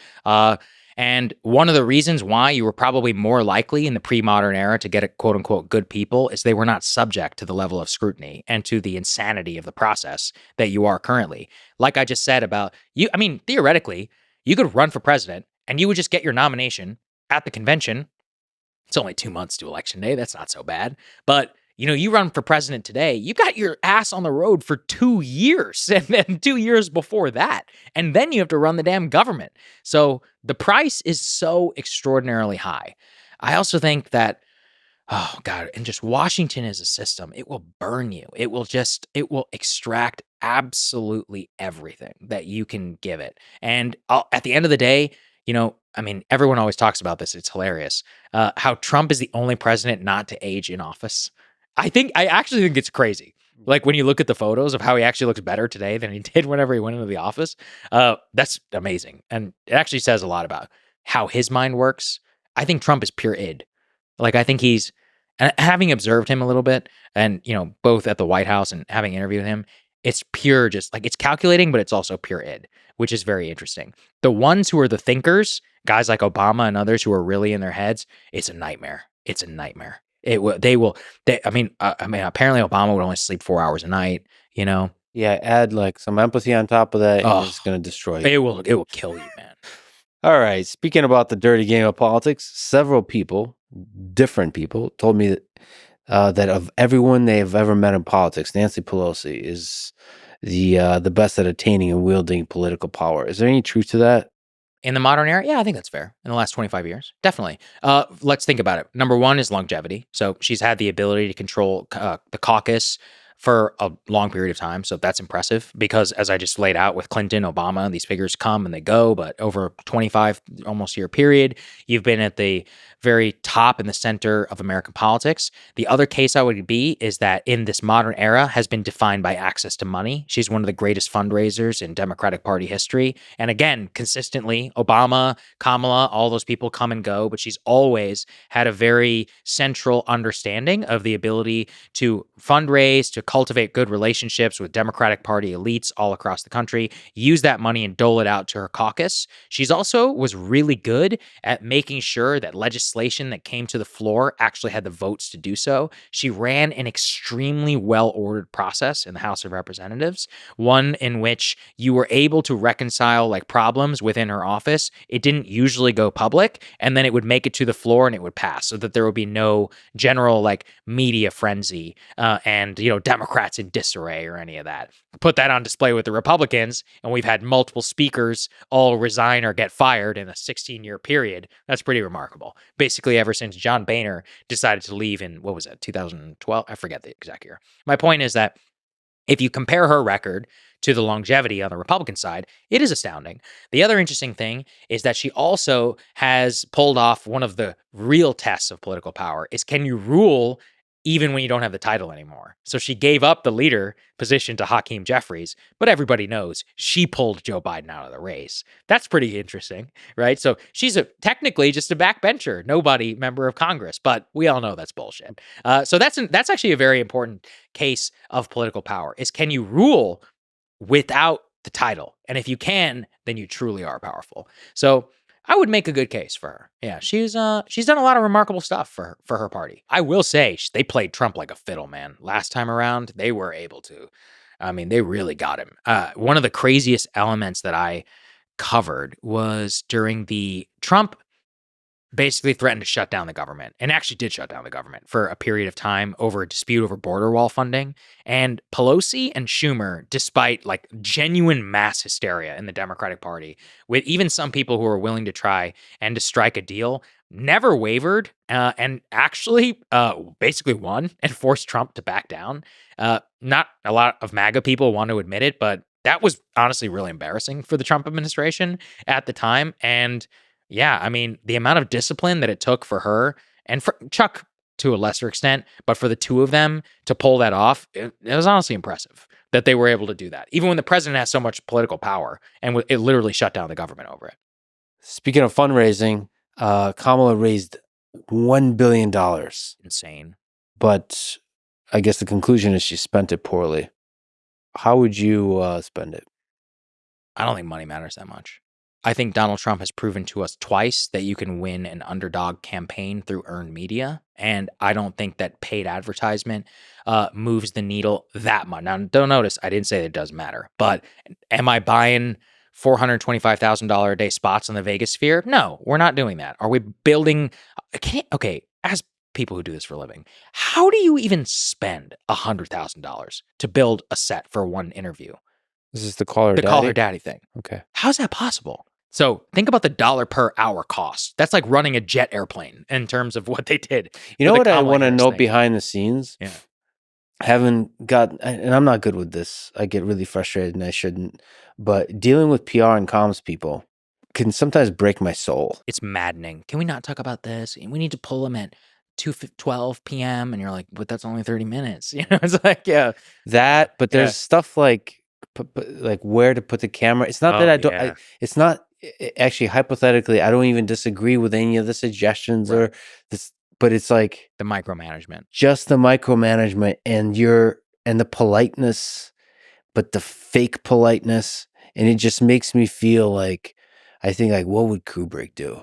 And one of the reasons why you were probably more likely in the pre-modern era to get a quote-unquote good people is they were not subject to the level of scrutiny and to the insanity of the process that you are currently. Like I just said about you, I mean, theoretically, you could run for president and you would just get your nomination at the convention. It's only 2 months to election day. That's not so bad. But you run for president today, you got your ass on the road for 2 years, and then 2 years before that. And then you have to run the damn government. So the price is so extraordinarily high. I also think that, oh God, and just Washington as a system, it will burn you. It will extract absolutely everything that you can give it. And at the end of the day, everyone always talks about this. It's hilarious. How Trump is the only president not to age in office. I actually think it's crazy. Like when you look at the photos of how he actually looks better today than he did whenever he went into the office, that's amazing. And it actually says a lot about how his mind works. I think Trump is pure id. Like I think and having observed him a little bit and, both at the White House and having interviewed him, it's pure, just like it's calculating, but it's also pure id, which is very interesting. The ones who are the thinkers, guys like Obama and others who are really in their heads, it's a nightmare. It's a nightmare. Apparently Obama would only sleep 4 hours a night, Yeah, add like some empathy on top of that, and it's going to destroy you. It will kill you, man. All right, speaking about the dirty game of politics, several different people, told me that of everyone they have ever met in politics, Nancy Pelosi is the best at attaining and wielding political power. Is there any truth to that? In the modern era? Yeah, I think that's fair. In the last 25 years, definitely. Let's think about it. Number one is longevity. So she's had the ability to control the caucus for a long period of time. So that's impressive because, as I just laid out with Clinton, Obama, these figures come and they go. But over a 25 almost year period, you've been at the very top in the center of American politics. The other case I would be is that in this modern era has been defined by access to money. She's one of the greatest fundraisers in Democratic Party history. And again, consistently, Obama, Kamala, all those people come and go, but she's always had a very central understanding of the ability to fundraise, to cultivate good relationships with Democratic Party elites all across the country, use that money and dole it out to her caucus. She's also was really good at making sure that legislation that came to the floor actually had the votes to do so. She ran an extremely well-ordered process in the House of Representatives, one in which you were able to reconcile like problems within her office. It didn't usually go public, and then it would make it to the floor and it would pass, so that there would be no general like media frenzy and Democrats in disarray or any of that. Put that on display with the Republicans, and we've had multiple speakers all resign or get fired in a 16-year period. That's pretty remarkable. Basically, ever since John Boehner decided to leave in, 2012? I forget the exact year. My point is that if you compare her record to the longevity on the Republican side, it is astounding. The other interesting thing is that she also has pulled off one of the real tests of political power is, can you rule even when you don't have the title anymore? So she gave up the leader position to Hakeem Jeffries, but everybody knows she pulled Joe Biden out of the race. That's pretty interesting, right? So she's technically just a backbencher, nobody member of Congress, but we all know that's bullshit. So that's actually a very important case of political power is, can you rule without the title? And if you can, then you truly are powerful. So I would make a good case for her. Yeah, she's done a lot of remarkable stuff for her party. I will say they played Trump like a fiddle, man. Last time around, they were able to. I mean, they really got him. One of the craziest elements that I covered was during the Trump basically threatened to shut down the government, and actually did shut down the government for a period of time over a dispute over border wall funding. And Pelosi and Schumer, despite like genuine mass hysteria in the Democratic Party, with even some people who were willing to try and to strike a deal, never wavered and actually basically won and forced Trump to back down. Not a lot of MAGA people want to admit it, but that was honestly really embarrassing for the Trump administration at the time. And yeah, I mean, the amount of discipline that it took for her and for Chuck to a lesser extent, but for the two of them to pull that off, it was honestly impressive that they were able to do that, even when the president has so much political power and it literally shut down the government over it. Speaking of fundraising, Kamala raised $1 billion. Insane. But I guess the conclusion is she spent it poorly. How would you spend it? I don't think money matters that much. I think Donald Trump has proven to us twice that you can win an underdog campaign through earned media. And I don't think that paid advertisement moves the needle that much. Now, don't notice, I didn't say it does matter. But am I buying $425,000 a day spots on the Vegas sphere? No, we're not doing that. Are we building? Okay, as people who do this for a living, how do you even spend $100,000 to build a set for one interview? This is the call her daddy? Call her daddy thing. Okay. How's that possible? So think about the dollar per hour cost. That's like running a jet airplane in terms of what they did. You know what I want to Harris know thing. behind the scenes? Yeah. Haven't got, and I'm not good with this. I get really frustrated and I shouldn't. But dealing with PR and comms people can sometimes break my soul. It's maddening. Can we not talk about this? We need to pull them at 2:12 p.m. And you're like, but that's only 30 minutes. You know, it's like, yeah. That, but there's stuff like where to put the camera. It's not that I don't. Yeah. It's not actually hypothetically. I don't even disagree with any of the suggestions or this, but it's like the micromanagement, just the micromanagement, and the politeness, but the fake politeness, and it just makes me feel like I think like, what would Kubrick do?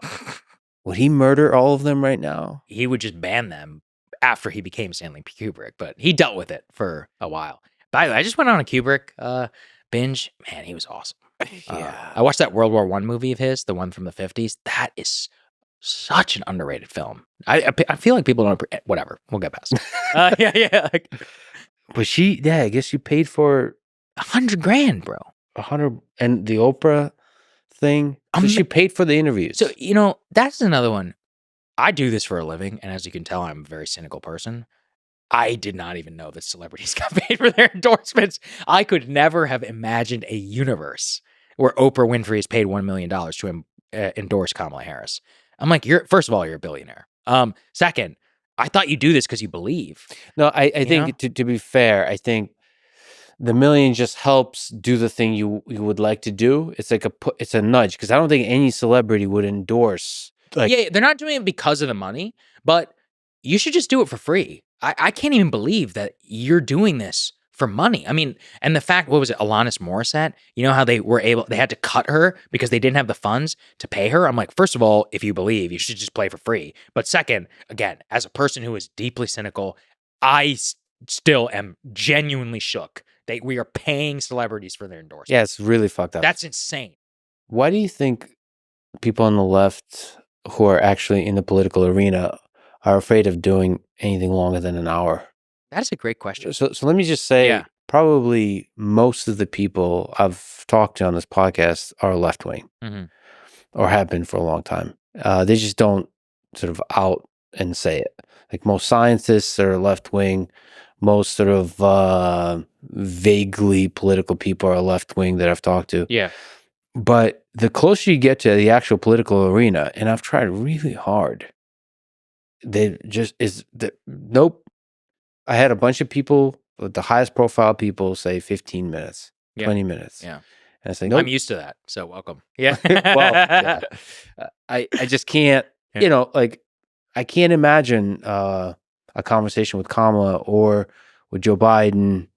Would he murder all of them right now? He would just ban them after he became Stanley Kubrick, but he dealt with it for a while. By the way, I just went on a Kubrick binge. Man, he was awesome. Yeah. I watched that World War I movie of his, the one from the 50s. That is such an underrated film. I feel like people don't, whatever. We'll get past it. Yeah. But I guess you paid for $100,000, bro. 100, and the Oprah thing. So she paid for the interviews. So, that's another one. I do this for a living, and as you can tell, I'm a very cynical person. I did not even know that celebrities got paid for their endorsements. I could never have imagined a universe where Oprah Winfrey is paid $1 million to endorse Kamala Harris. I'm like, first of all, you're a billionaire. Second, I thought you do this because you believe. No, I think to be fair, I think the million just helps do the thing you would like to do. It's like it's a nudge, because I don't think any celebrity would endorse. Yeah, they're not doing it because of the money, but you should just do it for free. I can't even believe that you're doing this for money. I mean, and the fact, what was it, Alanis Morissette? You know how they had to cut her because they didn't have the funds to pay her? I'm like, first of all, if you believe, you should just play for free. But second, again, as a person who is deeply cynical, still am genuinely shook that we are paying celebrities for their endorsements. Yeah, it's really fucked up. That's insane. Why do you think people on the left who are actually in the political arena are afraid of doing anything longer than an hour? That's a great question. So let me just say, probably most of the people I've talked to on this podcast are left wing, or have been for a long time. They just don't sort of out and say it. Like most scientists are left wing. Most sort of vaguely political people are left wing that I've talked to. Yeah. But the closer you get to the actual political arena, and I've tried really hard, nope. I had a bunch of people, the highest profile people, say 15 minutes, 20 minutes. Yeah. And I say, nope. I'm used to that, so welcome. Yeah. Well, yeah. I just can't, like, I can't imagine a conversation with Kamala or with Joe Biden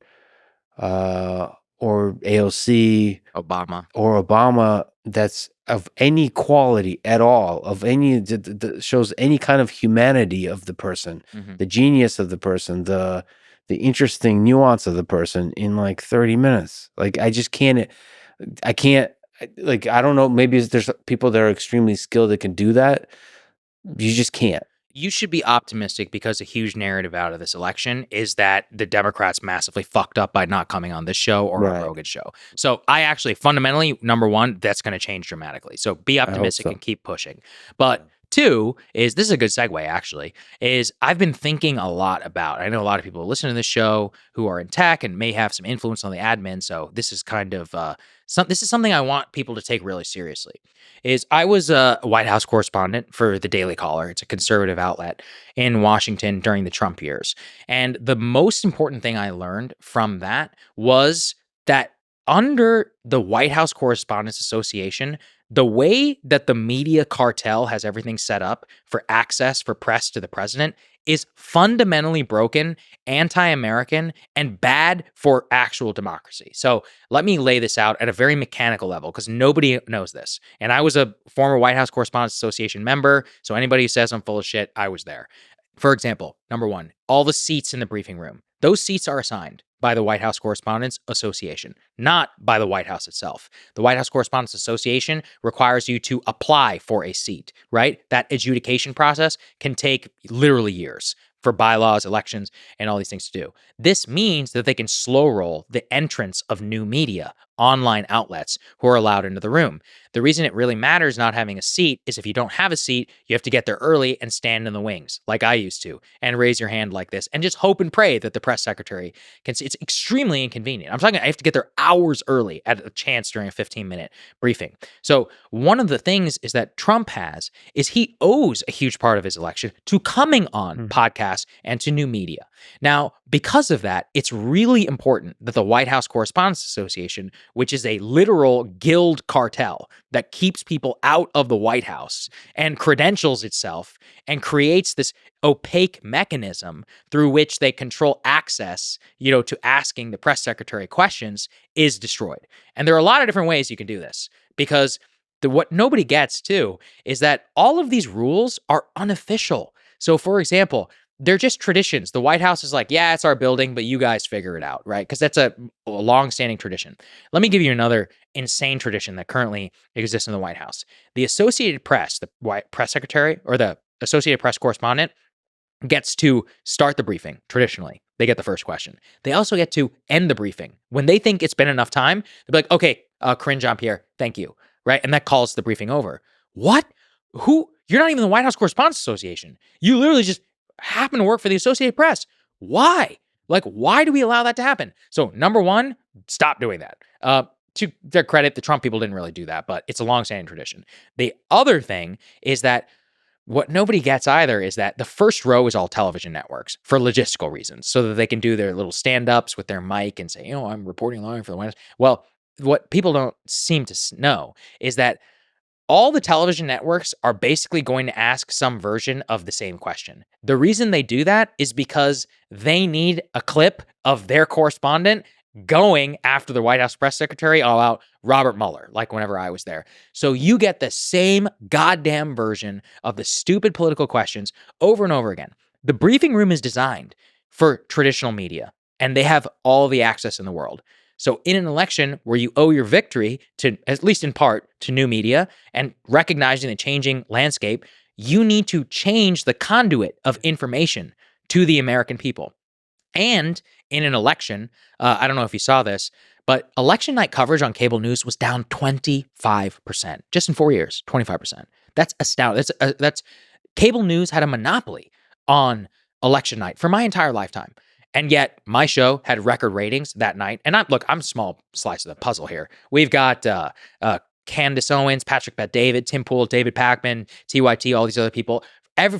or AOC Obama that's of any quality at all, of any that shows any kind of humanity of the person, the genius of the person, the interesting nuance of the person in like 30 minutes. Like I don't know, maybe there's people that are extremely skilled that can do that. You just can't. You should be optimistic because a huge narrative out of this election is that the Democrats massively fucked up by not coming on this show or on Rogan's show. So I actually, fundamentally, number one, that's going to change dramatically. So be optimistic and keep pushing. But two is, this is a good segue actually, is I've been thinking a lot about, I know a lot of people who listen to this show who are in tech and may have some influence on the admin. So this is kind of, this is something I want people to take really seriously. Is I was a White House correspondent for the Daily Caller. It's a conservative outlet in Washington during the Trump years. And the most important thing I learned from that was that under the White House Correspondents Association, the way that the media cartel has everything set up for access for press to the president is fundamentally broken, anti-American, and bad for actual democracy. So let me lay this out at a very mechanical level because nobody knows this. And I was a former White House Correspondents Association member, so anybody who says I'm full of shit, I was there. For example, number one, all the seats in the briefing room. Those seats are assigned by the White House Correspondents Association, not by the White House itself. The White House Correspondents Association requires you to apply for a seat, right? That adjudication process can take literally years for bylaws, elections, and all these things to do. This means that they can slow roll the entrance of new media, online outlets who are allowed into the room. The reason it really matters not having a seat is if you don't have a seat, you have to get there early and stand in the wings like I used to and raise your hand like this and just hope and pray that the press secretary can see. It's extremely inconvenient. I'm talking, I have to get there hours early at a chance during a 15-minute briefing. So one of the things is that Trump has is he owes a huge part of his election to coming on podcasts and to new media. Now, because of that, it's really important that the White House Correspondents Association, which is a literal guild cartel that keeps people out of the White House and credentials itself and creates this opaque mechanism through which they control access, to asking the press secretary questions, is destroyed. And there are a lot of different ways you can do this because what nobody gets too is that all of these rules are unofficial. So for example, they're just traditions. The White House is like, yeah, it's our building, but you guys figure it out, right? Because that's a long-standing tradition. Let me give you another insane tradition that currently exists in the White House. The Associated Press, the White Press Secretary, or the Associated Press correspondent, gets to start the briefing traditionally. They get the first question. They also get to end the briefing. When they think it's been enough time, they'll be like, okay, Corinne Jean-Pierre, thank you, right? And that calls the briefing over. What? Who? You're not even the White House Correspondents Association. You literally just happen to work for the Associated Press. Why? Why do we allow that to happen? So number one, stop doing that. To their credit, the Trump people didn't really do that, but it's a long-standing tradition. The other thing is that what nobody gets either is that the first row is all television networks for logistical reasons, so that they can do their little stand-ups with their mic and say, I'm reporting live for the White House. Well, what people don't seem to know is that all the television networks are basically going to ask some version of the same question. The reason they do that is because they need a clip of their correspondent going after the White House press secretary about Robert Mueller, like whenever I was there. So you get the same goddamn version of the stupid political questions over and over again. The briefing room is designed for traditional media, and they have all the access in the world. So in an election where you owe your victory to, at least in part, to new media and recognizing the changing landscape, you need to change the conduit of information to the American people. And in an election, I don't know if you saw this, but election night coverage on cable news was down 25%. Just in 4 years, 25%. That's astounding. That's cable news had a monopoly on election night for my entire lifetime. And yet my show had record ratings that night. And I'm a small slice of the puzzle here. We've got Candace Owens, Patrick Bet-David, Tim Pool, David Pakman, TYT, all these other people.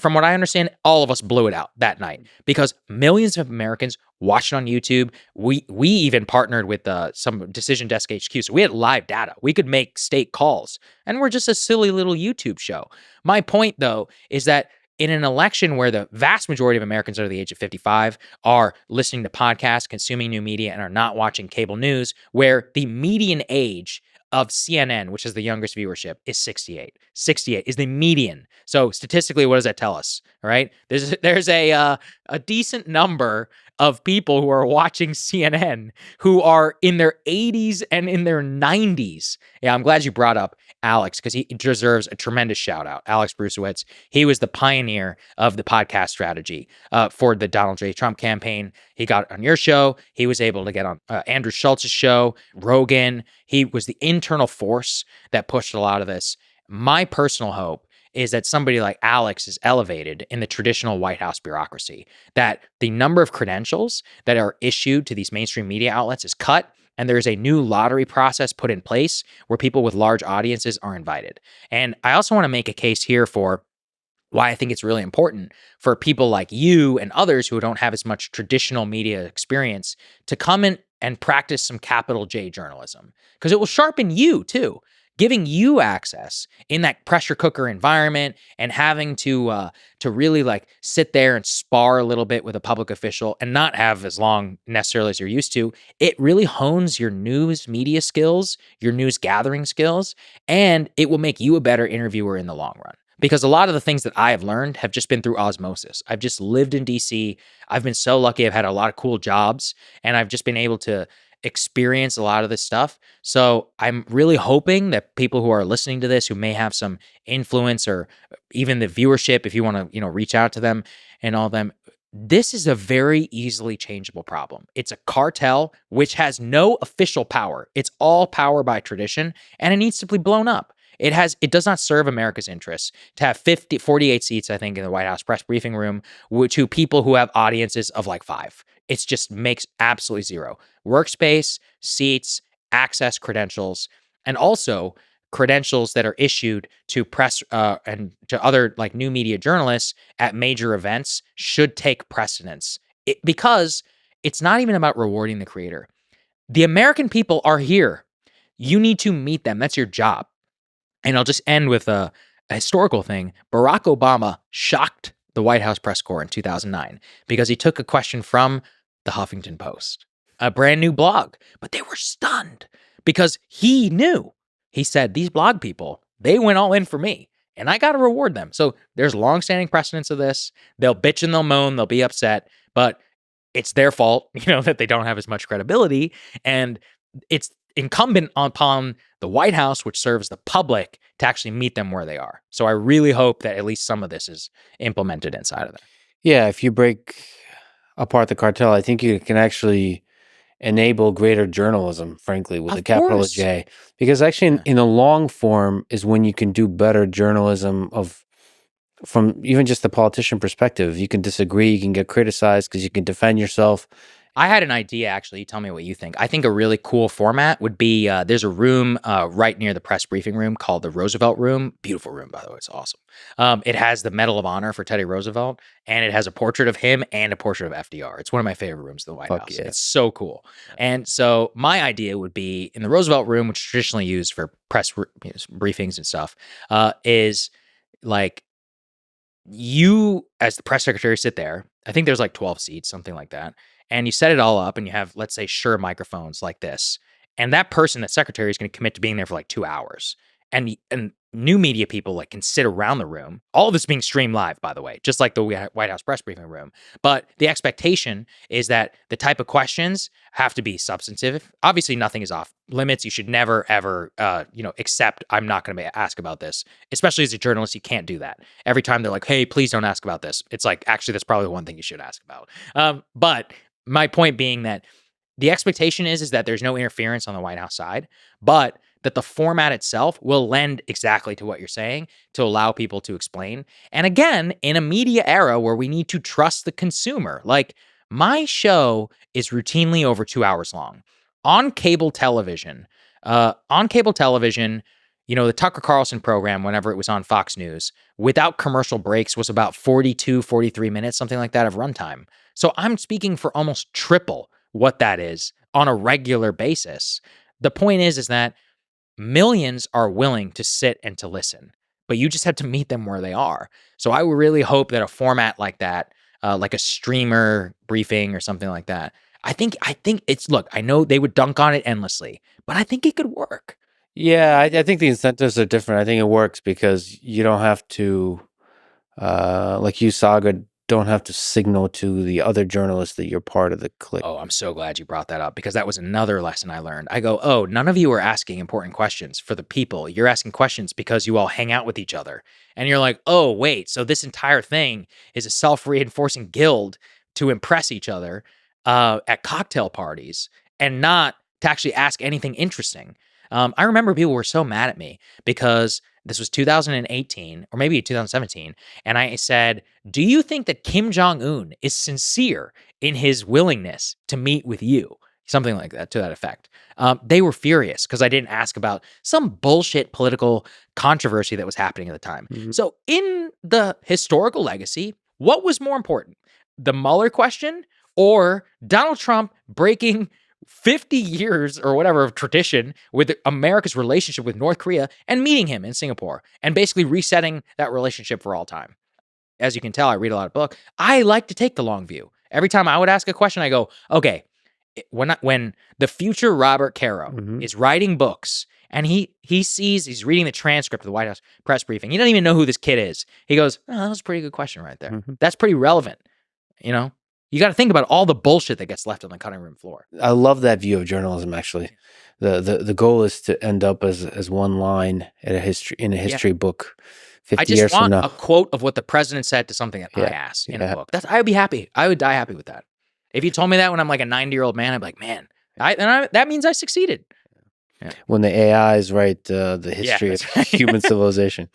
From what I understand, all of us blew it out that night because millions of Americans watched it on YouTube. We even partnered with some Decision Desk HQ, so we had live data. We could make state calls, and we're just a silly little YouTube show. My point, though, is that in an election where the vast majority of Americans under the age of 55 are listening to podcasts, consuming new media, and are not watching cable news, where the median age of CNN, which is the youngest viewership, is 68. 68 is the median. So statistically, what does that tell us? All right, there's a decent number of people who are watching CNN who are in their 80s and in their 90s. Yeah, I'm glad you brought up Alex because he deserves a tremendous shout out. Alex Brusewitz, he was the pioneer of the podcast strategy for the Donald J. Trump campaign. He got on your show. He was able to get on Andrew Schultz's show, Rogan. He was the internal force that pushed a lot of this. My personal hope is that somebody like Alex is elevated in the traditional White House bureaucracy, that the number of credentials that are issued to these mainstream media outlets is cut, and there's a new lottery process put in place where people with large audiences are invited. And I also want to make a case here for why I think it's really important for people like you and others who don't have as much traditional media experience to come in and practice some capital J journalism, because it will sharpen you too. Giving you access in that pressure cooker environment and having to really like sit there and spar a little bit with a public official and not have as long necessarily as you're used to, it really hones your news media skills, your news gathering skills, and it will make you a better interviewer in the long run. Because a lot of the things that I have learned have just been through osmosis. I've just lived in DC. I've been so lucky. I've had a lot of cool jobs, and I've just been able to experience a lot of this stuff. So I'm really hoping that people who are listening to this, who may have some influence or even the viewership, if you want to, reach out to them and all them, this is a very easily changeable problem. It's a cartel which has no official power. It's all power by tradition, and it needs to be blown up. It does not serve America's interests to have 48 seats, I think, in the White House press briefing room to people who have audiences of like 5. It just makes absolutely zero. Workspace, seats, access credentials, and also credentials that are issued to press and to other like new media journalists at major events should take precedence. Because it's not even about rewarding the creator. The American people are here. You need to meet them. That's your job. And I'll just end with a historical thing. Barack Obama shocked the White House press corps in 2009 because he took a question from the Huffington Post, a brand new blog, but they were stunned because he knew. He said, these blog people, they went all in for me and I got to reward them. So there's longstanding precedence of this. They'll bitch and they'll moan, they'll be upset, but it's their fault, that they don't have as much credibility. And it's incumbent upon the White House, which serves the public, to actually meet them where they are. So I really hope that at least some of this is implemented inside of there. Yeah, if you break apart the cartel, I think you can actually enable greater journalism, frankly, with a capital J. Because actually in the long form is when you can do better journalism from even just the politician perspective. You can disagree, you can get criticized because you can defend yourself. I had an idea, actually. You tell me what you think. I think a really cool format would be there's a room right near the press briefing room called the Roosevelt Room. Beautiful room, by the way. It's awesome. It has the Medal of Honor for Teddy Roosevelt, and it has a portrait of him and a portrait of FDR. It's one of my favorite rooms in the White House. Yeah. It's so cool. And so my idea would be in the Roosevelt Room, which is traditionally used for press briefings and stuff, is like you as the press secretary sit there. I think there's like 12 seats, something like that. And you set it all up and you have, let's say, Shure microphones like this. And that person, that secretary, is going to commit to being there for like 2 hours. And new media people like can sit around the room. All of this being streamed live, by the way, just like the White House press briefing room. But the expectation is that the type of questions have to be substantive. Obviously, nothing is off limits. You should never, ever, accept I'm not going to ask about this. Especially as a journalist, you can't do that. Every time they're like, hey, please don't ask about this. It's like, actually, that's probably the one thing you should ask about. But my point being that the expectation is that there's no interference on the White House side, but that the format itself will lend exactly to what you're saying to allow people to explain. And again, in a media era where we need to trust the consumer, like my show is routinely over 2 hours long on cable television. The Tucker Carlson program, whenever it was on Fox News, without commercial breaks, was about 42, 43 minutes, something like that of runtime. So I'm speaking for almost triple what that is on a regular basis. The point is that millions are willing to sit and to listen, but you just have to meet them where they are. So I would really hope that a format like that, like a streamer briefing or something like that, I think it's, look, I know they would dunk on it endlessly, but I think it could work. Yeah, I think the incentives are different. I think it works because you don't have to, like you, Saga, don't have to signal to the other journalists that you're part of the clique. Oh, I'm so glad you brought that up because that was another lesson I learned. I go, oh, none of you are asking important questions for the people. You're asking questions because you all hang out with each other. And you're like, oh, wait, so this entire thing is a self-reinforcing guild to impress each other at cocktail parties and not to actually ask anything interesting. I remember people were so mad at me because this was 2018 or maybe 2017. And I said, do you think that Kim Jong-un is sincere in his willingness to meet with you? Something like that, to that effect. They were furious because I didn't ask about some bullshit political controversy that was happening at the time. Mhm. So in the historical legacy, what was more important? The Mueller question or Donald Trump breaking 50 years or whatever of tradition with America's relationship with North Korea and meeting him in Singapore and basically resetting that relationship for all time? As you can tell, I read a lot of books. I like to take the long view. Every time I would ask a question, I go, okay, when the future Robert Caro Mhm. is writing books and he's reading the transcript of the White House press briefing, he doesn't even know who this kid is. He goes, oh, that was a pretty good question right there. Mhm. That's pretty relevant. You got to think about all the bullshit that gets left on the cutting room floor. I love that view of journalism. Actually, the goal is to end up as one line in a history book. 50 I just years from want now, a quote of what the president said to something that I asked in a book. I would be happy. I would die happy with that. If you told me that when I'm like a 90-year-old man, I'd be like, man, that means I succeeded. Yeah. When the AIs write the history of human civilization.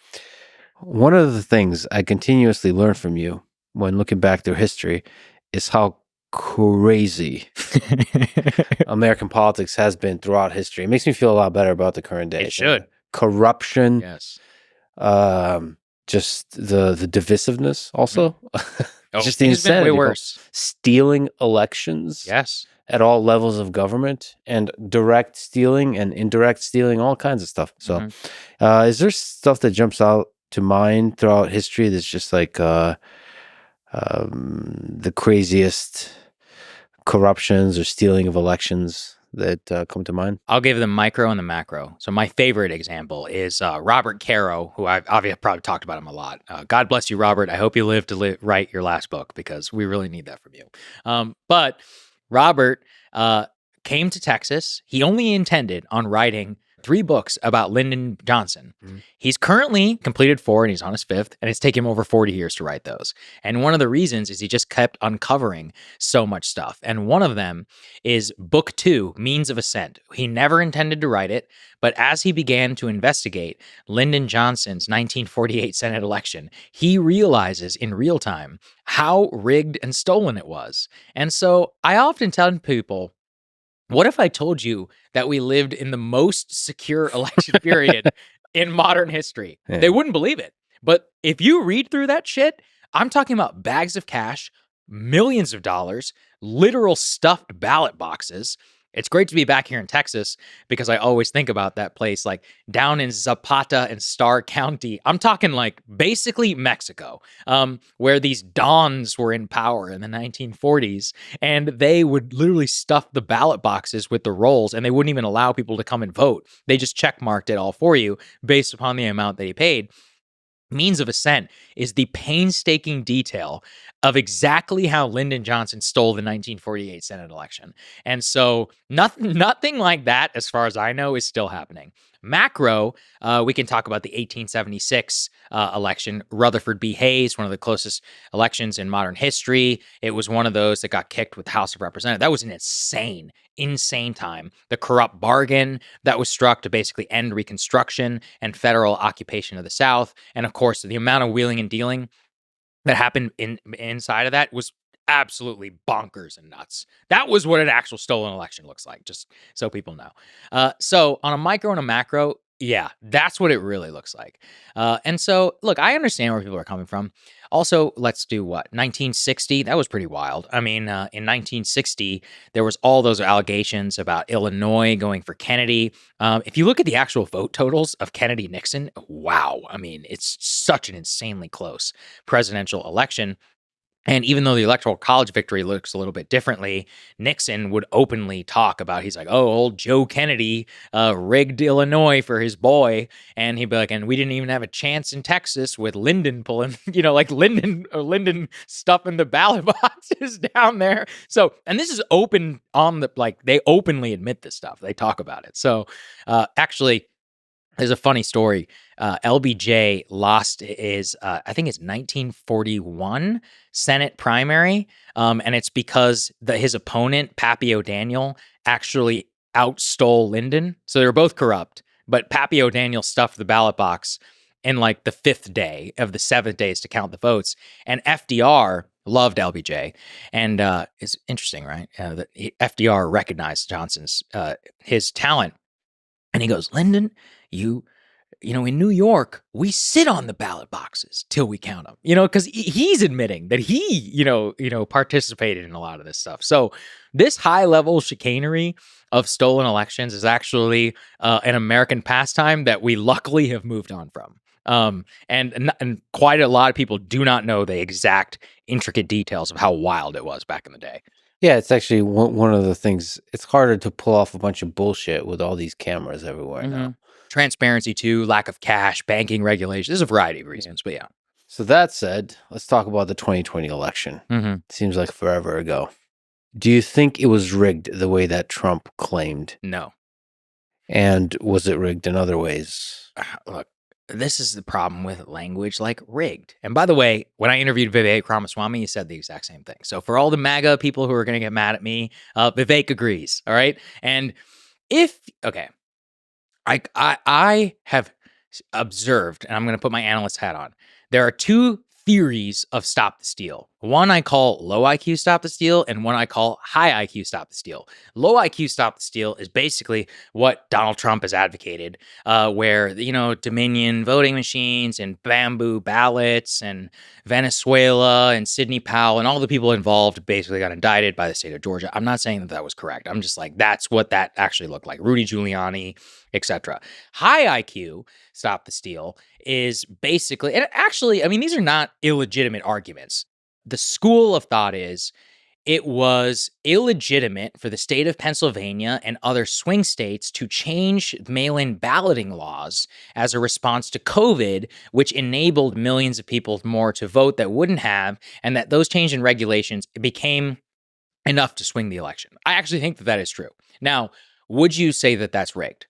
One of the things I continuously learn from you when looking back through history is how crazy American politics has been throughout history. It makes me feel a lot better about the current day. It should. Corruption. Yes. Just the divisiveness also. Just the things have been insanity. way worse. Stealing elections. Yes. At all levels of government and direct stealing and indirect stealing, all kinds of stuff. So is there stuff that jumps out to mind throughout history that's just like the craziest corruptions or stealing of elections that come to mind? I'll give the micro and the macro. So my favorite example is Robert Caro, who I've probably talked about him a lot. God bless you, Robert. I hope you live to write your last book because we really need that from you. But Robert came to Texas. He only intended on writing 3 books about Lyndon Johnson. Mhm. He's currently completed 4 and he's on his 5th, and it's taken him over 40 years to write those. And one of the reasons is he just kept uncovering so much stuff. And one of them is book 2, Means of Ascent. He never intended to write it, but as he began to investigate Lyndon Johnson's 1948 Senate election, he realizes in real time how rigged and stolen it was. And so I often tell people, what if I told you that we lived in the most secure election period in modern history? Yeah. They wouldn't believe it. But if you read through that shit, I'm talking about bags of cash, millions of dollars, literal stuffed ballot boxes. It's great to be back here in Texas because I always think about that place, like down in Zapata and Starr County. I'm talking like basically Mexico, where these dons were in power in the 1940s, and they would literally stuff the ballot boxes with the rolls, and they wouldn't even allow people to come and vote. They just checkmarked it all for you based upon the amount that you paid. Means of Ascent is the painstaking detail of exactly how Lyndon Johnson stole the 1948 Senate election. And so nothing like that, as far as I know, is still happening. Macro, we can talk about the 1876 election. Rutherford B. Hayes, one of the closest elections in modern history. It was one of those that got kicked with the House of Representatives. That was an insane time. The corrupt bargain that was struck to basically end Reconstruction and federal occupation of the South. And of course, the amount of wheeling and dealing that happened inside of that was absolutely bonkers and nuts. That was what an actual stolen election looks like, just so people know. So on a micro and a macro, yeah, that's what it really looks like. And so, look, I understand where people are coming from. Also, let's do what? 1960, that was pretty wild. I mean, in 1960, there was all those allegations about Illinois going for Kennedy. If you look at the actual vote totals of Kennedy-Nixon, wow. I mean, it's such an insanely close presidential election. And even though the Electoral College victory looks a little bit differently, Nixon would openly talk about, he's like, oh, old Joe Kennedy rigged Illinois for his boy. And he'd be like, and we didn't even have a chance in Texas with Lyndon pulling, like Lyndon stuffing the ballot boxes down there. So, and this is open on the, they openly admit this stuff. They talk about it. So actually, there's a funny story. LBJ lost his, I think it's 1941 Senate primary, and it's because his opponent, Pappy O'Daniel, actually outstole Lyndon. So they were both corrupt, but Pappy O'Daniel stuffed the ballot box in like the 5th day of the 7 days to count the votes. And FDR loved LBJ. And it's interesting, right? That FDR recognized Johnson's, his talent. And he goes, Lyndon, you know, in New York, we sit on the ballot boxes till we count them, because he's admitting that he, participated in a lot of this stuff. So this high level chicanery of stolen elections is actually an American pastime that we luckily have moved on from. And quite a lot of people do not know the exact intricate details of how wild it was back in the day. Yeah, it's actually one of the things. It's harder to pull off a bunch of bullshit with all these cameras everywhere now. Transparency too, lack of cash, banking regulations. There's a variety of reasons, but yeah. So that said, let's talk about the 2020 election. Seems like forever ago. Do you think it was rigged the way that Trump claimed? No. And was it rigged in other ways? Look, this is the problem with language like rigged. And by the way, when I interviewed Vivek Ramaswamy, he said the exact same thing. So for all the MAGA people who are going to get mad at me, Vivek agrees. All right. And I have observed, and I'm going to put my analyst hat on, there are 2 theories of stop the steal. One I call low IQ stop the steal, and one I call high IQ stop the steal. Low IQ stop the steal is basically what Donald Trump has advocated, where, Dominion voting machines and bamboo ballots and Venezuela and Sidney Powell and all the people involved basically got indicted by the state of Georgia. I'm not saying that was correct. I'm just like, that's what that actually looked like. Rudy Giuliani, etc. High IQ stop the steal is basically, and actually, I mean, these are not illegitimate arguments. The school of thought is it was illegitimate for the state of Pennsylvania and other swing states to change mail-in balloting laws as a response to COVID, which enabled millions of people more to vote that wouldn't have, and that those change in regulations became enough to swing the election. I actually think that is true. Now, would you say that that's rigged?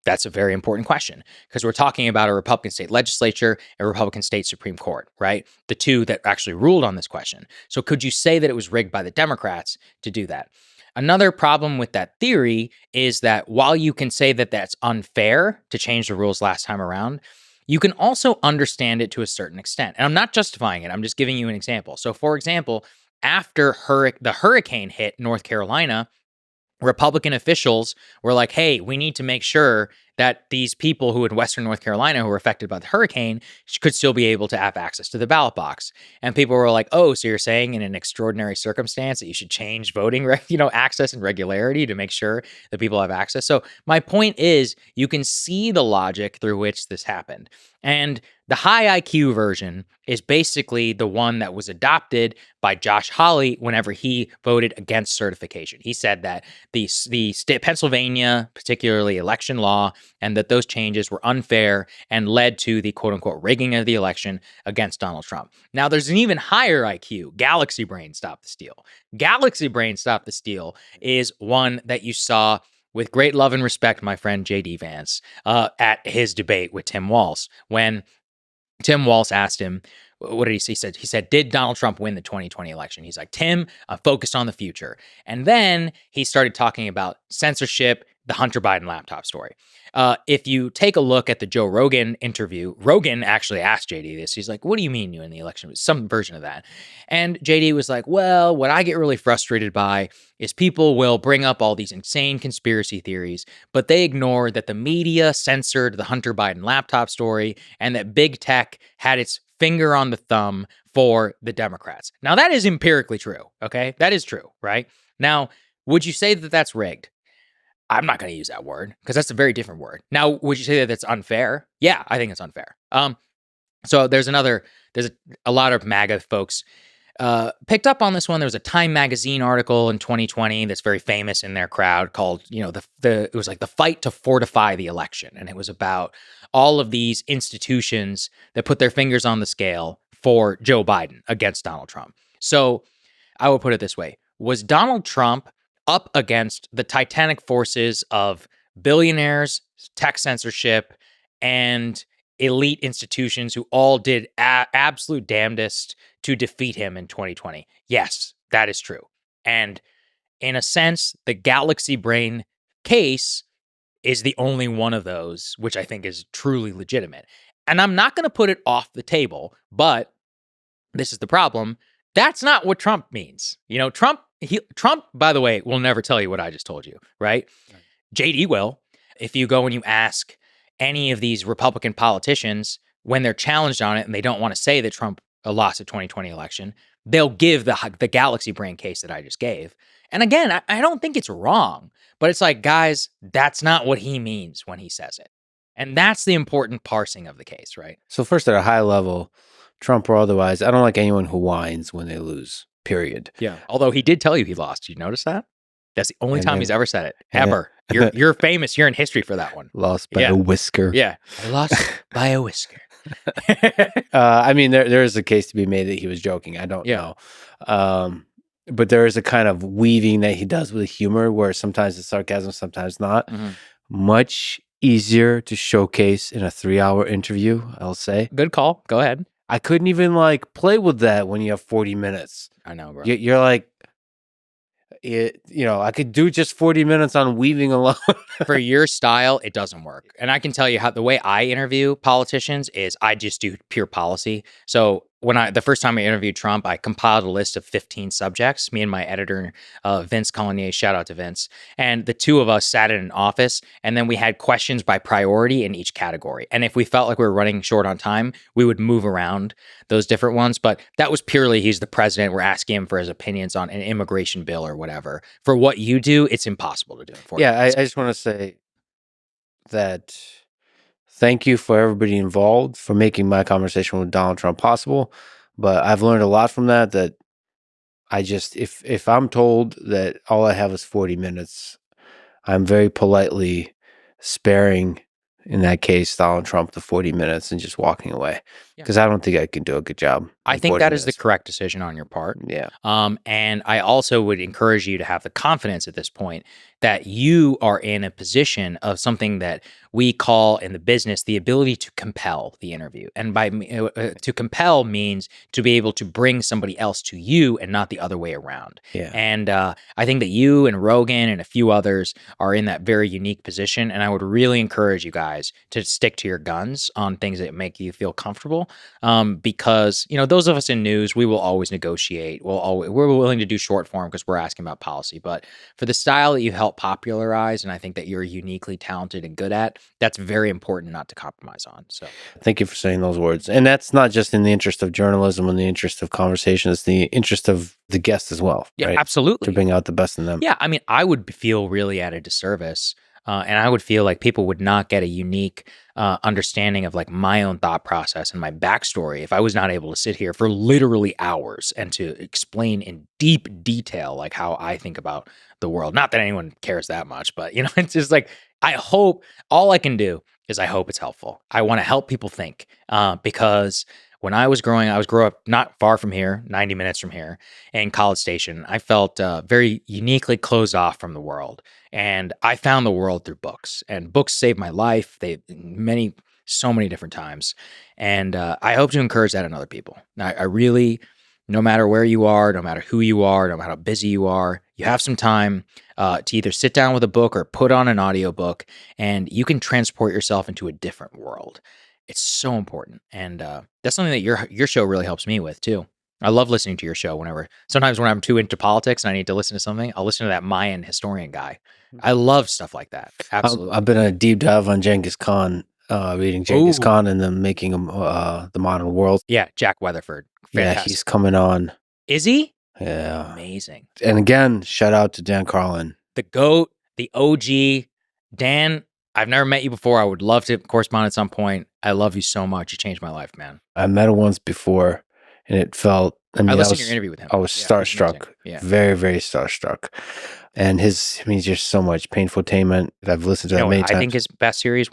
That's a very important question because we're talking about a Republican state legislature, a Republican state Supreme Court, right? The two that actually ruled on this question. So could you say that it was rigged by the Democrats to do that? Another problem with that theory is that while you can say that that's unfair to change the rules last time around, you can also understand it to a certain extent. And I'm not justifying it. I'm just giving you an example. So for example, after the hurricane hit North Carolina, Republican officials were like, hey, we need to make sure that these people who in Western North Carolina who were affected by the hurricane could still be able to have access to the ballot box. And people were like, oh, so you're saying in an extraordinary circumstance that you should change voting, access and regularity to make sure that people have access. So my point is you can see the logic through which this happened. And the high IQ version is basically the one that was adopted by Josh Hawley whenever he voted against certification. He said that the state Pennsylvania, particularly election law, and that those changes were unfair and led to the quote unquote rigging of the election against Donald Trump. Now, there's an even higher IQ, Galaxy Brain Stop the Steal. Galaxy Brain Stop the Steal is one that you saw with great love and respect, my friend J.D. Vance, at his debate with Tim Walz, when Tim Walz asked him, what did he say? He said, did Donald Trump win the 2020 election? He's like, Tim, I'm focused on the future. And then he started talking about censorship, the Hunter Biden laptop story. If you take a look at the Joe Rogan interview, Rogan actually asked JD this. He's like, what do you mean you win the election? It was some version of that. And JD was like, well, what I get really frustrated by is people will bring up all these insane conspiracy theories, but they ignore that the media censored the Hunter Biden laptop story and that big tech had its finger on the thumb for the Democrats. Now, that is empirically true, okay? That is true, right? Now, would you say that that's rigged? I'm not going to use that word because that's a very different word. Now, would you say that that's unfair? Yeah, I think it's unfair. So there's a lot of MAGA folks picked up on this one. There was a Time magazine article in 2020 that's very famous in their crowd called, it was like the fight to fortify the election. And it was about all of these institutions that put their fingers on the scale for Joe Biden against Donald Trump. So I will put it this way. Was Donald Trump up against the titanic forces of billionaires, tech censorship, and elite institutions who all did absolute damnedest to defeat him in 2020? Yes, that is true. And in a sense, the Galaxy Brain case is the only one of those, which I think is truly legitimate. And I'm not going to put it off the table, but this is the problem. That's not what Trump means. Trump, by the way, will never tell you what I just told you, right? JD will. If you go and you ask any of these Republican politicians when they're challenged on it and they don't want to say that Trump lost the 2020 election, they'll give the Galaxy Brain case that I just gave. And again, I don't think it's wrong, but it's like, guys, that's not what he means when he says it. And that's the important parsing of the case, right? So first, at a high level, Trump or otherwise, I don't like anyone who whines when they lose, period. Yeah. Although he did tell you he lost. Did you notice that? That's the only time he's ever said it. Ever. You're famous. You're in history for that one. Lost by a whisker. Yeah. I lost by a whisker. I mean, there is a case to be made that he was joking. I don't know. But there is a kind of weaving that he does with humor where sometimes it's sarcasm, sometimes not. Mm-hmm. Much easier to showcase in a 3-hour interview, I'll say. Good call. Go ahead. I couldn't even play with that when you have 40 minutes. I know, bro. You're like, I could do just 40 minutes on weaving alone. For your style, it doesn't work. And I can tell you how the way I interview politicians is I just do pure policy. So the first time I interviewed Trump, I compiled a list of 15 subjects, me and my editor, Vince Collier, shout out to Vince. And the two of us sat in an office and then we had questions by priority in each category. And if we felt like we were running short on time, we would move around those different ones. But that was purely, he's the president. We're asking him for his opinions on an immigration bill or whatever. For what you do, it's impossible to do. Yeah, I just want to say that thank you for everybody involved for making my conversation with Donald Trump possible. But I've learned a lot from that I just, if I'm told that all I have is 40 minutes, I'm very politely sparing, in that case, Donald Trump the 40 minutes and just walking away. because I don't think I can do a good job. I think that is the this. correct decision on your part. Yeah. And I also would encourage you to have the confidence at this point that you are in a position of something that we call in the business the ability to compel the interview. And by to compel means to be able to bring somebody else to you and not the other way around. Yeah. And I think that you and Rogan and a few others are in that very unique position. And I would really encourage you guys to stick to your guns on things that make you feel comfortable. Because, those of us in news, we will always negotiate. We're willing to do short form because we're asking about policy. But for the style that you help popularize, and I think that you're uniquely talented and good at, that's very important not to compromise on. So thank you for saying those words. And that's not just in the interest of journalism and the interest of conversation. It's the interest of the guest as well. yeah, right? absolutely. To bring out the best in them. Yeah, I mean, I would feel really at a disservice. And I would feel like people would not get a unique understanding of like my own thought process and my backstory if I was not able to sit here for literally hours and to explain in deep detail like how I think about the world. Not that anyone cares that much, but it's just like I hope all I can do is I hope it's helpful. I want to help people think because when I was growing up not far from here, 90 minutes from here, in College Station. I felt very uniquely closed off from the world. And I found the world through books. And books saved my life. So many different times. And I hope to encourage that in other people. I really, no matter where you are, no matter who you are, no matter how busy you are, you have some time to either sit down with a book or put on an audiobook, and you can transport yourself into a different world. It's so important. And that's something that your show really helps me with too. I love listening to your show sometimes when I'm too into politics and I need to listen to something, I'll listen to that Mayan historian guy. I love stuff like that. Absolutely. I've been a deep dive on Genghis Khan, reading Genghis Khan and then making him the modern world. Yeah, Jack Weatherford. Fantastic. Yeah, he's coming on. Is he? Yeah. Amazing. And again, shout out to Dan Carlin. The GOAT, the OG. Dan, I've never met you before. I would love to correspond at some point. I love you so much. You changed my life, man. I met him once before, and it felt... I listened to your interview with him. I was starstruck. Very, very starstruck. And he's just so much Painfultainment. I've listened to that many times. I think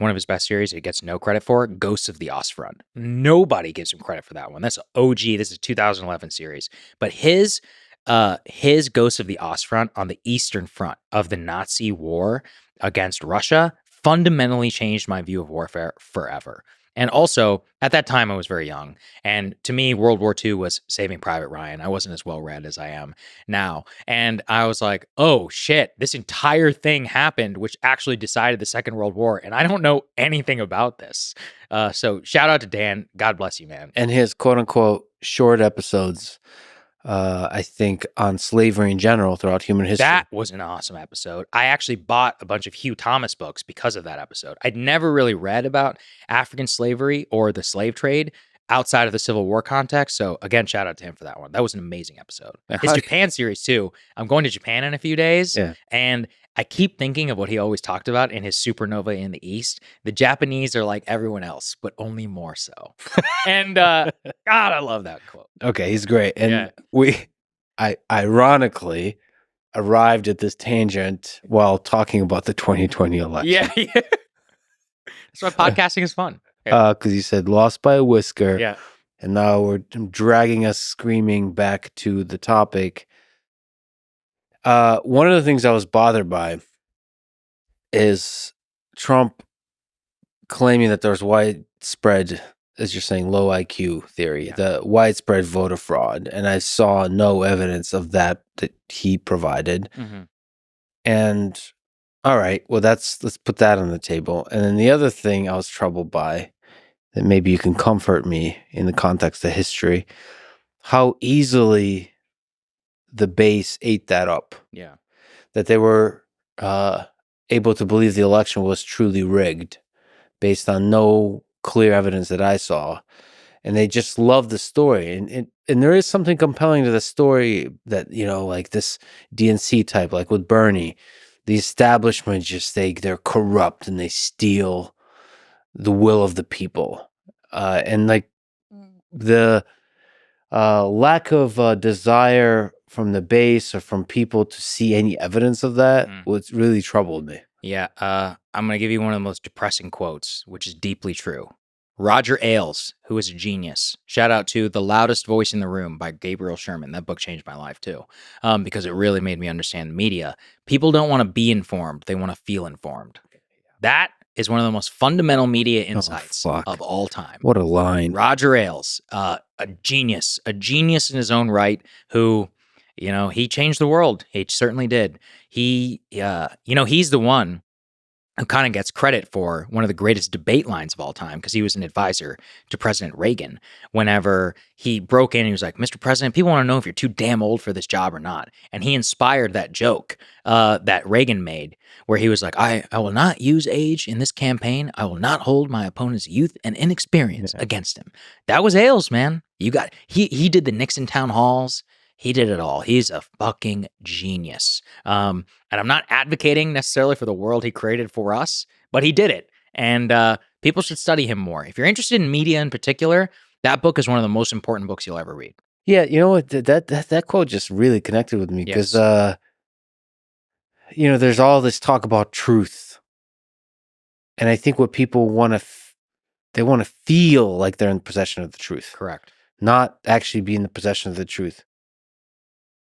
one of his best series, it gets no credit for, Ghosts of the Ostfront. Nobody gives him credit for that one. That's OG. This is a 2011 series. But his Ghosts of the Ostfront on the Eastern Front of the Nazi war against Russia fundamentally changed my view of warfare forever. And also, at that time, I was very young. And to me, World War II was Saving Private Ryan. I wasn't as well-read as I am now. And I was like, oh, shit, this entire thing happened, which actually decided the Second World War. And I don't know anything about this. So shout out to Dan. God bless you, man. And his quote-unquote short episodes, I think, on slavery in general throughout human history. That was an awesome episode. I actually bought a bunch of Hugh Thomas books because of that episode. I'd never really read about African slavery or the slave trade outside of the Civil War context. So again, shout out to him for that one. That was an amazing episode. His Japan series too. I'm going to Japan in a few days. Yeah. And I keep thinking of what he always talked about in his Supernova in the East. The Japanese are like everyone else, but only more so. And God, I love that quote. Okay, he's great. And I ironically arrived at this tangent while talking about the 2020 election. Yeah. That's why podcasting is fun. Because you said lost by a whisker. Yeah. And now we're dragging us screaming back to the topic. One of the things I was bothered by is Trump claiming that there's widespread, as you're saying, low IQ theory, the widespread voter fraud. And I saw no evidence of that he provided. Mm-hmm. And all right, well, let's put that on the table. And then the other thing I was troubled by, that maybe you can comfort me in the context of history, how easily the base ate that up. Yeah. That they were able to believe the election was truly rigged based on no clear evidence that I saw. And they just love the story. And there is something compelling to the story that, like this DNC type, like with Bernie, the establishment they're corrupt and they steal the will of the people. And like the lack of desire from the base or from people to see any evidence of that was really troubled me. Yeah. I'm going to give you one of the most depressing quotes, which is deeply true. Roger Ailes, who is a genius. Shout out to The Loudest Voice in the Room by Gabriel Sherman. That book changed my life too, because it really made me understand the media. People don't want to be informed. They want to feel informed. That is one of the most fundamental media insights of all time. What a line. Roger Ailes, a genius in his own right, who, he changed the world. He certainly did. He's the one who kind of gets credit for one of the greatest debate lines of all time, because he was an advisor to President Reagan. Whenever he broke in, he was like, "Mr. President, people want to know if you're too damn old for this job or not." And he inspired that joke that Reagan made, where he was like, I will not use age in this campaign. I will not hold my opponent's youth and inexperience against him. That was Ailes, man. He did the Nixon town halls. He did it all. He's a fucking genius. And I'm not advocating necessarily for the world he created for us, but he did it. And people should study him more. If you're interested in media in particular, that book is one of the most important books you'll ever read. Yeah, you know what? That quote just really connected with me because, there's all this talk about truth. And I think what people want to, they want to feel like they're in possession of the truth. Correct. Not actually be in the possession of the truth.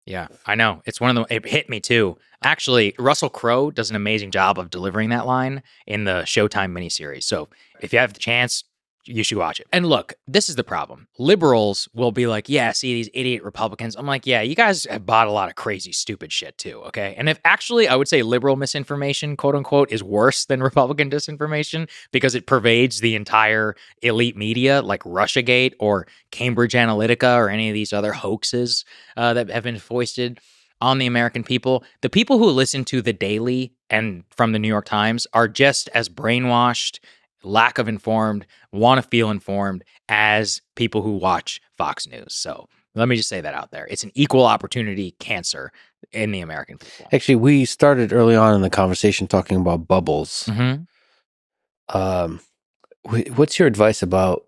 Yeah, I know. It's one of the, it hit me too. Actually, Russell Crowe does an amazing job of delivering that line in the Showtime miniseries. So if you have the chance, you should watch it. And look, this is the problem. Liberals will be like, yeah, see these idiot Republicans. I'm like, yeah, you guys have bought a lot of crazy, stupid shit too, okay? And if actually, I would say liberal misinformation, quote unquote, is worse than Republican disinformation because it pervades the entire elite media like Russiagate or Cambridge Analytica or any of these other hoaxes that have been foisted on the American people. The people who listen to The Daily and from the New York Times are just as brainwashed, lack of informed, want to feel informed as people who watch Fox News. So let me just say that out there. It's an equal opportunity cancer in the American people. Actually, we started early on in the conversation talking about bubbles. Mm-hmm. What's your advice about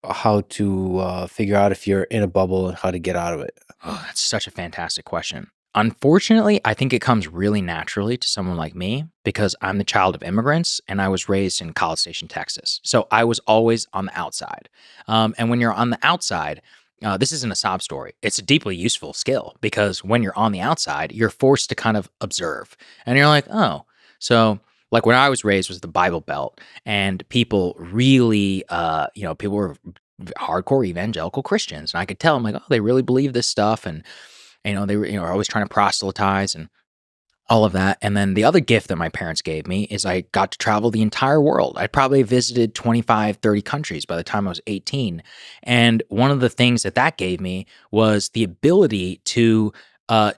how to figure out if you're in a bubble and how to get out of it? Oh, that's such a fantastic question. Unfortunately, I think it comes really naturally to someone like me because I'm the child of immigrants and I was raised in College Station, Texas. So I was always on the outside. And when you're on the outside, this isn't a sob story. It's a deeply useful skill because when you're on the outside, you're forced to kind of observe. And you're like, oh, so like when I was raised was the Bible Belt, and people really, people were hardcore evangelical Christians. And I could tell them like, oh, they really believe this stuff. And they were, always trying to proselytize and all of that. And then the other gift that my parents gave me is I got to travel the entire world. I probably visited 25, 30 countries by the time I was 18. And one of the things that gave me was the ability to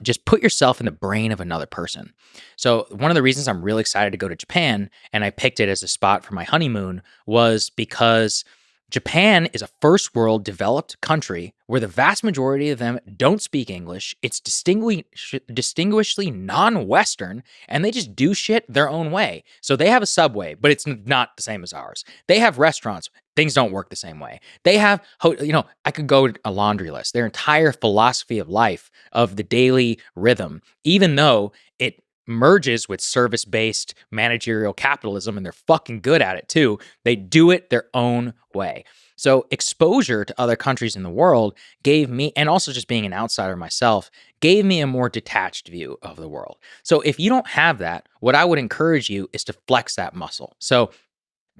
just put yourself in the brain of another person. So one of the reasons I'm really excited to go to Japan, and I picked it as a spot for my honeymoon, was because Japan is a first world developed country where the vast majority of them don't speak English. It's distinguishedly non-Western, and they just do shit their own way. So they have a subway, but it's not the same as ours. They have restaurants. Things don't work the same way. They have, I could go a laundry list. Their entire philosophy of life, of the daily rhythm, even though it merges with service-based managerial capitalism, and they're fucking good at it too. They do it their own way. So exposure to other countries in the world gave me, and also just being an outsider myself, gave me a more detached view of the world. So if you don't have that, what I would encourage you is to flex that muscle. So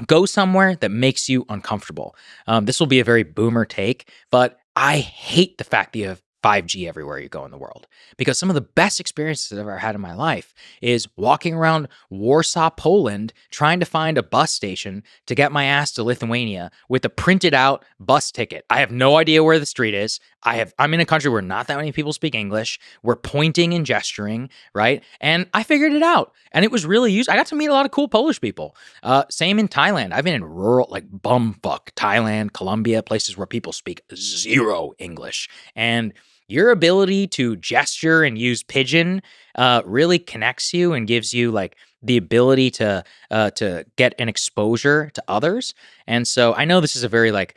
go somewhere that makes you uncomfortable. This will be a very boomer take, but I hate the fact that you have 5G everywhere you go in the world, because some of the best experiences I've ever had in my life is walking around Warsaw, Poland, trying to find a bus station to get my ass to Lithuania with a printed out bus ticket. I have no idea where the street is. I'm in a country where not that many people speak English. We're pointing and gesturing, right? And I figured it out, and it was really useful. I got to meet a lot of cool Polish people. Same in Thailand. I've been in rural, like bumfuck Thailand, Colombia, places where people speak zero English, and your ability to gesture and use pidgin really connects you and gives you like the ability to get an exposure to others. And so I know this is a very like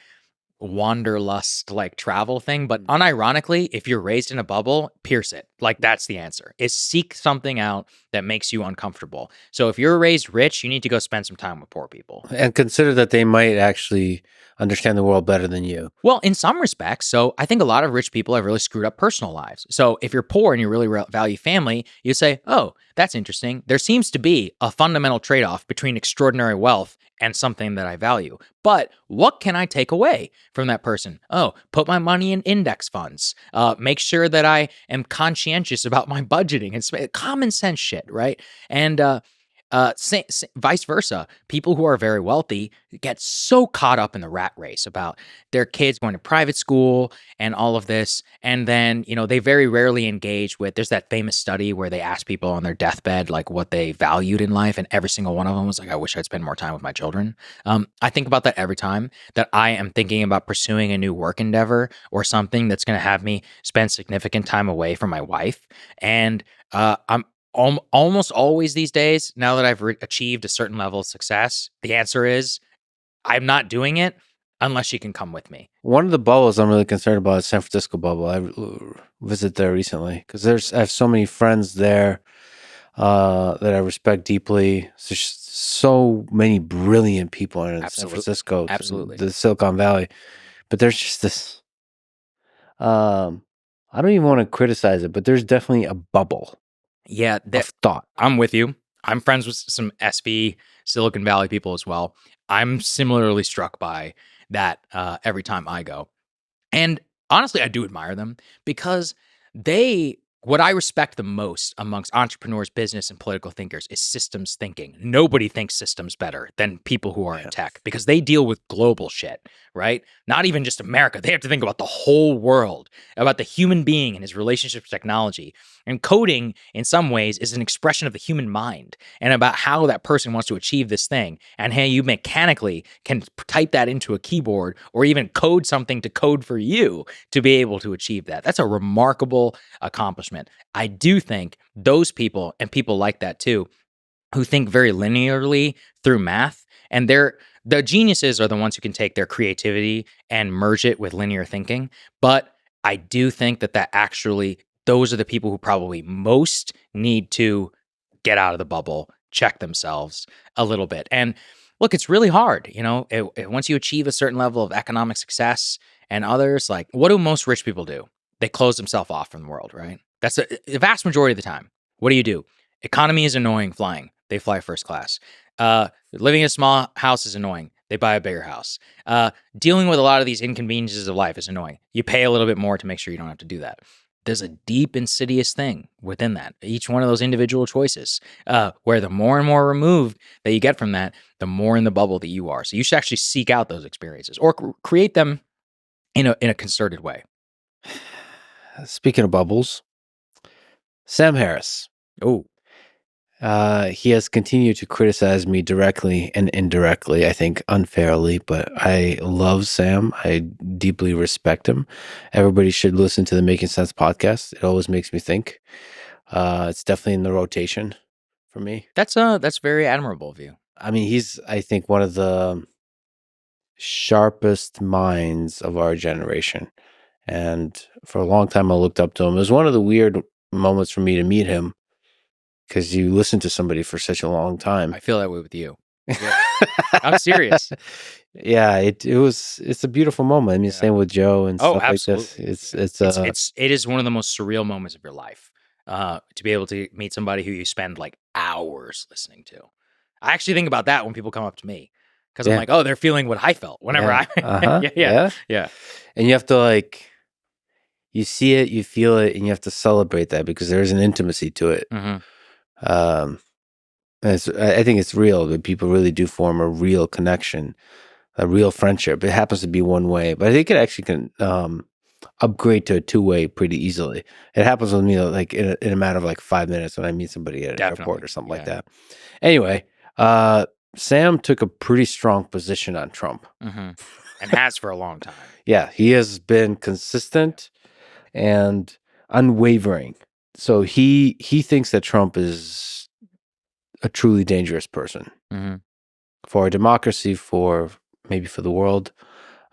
wanderlust like travel thing, but unironically, if you're raised in a bubble, pierce it. Like that's the answer. Is seek something out that makes you uncomfortable. So if you're raised rich, you need to go spend some time with poor people. And consider that they might actually understand the world better than you. Well, in some respects. So I think a lot of rich people have really screwed up personal lives. So if you're poor and you really value family, you say, oh, that's interesting. There seems to be a fundamental trade-off between extraordinary wealth and something that I value. But what can I take away from that person? Oh, put my money in index funds. Make sure that I am conscientious about my budgeting. It's common sense shit, right? And vice versa, people who are very wealthy get so caught up in the rat race about their kids going to private school and all of this. And then, they very rarely engage with, there's that famous study where they asked people on their deathbed, like what they valued in life. And every single one of them was like, I wish I'd spend more time with my children. I think about that every time that I am thinking about pursuing a new work endeavor or something that's going to have me spend significant time away from my wife. And I'm almost always these days, now that I've achieved a certain level of success, the answer is I'm not doing it unless she can come with me. One of the bubbles I'm really concerned about is San Francisco bubble. I visited there recently because I have so many friends there that I respect deeply. There's so many brilliant people in San Francisco, absolutely, the Silicon Valley. But there's just this. I don't even want to criticize it, but there's definitely a bubble. Yeah, of thought. I'm with you. I'm friends with some SV Silicon Valley people as well. I'm similarly struck by that every time I go. And honestly, I do admire them because what I respect the most amongst entrepreneurs, business, and political thinkers is systems thinking. Nobody thinks systems better than people who are in tech because they deal with global shit, right? Not even just America. They have to think about the whole world, about the human being and his relationship with technology. And coding, in some ways, is an expression of the human mind and about how that person wants to achieve this thing and how you mechanically can type that into a keyboard or even code something to code for you to be able to achieve that. That's a remarkable accomplishment. I do think those people and people like that too, who think very linearly through math, and the geniuses are the ones who can take their creativity and merge it with linear thinking. But I do think that actually, those are the people who probably most need to get out of the bubble, check themselves a little bit. And look, it's really hard. Once you achieve a certain level of economic success and others, like what do most rich people do? They close themselves off from the world, right? That's the vast majority of the time. What do? Economy is annoying flying. They fly first class. Living in a small house is annoying. They buy a bigger house. Dealing with a lot of these inconveniences of life is annoying. You pay a little bit more to make sure you don't have to do that. There's a deep, insidious thing within that. Each one of those individual choices, where the more and more removed that you get from that, the more in the bubble that you are. So you should actually seek out those experiences or create them in a concerted way. Speaking of bubbles, Sam Harris. Oh. He has continued to criticize me directly and indirectly, I think unfairly, but I love Sam. I deeply respect him. Everybody should listen to the Making Sense podcast. It always makes me think. It's definitely in the rotation for me. That's very admirable of you. I mean, he's, I think, one of the sharpest minds of our generation. And for a long time, I looked up to him. It was one of the weird moments for me to meet him because you listen to somebody for such a long time. I feel that way with you. Yeah. I'm serious. Yeah, it's a beautiful moment. I mean, same with Joe and stuff absolutely. like this. It is one of the most surreal moments of your life. To be able to meet somebody who you spend like hours listening to. I actually think about that when people come up to me because I'm like, oh, they're feeling what I felt whenever yeah. And you have to you see it, you feel it, and you have to celebrate that because there's an intimacy to it. Mm-hmm. I think it's real that people really do form a real connection, a real friendship. It happens to be one way, but I think it actually can upgrade to a two-way pretty easily. It happens with me like in a matter of like 5 minutes when I meet somebody at an airport or something like that. Anyway, Sam took a pretty strong position on Trump. Mm-hmm. And has for a long time. Yeah, he has been consistent and unwavering. So he thinks that Trump is a truly dangerous person for our democracy, maybe for the world.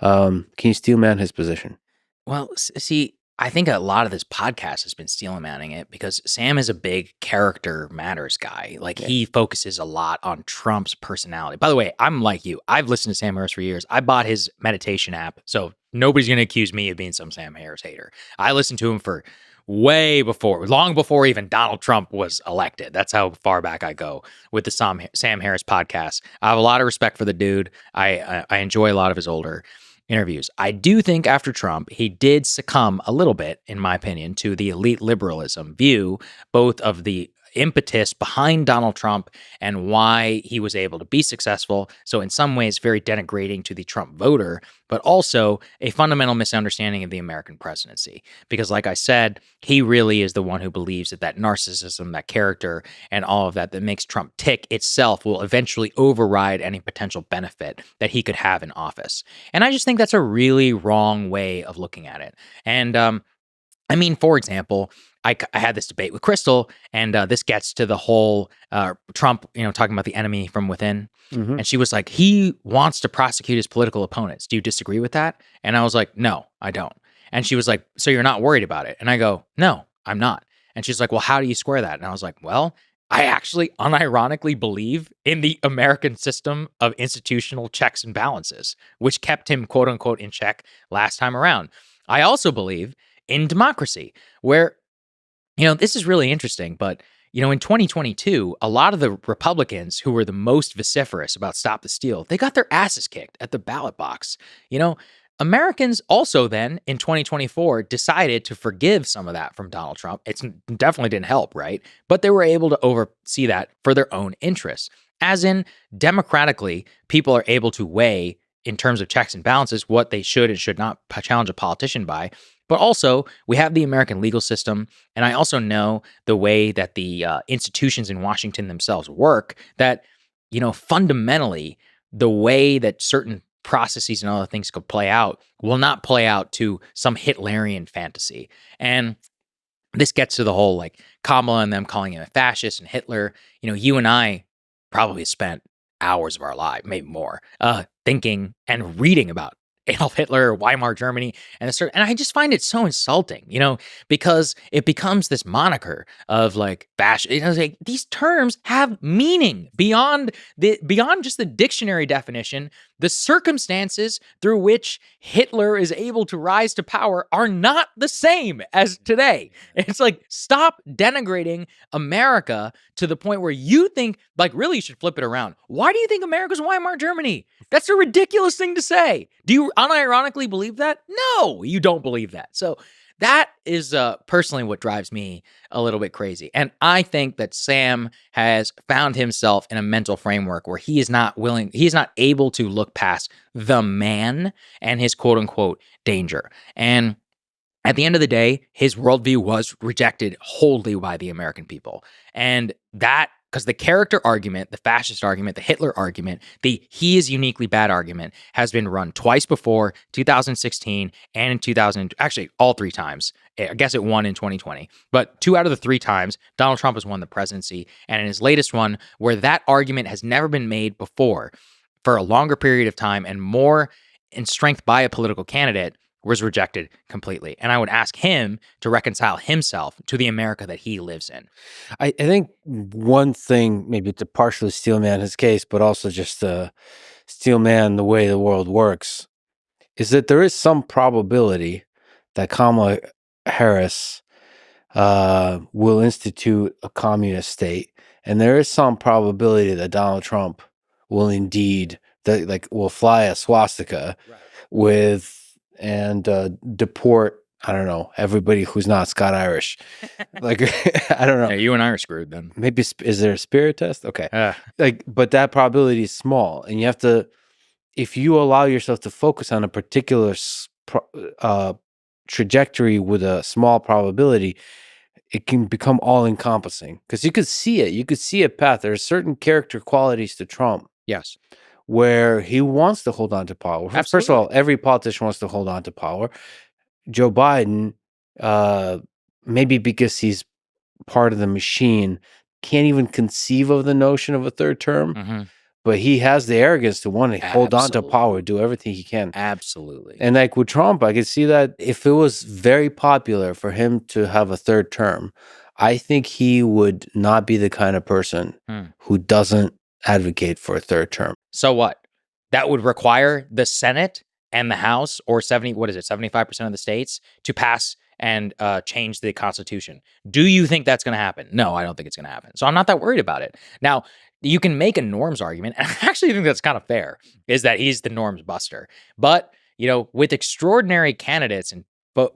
Can you steel man his position? Well, see, I think a lot of this podcast has been steel manning it because Sam is a big character matters guy. Like Yeah. he focuses a lot on Trump's personality. By the way, I'm like you. I've listened to Sam Harris for years. I bought his meditation app, so nobody's going to accuse me of being some Sam Harris hater. I listened to him for long before even Donald Trump was elected. That's how far back I go with the Sam Harris podcast. I have a lot of respect for the dude. I enjoy a lot of his older interviews. I do think after Trump, he did succumb a little bit, in my opinion, to the elite liberalism view, both of the impetus behind Donald Trump and why he was able to be successful. So, in some ways, very denigrating to the Trump voter, but also a fundamental misunderstanding of the American presidency. Because, like I said, he really is the one who believes that narcissism, that character, and all of that makes Trump tick itself will eventually override any potential benefit that he could have in office. And I just think that's a really wrong way of looking at it. And I mean, for example, I had this debate with Crystal, and this gets to the whole Trump, talking about the enemy from within. Mm-hmm. And she was like, he wants to prosecute his political opponents. Do you disagree with that? And I was like, no, I don't. And she was like, so you're not worried about it? And I go, no, I'm not. And she's like, well, how do you square that? And I was like, well, I actually unironically believe in the American system of institutional checks and balances, which kept him, quote unquote, in check last time around. I also believe in democracy, where, this is really interesting, but, in 2022, a lot of the Republicans who were the most vociferous about Stop the Steal, they got their asses kicked at the ballot box. Americans also then in 2024 decided to forgive some of that from Donald Trump. It definitely didn't help, right? But they were able to oversee that for their own interests. As in, democratically, people are able to weigh in terms of checks and balances what they should and should not challenge a politician by. But also, we have the American legal system, and I also know the way that the institutions in Washington themselves work, that, fundamentally, the way that certain processes and other things could play out will not play out to some Hitlerian fantasy. And this gets to the whole, like, Kamala and them calling him a fascist and Hitler. You and I probably spent hours of our life, maybe more, thinking and reading about Adolf Hitler, Weimar Germany, and I just find it so insulting, because it becomes this moniker of like fascist. Like, these terms have meaning beyond just the dictionary definition. The circumstances through which Hitler is able to rise to power are not the same as today. It's like, stop denigrating America to the point where you think, like, really you should flip it around. Why do you think America's Weimar Germany? That's a ridiculous thing to say. Do you unironically believe that? No, you don't believe that. So that is personally what drives me a little bit crazy. And I think that Sam has found himself in a mental framework where he is not able to look past the man and his quote unquote danger. And at the end of the day, his worldview was rejected wholly by the American people. And that, because the character argument, the fascist argument, the Hitler argument, the he is uniquely bad argument has been run twice before, 2016 and in 2000, actually all three times. I guess it won in 2020. But 2 out of the 3 times, Donald Trump has won the presidency. And in his latest one, where that argument has never been made before for a longer period of time and more in strength by a political candidate, was rejected completely. And I would ask him to reconcile himself to the America that he lives in. I think one thing, maybe to partially steel man his case, but also just to steel man the way the world works, is that there is some probability that Kamala Harris will institute a communist state. And there is some probability that Donald Trump will indeed, will fly a swastika and deport, I don't know, everybody who's not Scot-Irish. Like, I don't know. Yeah, you and I are screwed then. Maybe, is there a spirit test? Okay. But that probability is small. And you have to, if you allow yourself to focus on a particular trajectory with a small probability, it can become all encompassing. Because you could see it. You could see a path. There are certain character qualities to Trump. Yes. Where he wants to hold on to power. Absolutely. First of all, every politician wants to hold on to power. Joe Biden, maybe because he's part of the machine, can't even conceive of the notion of a third term. Mm-hmm. but he has the arrogance to want to hold on to Absolutely. power, do everything he can. Absolutely. And like with Trump, I could see that if it was very popular for him to have a third term, I think he would not be the kind of person who doesn't advocate for a third term. So what? That would require the Senate and the House, or 75% of the states, to pass and change the Constitution. Do you think that's going to happen? No, I don't think it's going to happen. So I'm not that worried about it. Now, you can make a norms argument, and I actually think that's kind of fair, is that he's the norms buster. But, with extraordinary candidates and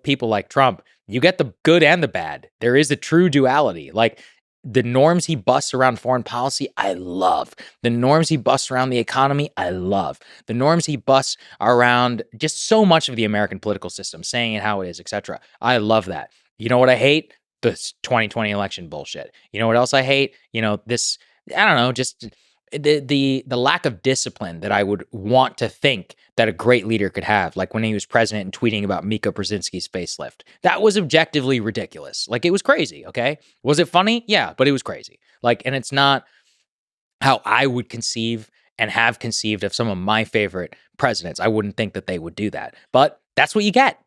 people like Trump, you get the good and the bad. There is a true duality. Like, the norms he busts around foreign policy, I love. The norms he busts around the economy, I love. The norms he busts around just so much of the American political system, saying it how it is, etc. I love that. You know what I hate? This 2020 election bullshit. You know what else I hate? This, I don't know, just the lack of discipline that I would want to think that a great leader could have, like when he was president and tweeting about Mika Brzezinski's facelift. That was objectively ridiculous. Like, it was crazy, okay? Was it funny? Yeah, but it was crazy. Like, and it's not how I would conceive and have conceived of some of my favorite presidents. I wouldn't think that they would do that. But that's what you get.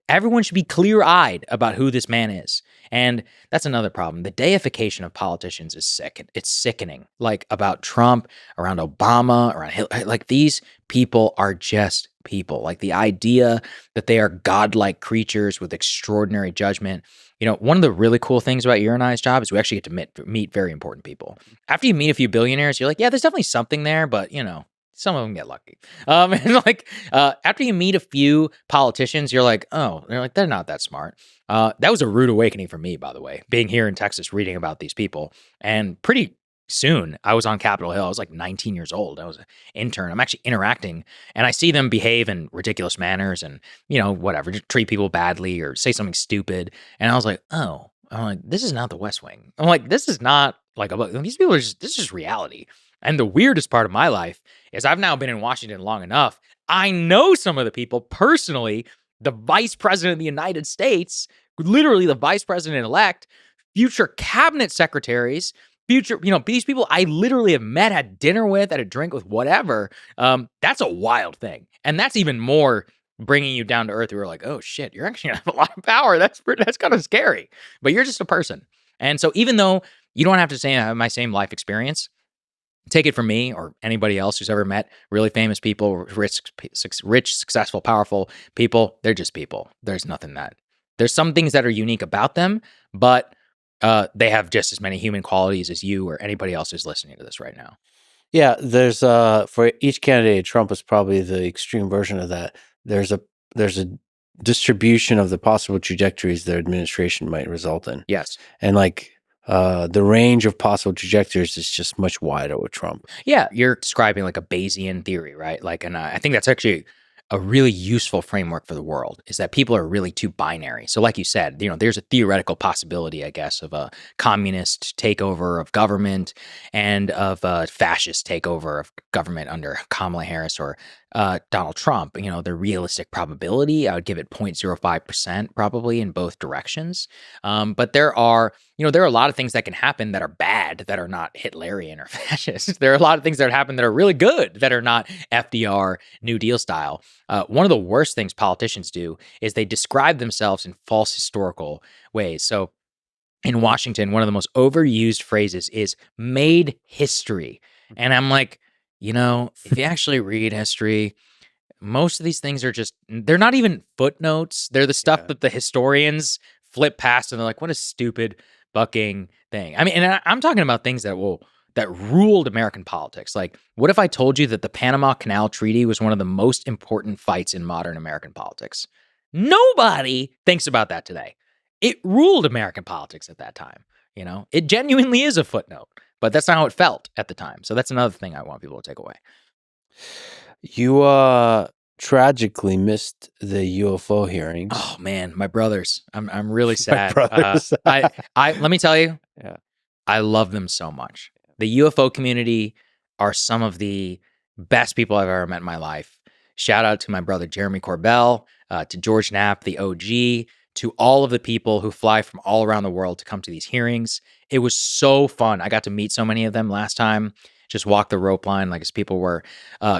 Everyone should be clear-eyed about who this man is. And that's another problem. The deification of politicians is sick. It's sickening. Like, about Trump, around Obama, around Hillary. Like, these people are just people. Like, the idea that they are godlike creatures with extraordinary judgment. One of the really cool things about your and I's job is we actually get to meet very important people. After you meet a few billionaires, you're like, yeah, there's definitely something there, but, some of them get lucky. After you meet a few politicians, you're like, oh, they're not that smart. That was a rude awakening for me, by the way, being here in Texas, reading about these people. And pretty soon I was on Capitol Hill. I was like 19 years old. I was an intern. I'm actually interacting, and I see them behave in ridiculous manners and, whatever, just treat people badly or say something stupid. And I was like, oh, this is not the West Wing. I'm like, this is not like, these people this is just reality. And the weirdest part of my life is I've now been in Washington long enough. I know some of the people personally, the vice president of the United States, literally the vice president-elect, future cabinet secretaries, these people I literally have met, had dinner with, had a drink with, whatever. That's a wild thing. And that's even more bringing you down to earth. We were like, oh shit, you're actually gonna have a lot of power. That's kind of scary, but you're just a person. And so even though you don't have to say I have my same life experience, take it from me or anybody else who's ever met really famous people, rich, successful, powerful people. They're just people. There's some things that are unique about them, but they have just as many human qualities as you or anybody else who's listening to this right now. Yeah, there's for each candidate, Trump is probably the extreme version of that. There's a distribution of the possible trajectories their administration might result in. Yes. And the range of possible trajectories is just much wider with Trump. Yeah, you're describing like a Bayesian theory, right? And I think that's actually a really useful framework for the world, is that people are really too binary. So like you said, there's a theoretical possibility, I guess, of a communist takeover of government and of a fascist takeover of government under Kamala Harris or Donald Trump. The realistic probability, I would give it 0.05% probably in both directions. But there are a lot of things that can happen that are bad, that are not Hitlerian or fascist. There are a lot of things that happen that are really good, that are not FDR, New Deal style. One of the worst things politicians do is they describe themselves in false historical ways. So in Washington, one of the most overused phrases is made history. And I'm like, if you actually read history, most of these things are they're not even footnotes. They're the stuff that the historians flip past and they're like, what a stupid fucking thing. I mean, and I'm talking about things that ruled American politics. Like, what if I told you that the Panama Canal Treaty was one of the most important fights in modern American politics? Nobody thinks about that today. It ruled American politics at that time. It genuinely is a footnote, but that's not how it felt at the time. So that's another thing I want people to take away. You tragically missed the UFO hearings. Oh man, my brothers. I'm really sad. My brothers. I let me tell you. Yeah. I love them so much. The UFO community are some of the best people I've ever met in my life. Shout out to my brother Jeremy Corbell, to George Knapp, the OG, to all of the people who fly from all around the world to come to these hearings. It was so fun. I got to meet so many of them last time. just walk the rope line, like as people were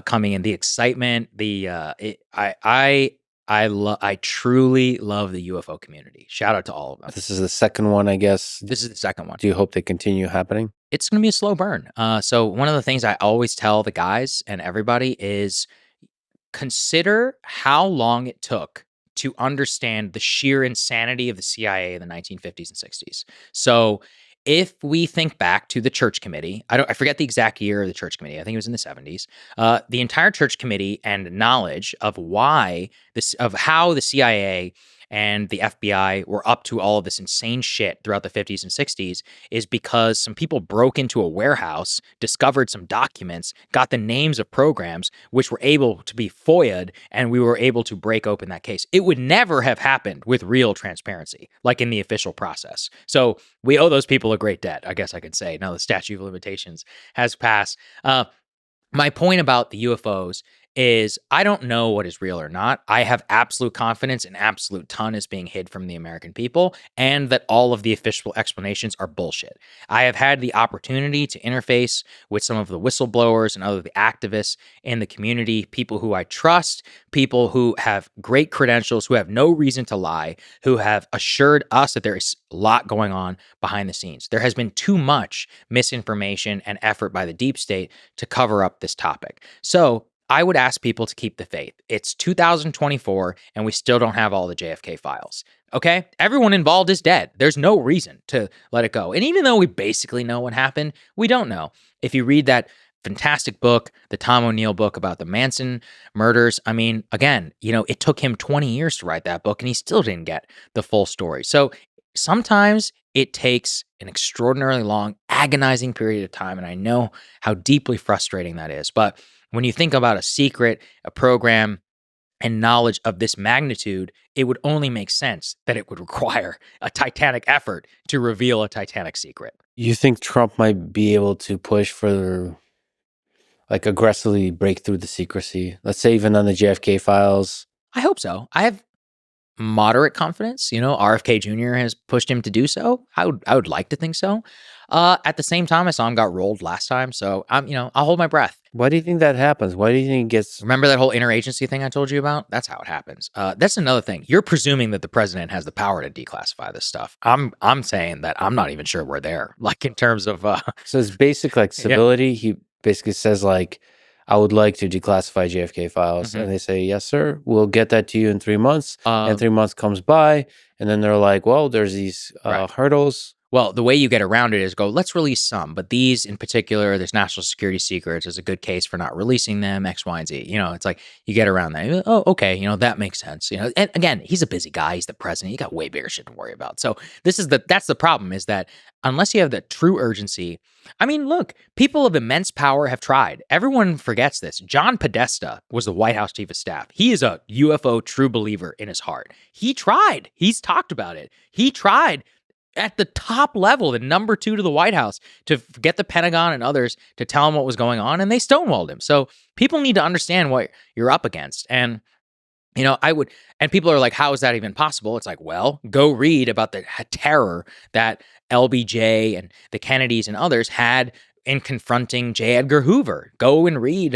coming in. The excitement, I truly love the UFO community. Shout out to all of them. This is the second one, I guess. This is the second one. Do you hope they continue happening? It's going to be a slow burn. So one of the things I always tell the guys and everybody is consider how long it took to understand the sheer insanity of the CIA in the 1950s and 60s. So if we think back to the Church Committee, I forget the exact year of the Church Committee. I think it was in the 70s. The entire Church Committee and knowledge of how the CIA and the FBI were up to all of this insane shit throughout the 50s and 60s is because some people broke into a warehouse, discovered some documents, got the names of programs, which were able to be FOIA'd, and we were able to break open that case. It would never have happened with real transparency, like in the official process. So we owe those people a great debt, I guess I could say. Now the statute of limitations has passed. My point about the UFOs is I don't know what is real or not. I have absolute confidence an absolute ton is being hid from the American people, and that all of the official explanations are bullshit. I have had the opportunity to interface with some of the whistleblowers and other the activists in the community, people who I trust, people who have great credentials, who have no reason to lie, who have assured us that there is a lot going on behind the scenes. There has been too much misinformation and effort by the deep state to cover up this topic. So I would ask people to keep the faith. It's 2024 and we still don't have all the JFK files. Okay? Everyone involved is dead. There's no reason to let it go. And even though we basically know what happened, we don't know. If you read that fantastic book, the Tom O'Neill book about the Manson murders, I mean, again, it took him 20 years to write that book and he still didn't get the full story. So sometimes it takes an extraordinarily long, agonizing period of time. And I know how deeply frustrating that is. But when you think about a secret, a program, and knowledge of this magnitude, it would only make sense that it would require a titanic effort to reveal a titanic secret. You think Trump might be able to push for, like, aggressively break through the secrecy? Let's say even on the JFK files. I hope so. I have moderate confidence. RFK Jr. has pushed him to do so. I would like to think so. At the same time, I saw him got rolled last time, so I'll hold my breath. Why do you think that happens? Why do you think it gets? Remember that whole interagency thing I told you about? That's how it happens. That's another thing. You're presuming that the president has the power to declassify this stuff. I'm saying that I'm not even sure we're there. Like in terms of So it's basic like civility. Yeah. He basically says like, I would like to declassify JFK files. Mm-hmm. And they say, yes, sir, we'll get that to you in 3 months. And 3 months comes by. And then they're like, well, there's these hurdles. Well, the way you get around it is go, let's release some. But these in particular, there's national security secrets. There's a good case for not releasing them, X, Y, and Z. It's like you get around that. Oh, okay. that makes sense. And again, he's a busy guy. He's the president. You got way bigger shit to worry about. So that's the problem is that unless you have the true urgency. I mean, look, people of immense power have tried. Everyone forgets this. John Podesta was the White House chief of staff. He is a UFO true believer in his heart. He tried. He's talked about it. He tried at the top level, the number 2 to the White House, to get the Pentagon and others to tell him what was going on, and they stonewalled him. So people need to understand what you're up against. And and people are like, how is that even possible? It's like, well, go read about the terror that LBJ and the Kennedys and others had in confronting J. Edgar Hoover. Go and read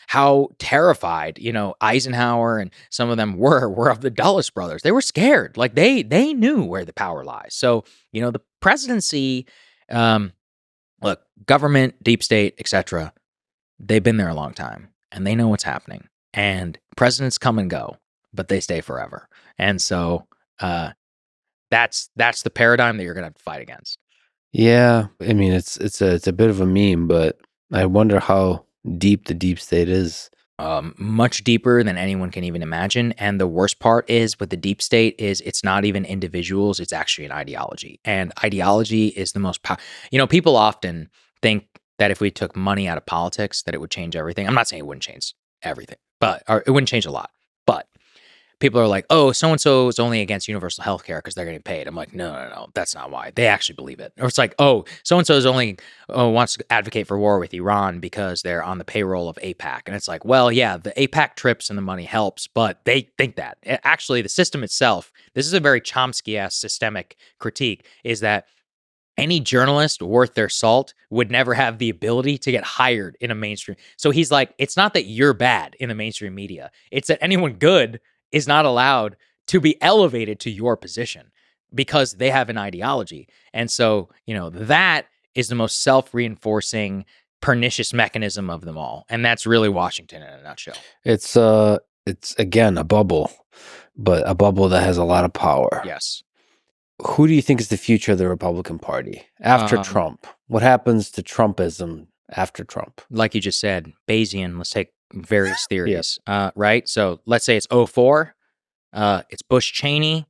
how terrified, Eisenhower and some of them were of the Dulles brothers. They were scared. Like they knew where the power lies. So, the presidency, look, government, deep state, etc., they've been there a long time and they know what's happening. And presidents come and go, but they stay forever. And so that's the paradigm that you're going to have to fight against. Yeah, I mean it's a bit of a meme, but I wonder how deep the deep state is. Much deeper than anyone can even imagine. And the worst part is with the deep state is it's not even individuals, it's actually an ideology. And ideology is the most people often think that if we took money out of politics, that it would change everything. I'm not saying it wouldn't change everything, or it wouldn't change a lot. But people are like, oh, so-and-so is only against universal health care because they're getting paid. I'm like, no, that's not why. They actually believe it. Or it's like, oh, so-and-so is only wants to advocate for war with Iran because they're on the payroll of AIPAC. And it's like, well, yeah, the AIPAC trips and the money helps, but they think that. Actually, the system itself, this is a very Chomsky-esque systemic critique, is that any journalist worth their salt would never have the ability to get hired in a mainstream. So he's like, it's not that you're bad in the mainstream media. It's that anyone good is not allowed to be elevated to your position because they have an ideology. And so, that is the most self-reinforcing, pernicious mechanism of them all. And that's really Washington in a nutshell. It's again a bubble, but a bubble that has a lot of power. Yes. Who do you think is the future of the Republican Party after Trump? What happens to Trumpism after Trump? Like you just said, Bayesian, let's take various theories, right? So let's say it's 04, it's Bush Cheney.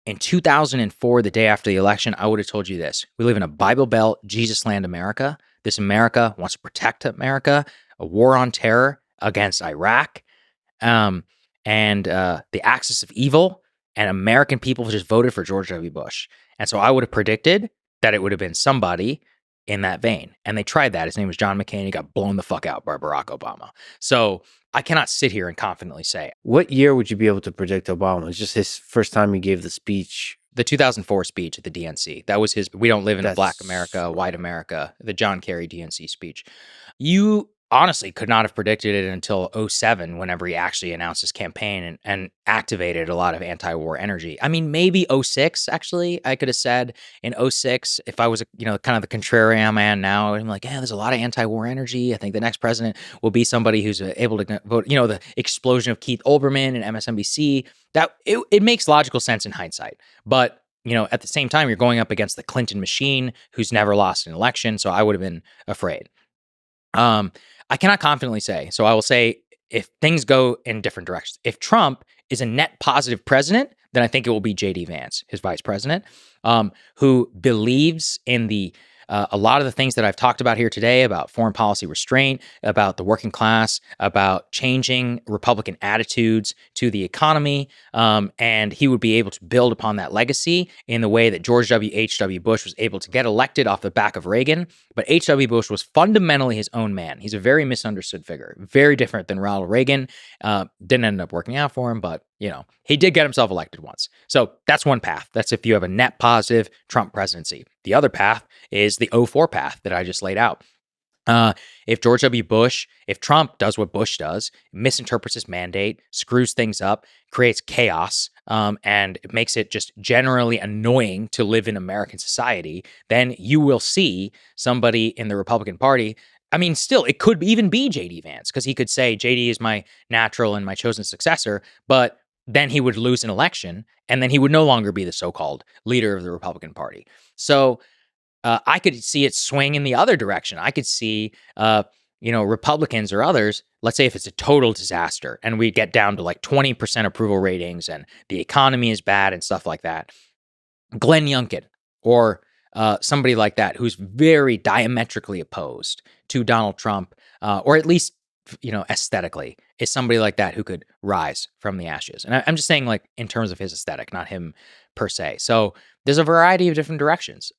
In 2004, the day after the election, I would have told you this. We live in a Bible Belt, Jesus land America. This America wants to protect America, a war on terror against Iraq, and the axis of evil, and American people just voted for George W. Bush. And so I would have predicted that it would have been somebody in that vein. And they tried that. His name was John McCain. He got blown the fuck out by Barack Obama. So I cannot sit here and confidently say. What year would you be able to predict Obama? It's just his first time he gave the speech. The 2004 speech at the DNC. That was his, we don't live in a black America, white America, the John Kerry DNC speech. You honestly could not have predicted it until 07, whenever he actually announced his campaign and activated a lot of anti-war energy. I mean, maybe 06, actually, I could have said in 06, if I was, kind of the contrarian man now, I'm like, yeah, there's a lot of anti-war energy. I think the next president will be somebody who's able to vote, the explosion of Keith Olbermann and MSNBC, that it makes logical sense in hindsight. But at the same time, you're going up against the Clinton machine, who's never lost an election. So I would have been afraid. I cannot confidently say. So I will say, if things go in different directions, if Trump is a net positive president, then I think it will be J.D. Vance, his vice president, who believes in a lot of the things that I've talked about here today about foreign policy restraint, about the working class, about changing Republican attitudes to the economy. And he would be able to build upon that legacy in the way that George H.W. Bush was able to get elected off the back of Reagan. But H.W. Bush was fundamentally his own man. He's a very misunderstood figure, very different than Ronald Reagan. Didn't end up working out for him, but he did get himself elected once. So that's one path. That's if you have a net positive Trump presidency. The other path is the 04 path that I just laid out. If George W. Bush, if Trump does what Bush does, misinterprets his mandate, screws things up, creates chaos, and it makes it just generally annoying to live in American society, then you will see somebody in the Republican Party. I mean, still, it could even be J.D. Vance, because he could say J.D. is my natural and my chosen successor, but then he would lose an election, and then he would no longer be the so-called leader of the Republican Party. So I could see it swing in the other direction. I could see, Republicans or others, let's say if it's a total disaster and we get down to like 20% approval ratings and the economy is bad and stuff like that, Glenn Youngkin or somebody like that who's very diametrically opposed to Donald Trump, or at least aesthetically, is somebody like that who could rise from the ashes. And I'm just saying, like, in terms of his aesthetic, not him per se. So there's a variety of different directions.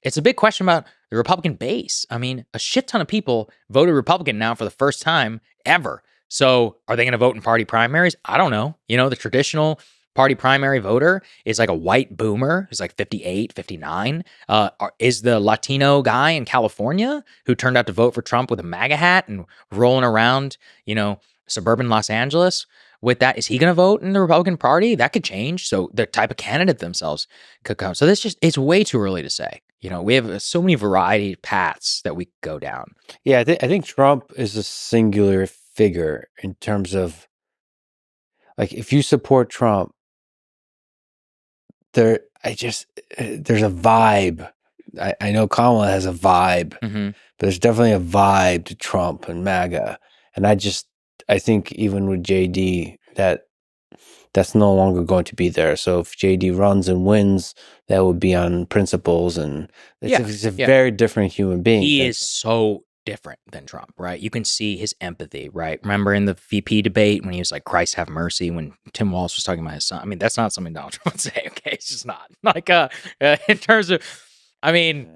It's a big question about the Republican base. I mean, a shit ton of people voted Republican now for the first time ever. So are they going to vote in party primaries? I don't know. The traditional party primary voter is like a white boomer who's like 58, 59. Is the Latino guy in California who turned out to vote for Trump with a MAGA hat and rolling around, suburban Los Angeles with that, is he going to vote in the Republican Party? That could change. So the type of candidate themselves could come. So it's way too early to say. We have so many variety paths that we could go down. Yeah, I think Trump is a singular figure in terms of, like, if you support Trump, there's a vibe. I know Kamala has a vibe, but there's definitely a vibe to Trump and MAGA. And I think even with JD, that's no longer going to be there. So if JD runs and wins, that would be on principles, and he's a very different human being. He is so different than Trump, right? You can see his empathy, right? Remember in the VP debate when he was like, Christ have mercy, when Tim Walz was talking about his son. I mean, that's not something Donald Trump would say, okay? It's just not. Like, in terms of, I mean,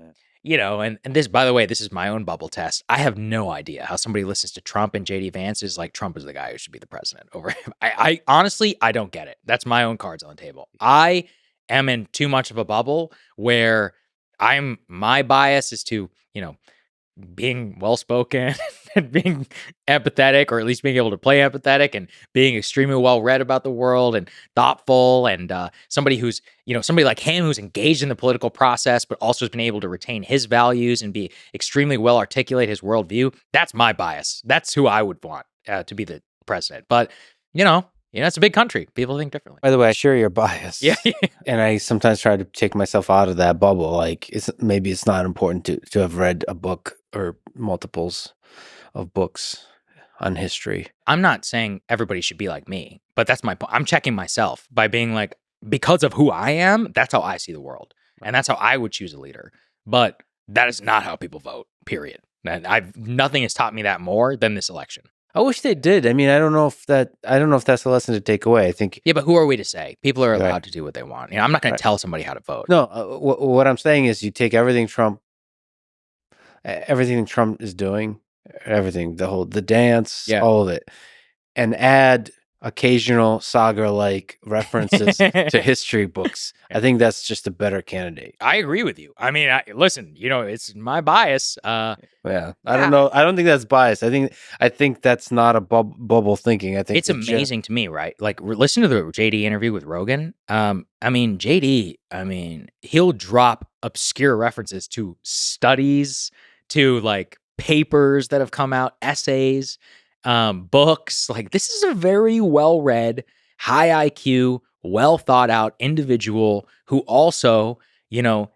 and this, by the way, this is my own bubble test. I have no idea how somebody listens to Trump and JD Vance is like, Trump is the guy who should be the president over him. I honestly, I don't get it. That's my own cards on the table. I am in too much of a bubble where my bias is to, being well-spoken and being empathetic, or at least being able to play empathetic, and being extremely well-read about the world and thoughtful, and somebody who's, somebody like him who's engaged in the political process, but also has been able to retain his values and be extremely well-articulate his worldview. That's my bias. That's who I would want to be the president. But, it's a big country. People think differently. By the way, I share your bias. Yeah. And I sometimes try to take myself out of that bubble. Like, maybe it's not important to have read a book or multiples of books on history. I'm not saying everybody should be like me, but that's my point. I'm checking myself by being like, because of who I am, that's how I see the world. And that's how I would choose a leader. But that is not how people vote, period. And nothing has taught me that more than this election. I wish they did. I mean, I don't know if that's a lesson to take away. I think. Yeah, but who are we to say? People are allowed to do what they want. I'm not going to tell somebody how to vote. No, what I'm saying is, you take everything Trump is doing, everything, the dance, all of it, and add occasional Saagar-like references to history books. I think that's just a better candidate. I agree with you. I mean, listen, it's my bias. I don't know. I don't think that's bias. I think that's not a bubble thinking. I think it's amazing to me, right? Like, listen to the JD interview with Rogan. JD, he'll drop obscure references to studies, to like papers that have come out, essays, books. Like, this is a very well-read, high IQ, well thought out individual who also,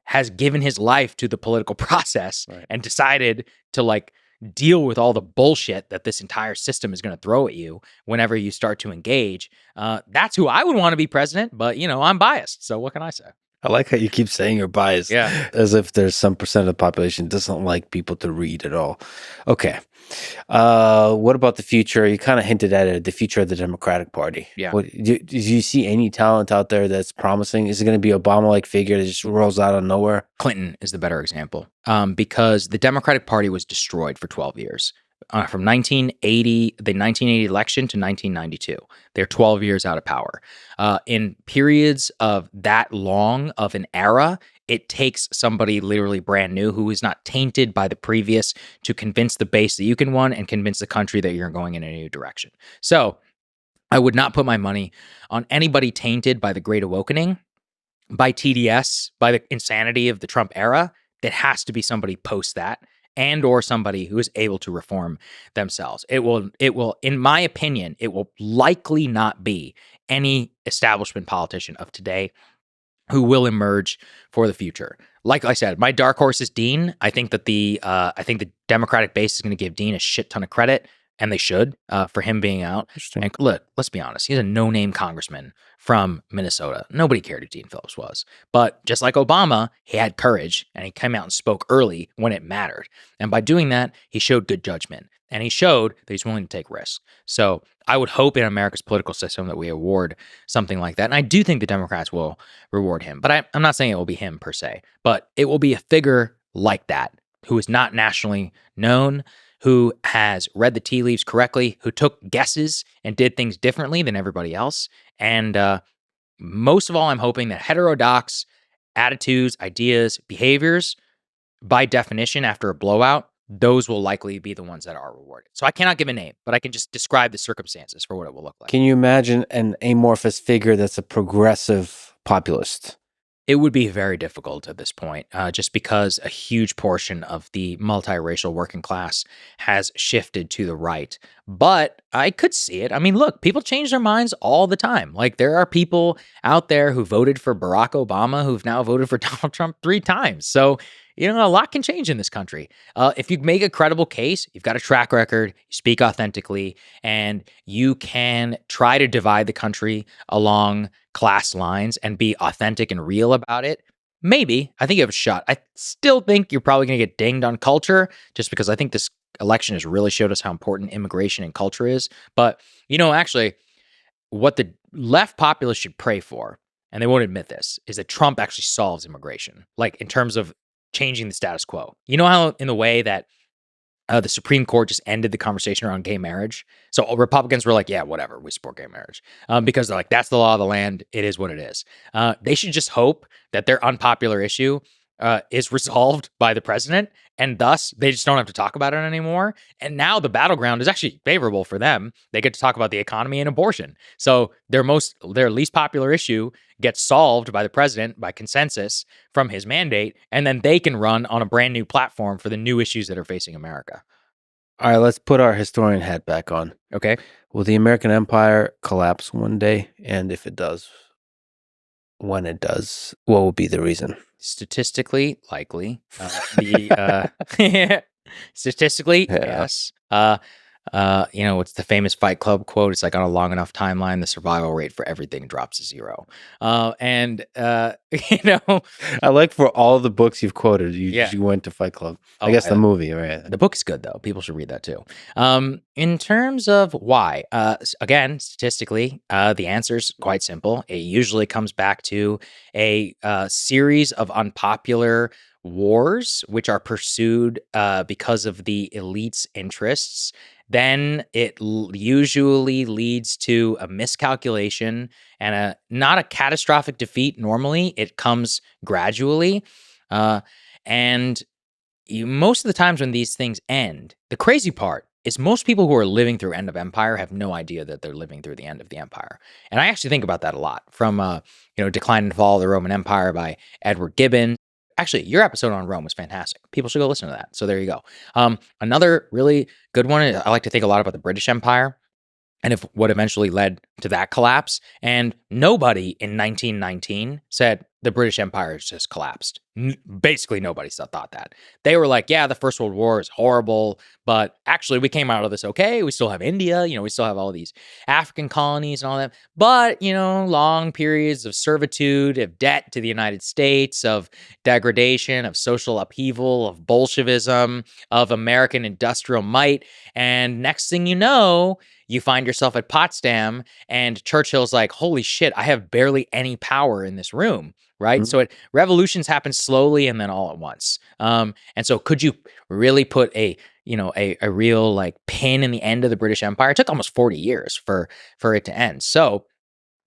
has given his life to the political process and decided to like deal with all the bullshit that this entire system is going to throw at you whenever you start to engage. That's who I would want to be president, but I'm biased. So what can I say? I like how you keep saying you're biased. Yeah. As if there's some percent of the population doesn't like people to read at all. Okay. What about the future? You kind of hinted at it, the future of the Democratic Party. Yeah. Do you see any talent out there that's promising? Is it going to be Obama-like figure that just rolls out of nowhere? Clinton is the better example, because the Democratic Party was destroyed for 12 years. From the 1980 election to 1992. They're 12 years out of power. In periods of that long of an era, it takes somebody literally brand new who is not tainted by the previous to convince the base that you can win and convince the country that you're going in a new direction. So I would not put my money on anybody tainted by the Great Awakening, by TDS, by the insanity of the Trump era. That has to be somebody post that, and or somebody who is able to reform themselves. It will, in my opinion, it will likely not be any establishment politician of today who will emerge for the future. Like I said, my dark horse is Dean. I think that the Democratic base is going to give Dean a shit ton of credit, and they should, for him being out. And look, let's be honest, he's a no-name congressman from Minnesota. Nobody cared who Dean Phillips was. But just like Obama, he had courage, and he came out and spoke early when it mattered. And by doing that, he showed good judgment, and he showed that he's willing to take risks. So I would hope in America's political system that we award something like that. And I do think the Democrats will reward him. But I'm not saying it will be him per se, but it will be a figure like that who is not nationally known, who has read the tea leaves correctly, who took guesses and did things differently than everybody else. And most of all, I'm hoping that heterodox attitudes, ideas, behaviors, by definition, after a blowout, those will likely be the ones that are rewarded. So I cannot give a name, but I can just describe the circumstances for what it will look like. Can you imagine an amorphous figure that's a progressive populist? It would be very difficult at this point, just because a huge portion of the multiracial working class has shifted to the right. But I could see it. I mean, look, people change their minds all the time. Like, there are people out there who voted for Barack Obama who've now voted for Donald Trump 3 times. So, a lot can change in this country. If you make a credible case, you've got a track record, you speak authentically, and you can try to divide the country along class lines and be authentic and real about it, maybe. I think you have a shot. I still think you're probably going to get dinged on culture, just because I think this election has really showed us how important immigration and culture is. But, actually, what the left populace should pray for, and they won't admit this, is that Trump actually solves immigration, like in terms of changing the status quo. You know how in the way that the Supreme Court just ended the conversation around gay marriage? So Republicans were like, yeah, whatever, we support gay marriage. Because they're like, that's the law of the land. It is what it is. They should just hope that their unpopular issue is resolved by the president, and thus they just don't have to talk about it anymore. And now the battleground is actually favorable for them. They get to talk about the economy and abortion. So their least popular issue gets solved by the president by consensus from his mandate, and then they can run on a brand new platform for the new issues that are facing America. All right, let's put our historian hat back on. Okay. Will the American empire collapse one day? And if it does, when it does, what will be the reason? Statistically, likely. Statistically, Yeah. yes. It's the famous Fight Club quote. It's like, on a long enough timeline, the survival rate for everything drops to 0. I like for all the books you've quoted, Yeah. you went to Fight Club. Oh, I guess the movie, right? The book is good, though. People should read that too. In terms of why, again, statistically, the answer is quite simple. It usually comes back to a series of unpopular wars, which are pursued because of the elite's interests. Then it usually leads to a miscalculation and not a catastrophic defeat. Normally, it comes gradually. And most of the times when these things end, the crazy part is most people who are living through end of empire have no idea that they're living through the end of the empire. And I actually think about that a lot from, Decline and Fall of the Roman Empire by Edward Gibbon. Actually, your episode on Rome was fantastic. People should go listen to that. So there you go. Another really good one, I like to think a lot about the British Empire and if what eventually led to that collapse. And nobody in 1919 said the British Empire has just collapsed. Basically, nobody thought that. They were like, yeah, the First World War is horrible, but actually we came out of this okay. We still have India, we still have all these African colonies and all that. But, long periods of servitude, of debt to the United States, of degradation, of social upheaval, of Bolshevism, of American industrial might. And next thing you know, you find yourself at Potsdam and Churchill's like, holy shit, I have barely any power in this room, right? Mm-hmm. So revolutions happen slowly and then all at once. And so could you really put a real like pin in the end of the British Empire? It took almost 40 years for it to end. So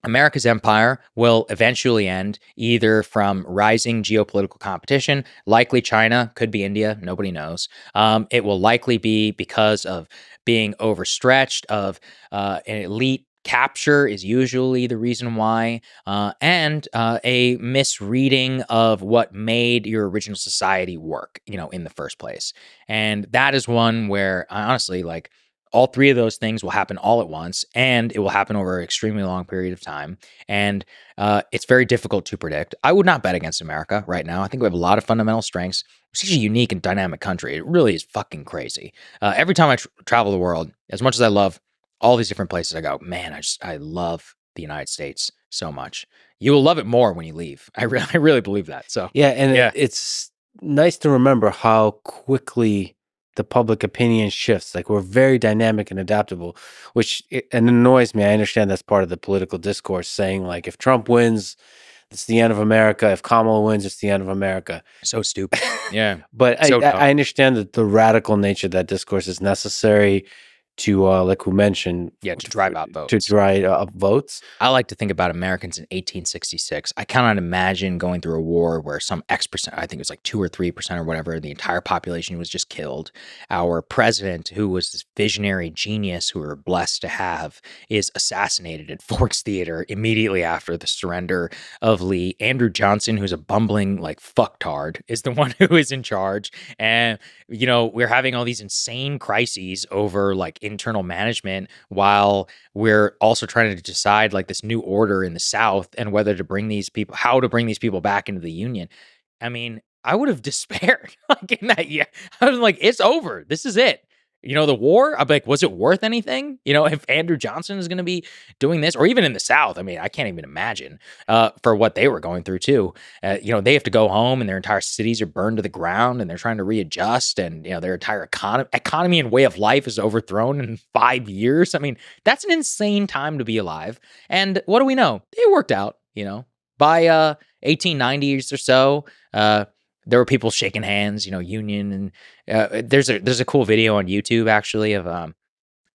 America's empire will eventually end either from rising geopolitical competition, likely China, could be India, nobody knows. It will likely be because of being overstretched, of an elite capture is usually the reason why, and a misreading of what made your original society work, in the first place. And that is one where I honestly like, all three of those things will happen all at once, and it will happen over an extremely long period of time. And it's very difficult to predict. I would not bet against America right now. I think we have a lot of fundamental strengths. We're such a unique and dynamic country. It really is fucking crazy. Every time I travel the world, as much as I love all these different places, I go, man, I love the United States so much. You will love it more when you leave. I really believe that. So yeah, and it's nice to remember how quickly the public opinion shifts. Like, we're very dynamic and adaptable, which and annoys me. I understand that's part of the political discourse, saying like, if Trump wins, it's the end of America. If Kamala wins, it's the end of America. So stupid. Yeah. But So I understand that the radical nature of that discourse is necessary to, like we mentioned, to drive out votes. To drive up votes. I like to think about Americans in 1866. I cannot imagine going through a war where some X percent, I think it was like 2 or 3% or whatever, the entire population was just killed. Our president, who was this visionary genius who we were blessed to have, is assassinated at Forks Theater immediately after the surrender of Lee. Andrew Johnson, who's a bumbling like fucktard, is the one who is in charge. And, we're having all these insane crises over like internal management while we're also trying to decide like this new order in the South and whether to bring these people, how to bring these people back into the Union. I mean, I would have despaired like in that year. I was like, it's over. This is it. The war, I'm like, was it worth anything? If Andrew Johnson is going to be doing this, or even in the South, I mean, I can't even imagine for what they were going through too. They have to go home and their entire cities are burned to the ground and they're trying to readjust and, their entire economy and way of life is overthrown in 5 years. I mean, that's an insane time to be alive. And what do we know? It worked out, by 1890s or so, there were people shaking hands, Union, and there's a cool video on YouTube actually of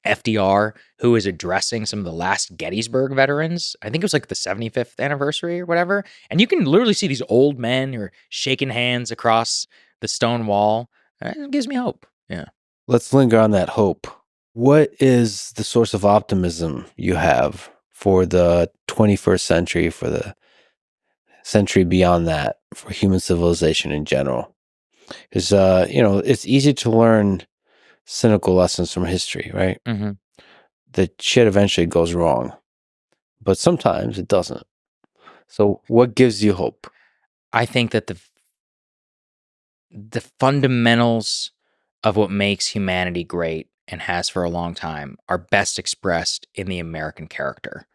FDR, who is addressing some of the last Gettysburg veterans. I think it was like the 75th anniversary or whatever. And you can literally see these old men who are shaking hands across the stone wall. It gives me hope. Yeah. Let's linger on that hope. What is the source of optimism you have for the 21st century, for the century beyond that, for human civilization in general? Because, it's easy to learn cynical lessons from history, right? Mm-hmm. The shit eventually goes wrong, but sometimes it doesn't. So what gives you hope? I think that the fundamentals of what makes humanity great and has for a long time are best expressed in the American character.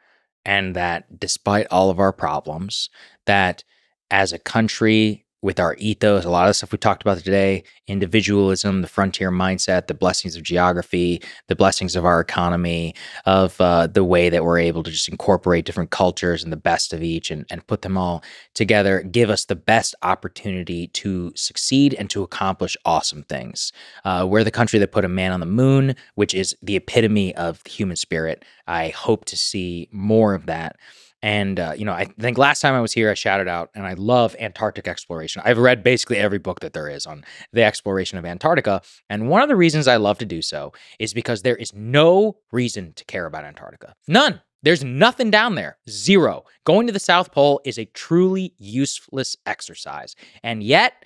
And that despite all of our problems, that as a country with our ethos, a lot of the stuff we talked about today, individualism, the frontier mindset, the blessings of geography, the blessings of our economy, of the way that we're able to just incorporate different cultures and the best of each and put them all together, give us the best opportunity to succeed and to accomplish awesome things. We're the country that put a man on the moon, which is the epitome of the human spirit. I hope to see more of that. And, I think last time I was here, I shouted out, and I love Antarctic exploration. I've read basically every book that there is on the exploration of Antarctica. And one of the reasons I love to do so is because there is no reason to care about Antarctica. None. There's nothing down there. Zero. Going to the South Pole is a truly useless exercise. And yet,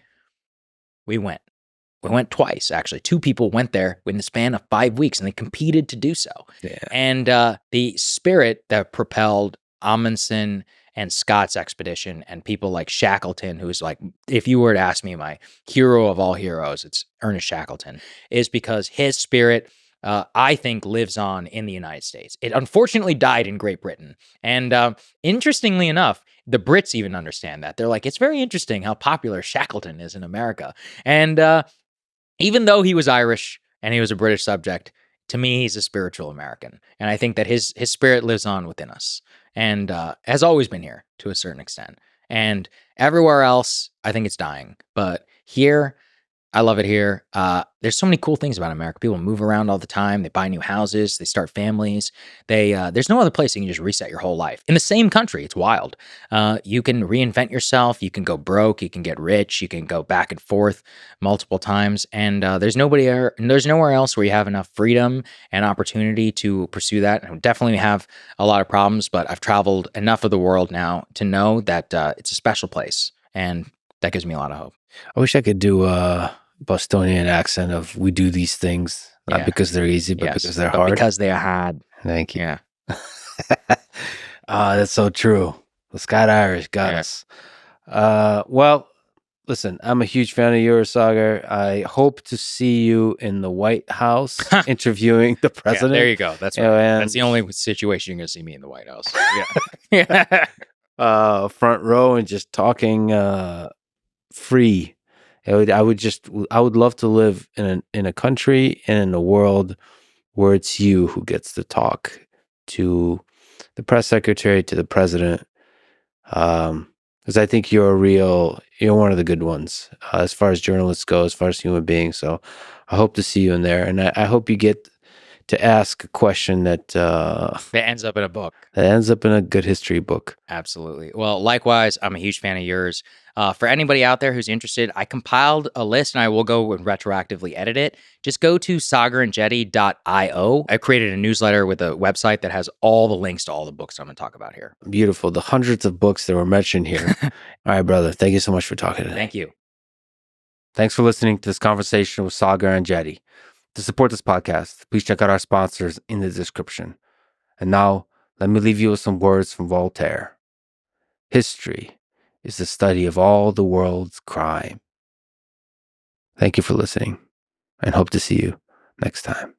we went. We went twice, actually. 2 people went there in the span of 5 weeks, and they competed to do so. Yeah. And the spirit that propelled Amundsen and Scott's expedition and people like Shackleton, who's like, if you were to ask me my hero of all heroes, it's Ernest Shackleton, is because his spirit, I think, lives on in the United States. It unfortunately died in Great Britain. And interestingly enough, the Brits even understand that. They're like, it's very interesting how popular Shackleton is in America. And even though he was Irish and he was a British subject, to me, he's a spiritual American. And I think that his spirit lives on within us and has always been here to a certain extent. And everywhere else, I think it's dying. But here, I love it here. There's so many cool things about America. People move around all the time. They buy new houses. They start families. There's no other place you can just reset your whole life. In the same country, it's wild. You can reinvent yourself. You can go broke. You can get rich. You can go back and forth multiple times. And there's nowhere else where you have enough freedom and opportunity to pursue that. And definitely have a lot of problems, but I've traveled enough of the world now to know that it's a special place. And that gives me a lot of hope. I wish I could do a Bostonian accent of we do these things, not because they're easy, but because they're hard. Because they are hard. Thank you. Yeah. That's so true. The Scots-Irish got us. Well, listen, I'm a huge fan of yours, Saagar. I hope to see you in the White House interviewing the president. There you go. That's right. That's the only situation you're going to see me in the White House. Yeah. Front row and just talking free. I would love to live in a country and in a world where it's you who gets to talk to the press secretary, to the president, because I think you're one of the good ones as far as journalists go, as far as human beings. So I hope to see you in there, and I hope you get to ask a question that ends up in a book. That ends up in a good history book. Absolutely. Well, likewise, I'm a huge fan of yours. For anybody out there who's interested, I compiled a list and I will go and retroactively edit it. Just go to SaagarEnjeti.io. I created a newsletter with a website that has all the links to all the books I'm going to talk about here. Beautiful. The hundreds of books that were mentioned here. All right, brother. Thank you so much for talking today. Thank you. Thanks for listening to this conversation with Saagar Enjeti. To support this podcast, please check out our sponsors in the description. And now, let me leave you with some words from Voltaire. History is the study of all the world's crime. Thank you for listening, and hope to see you next time.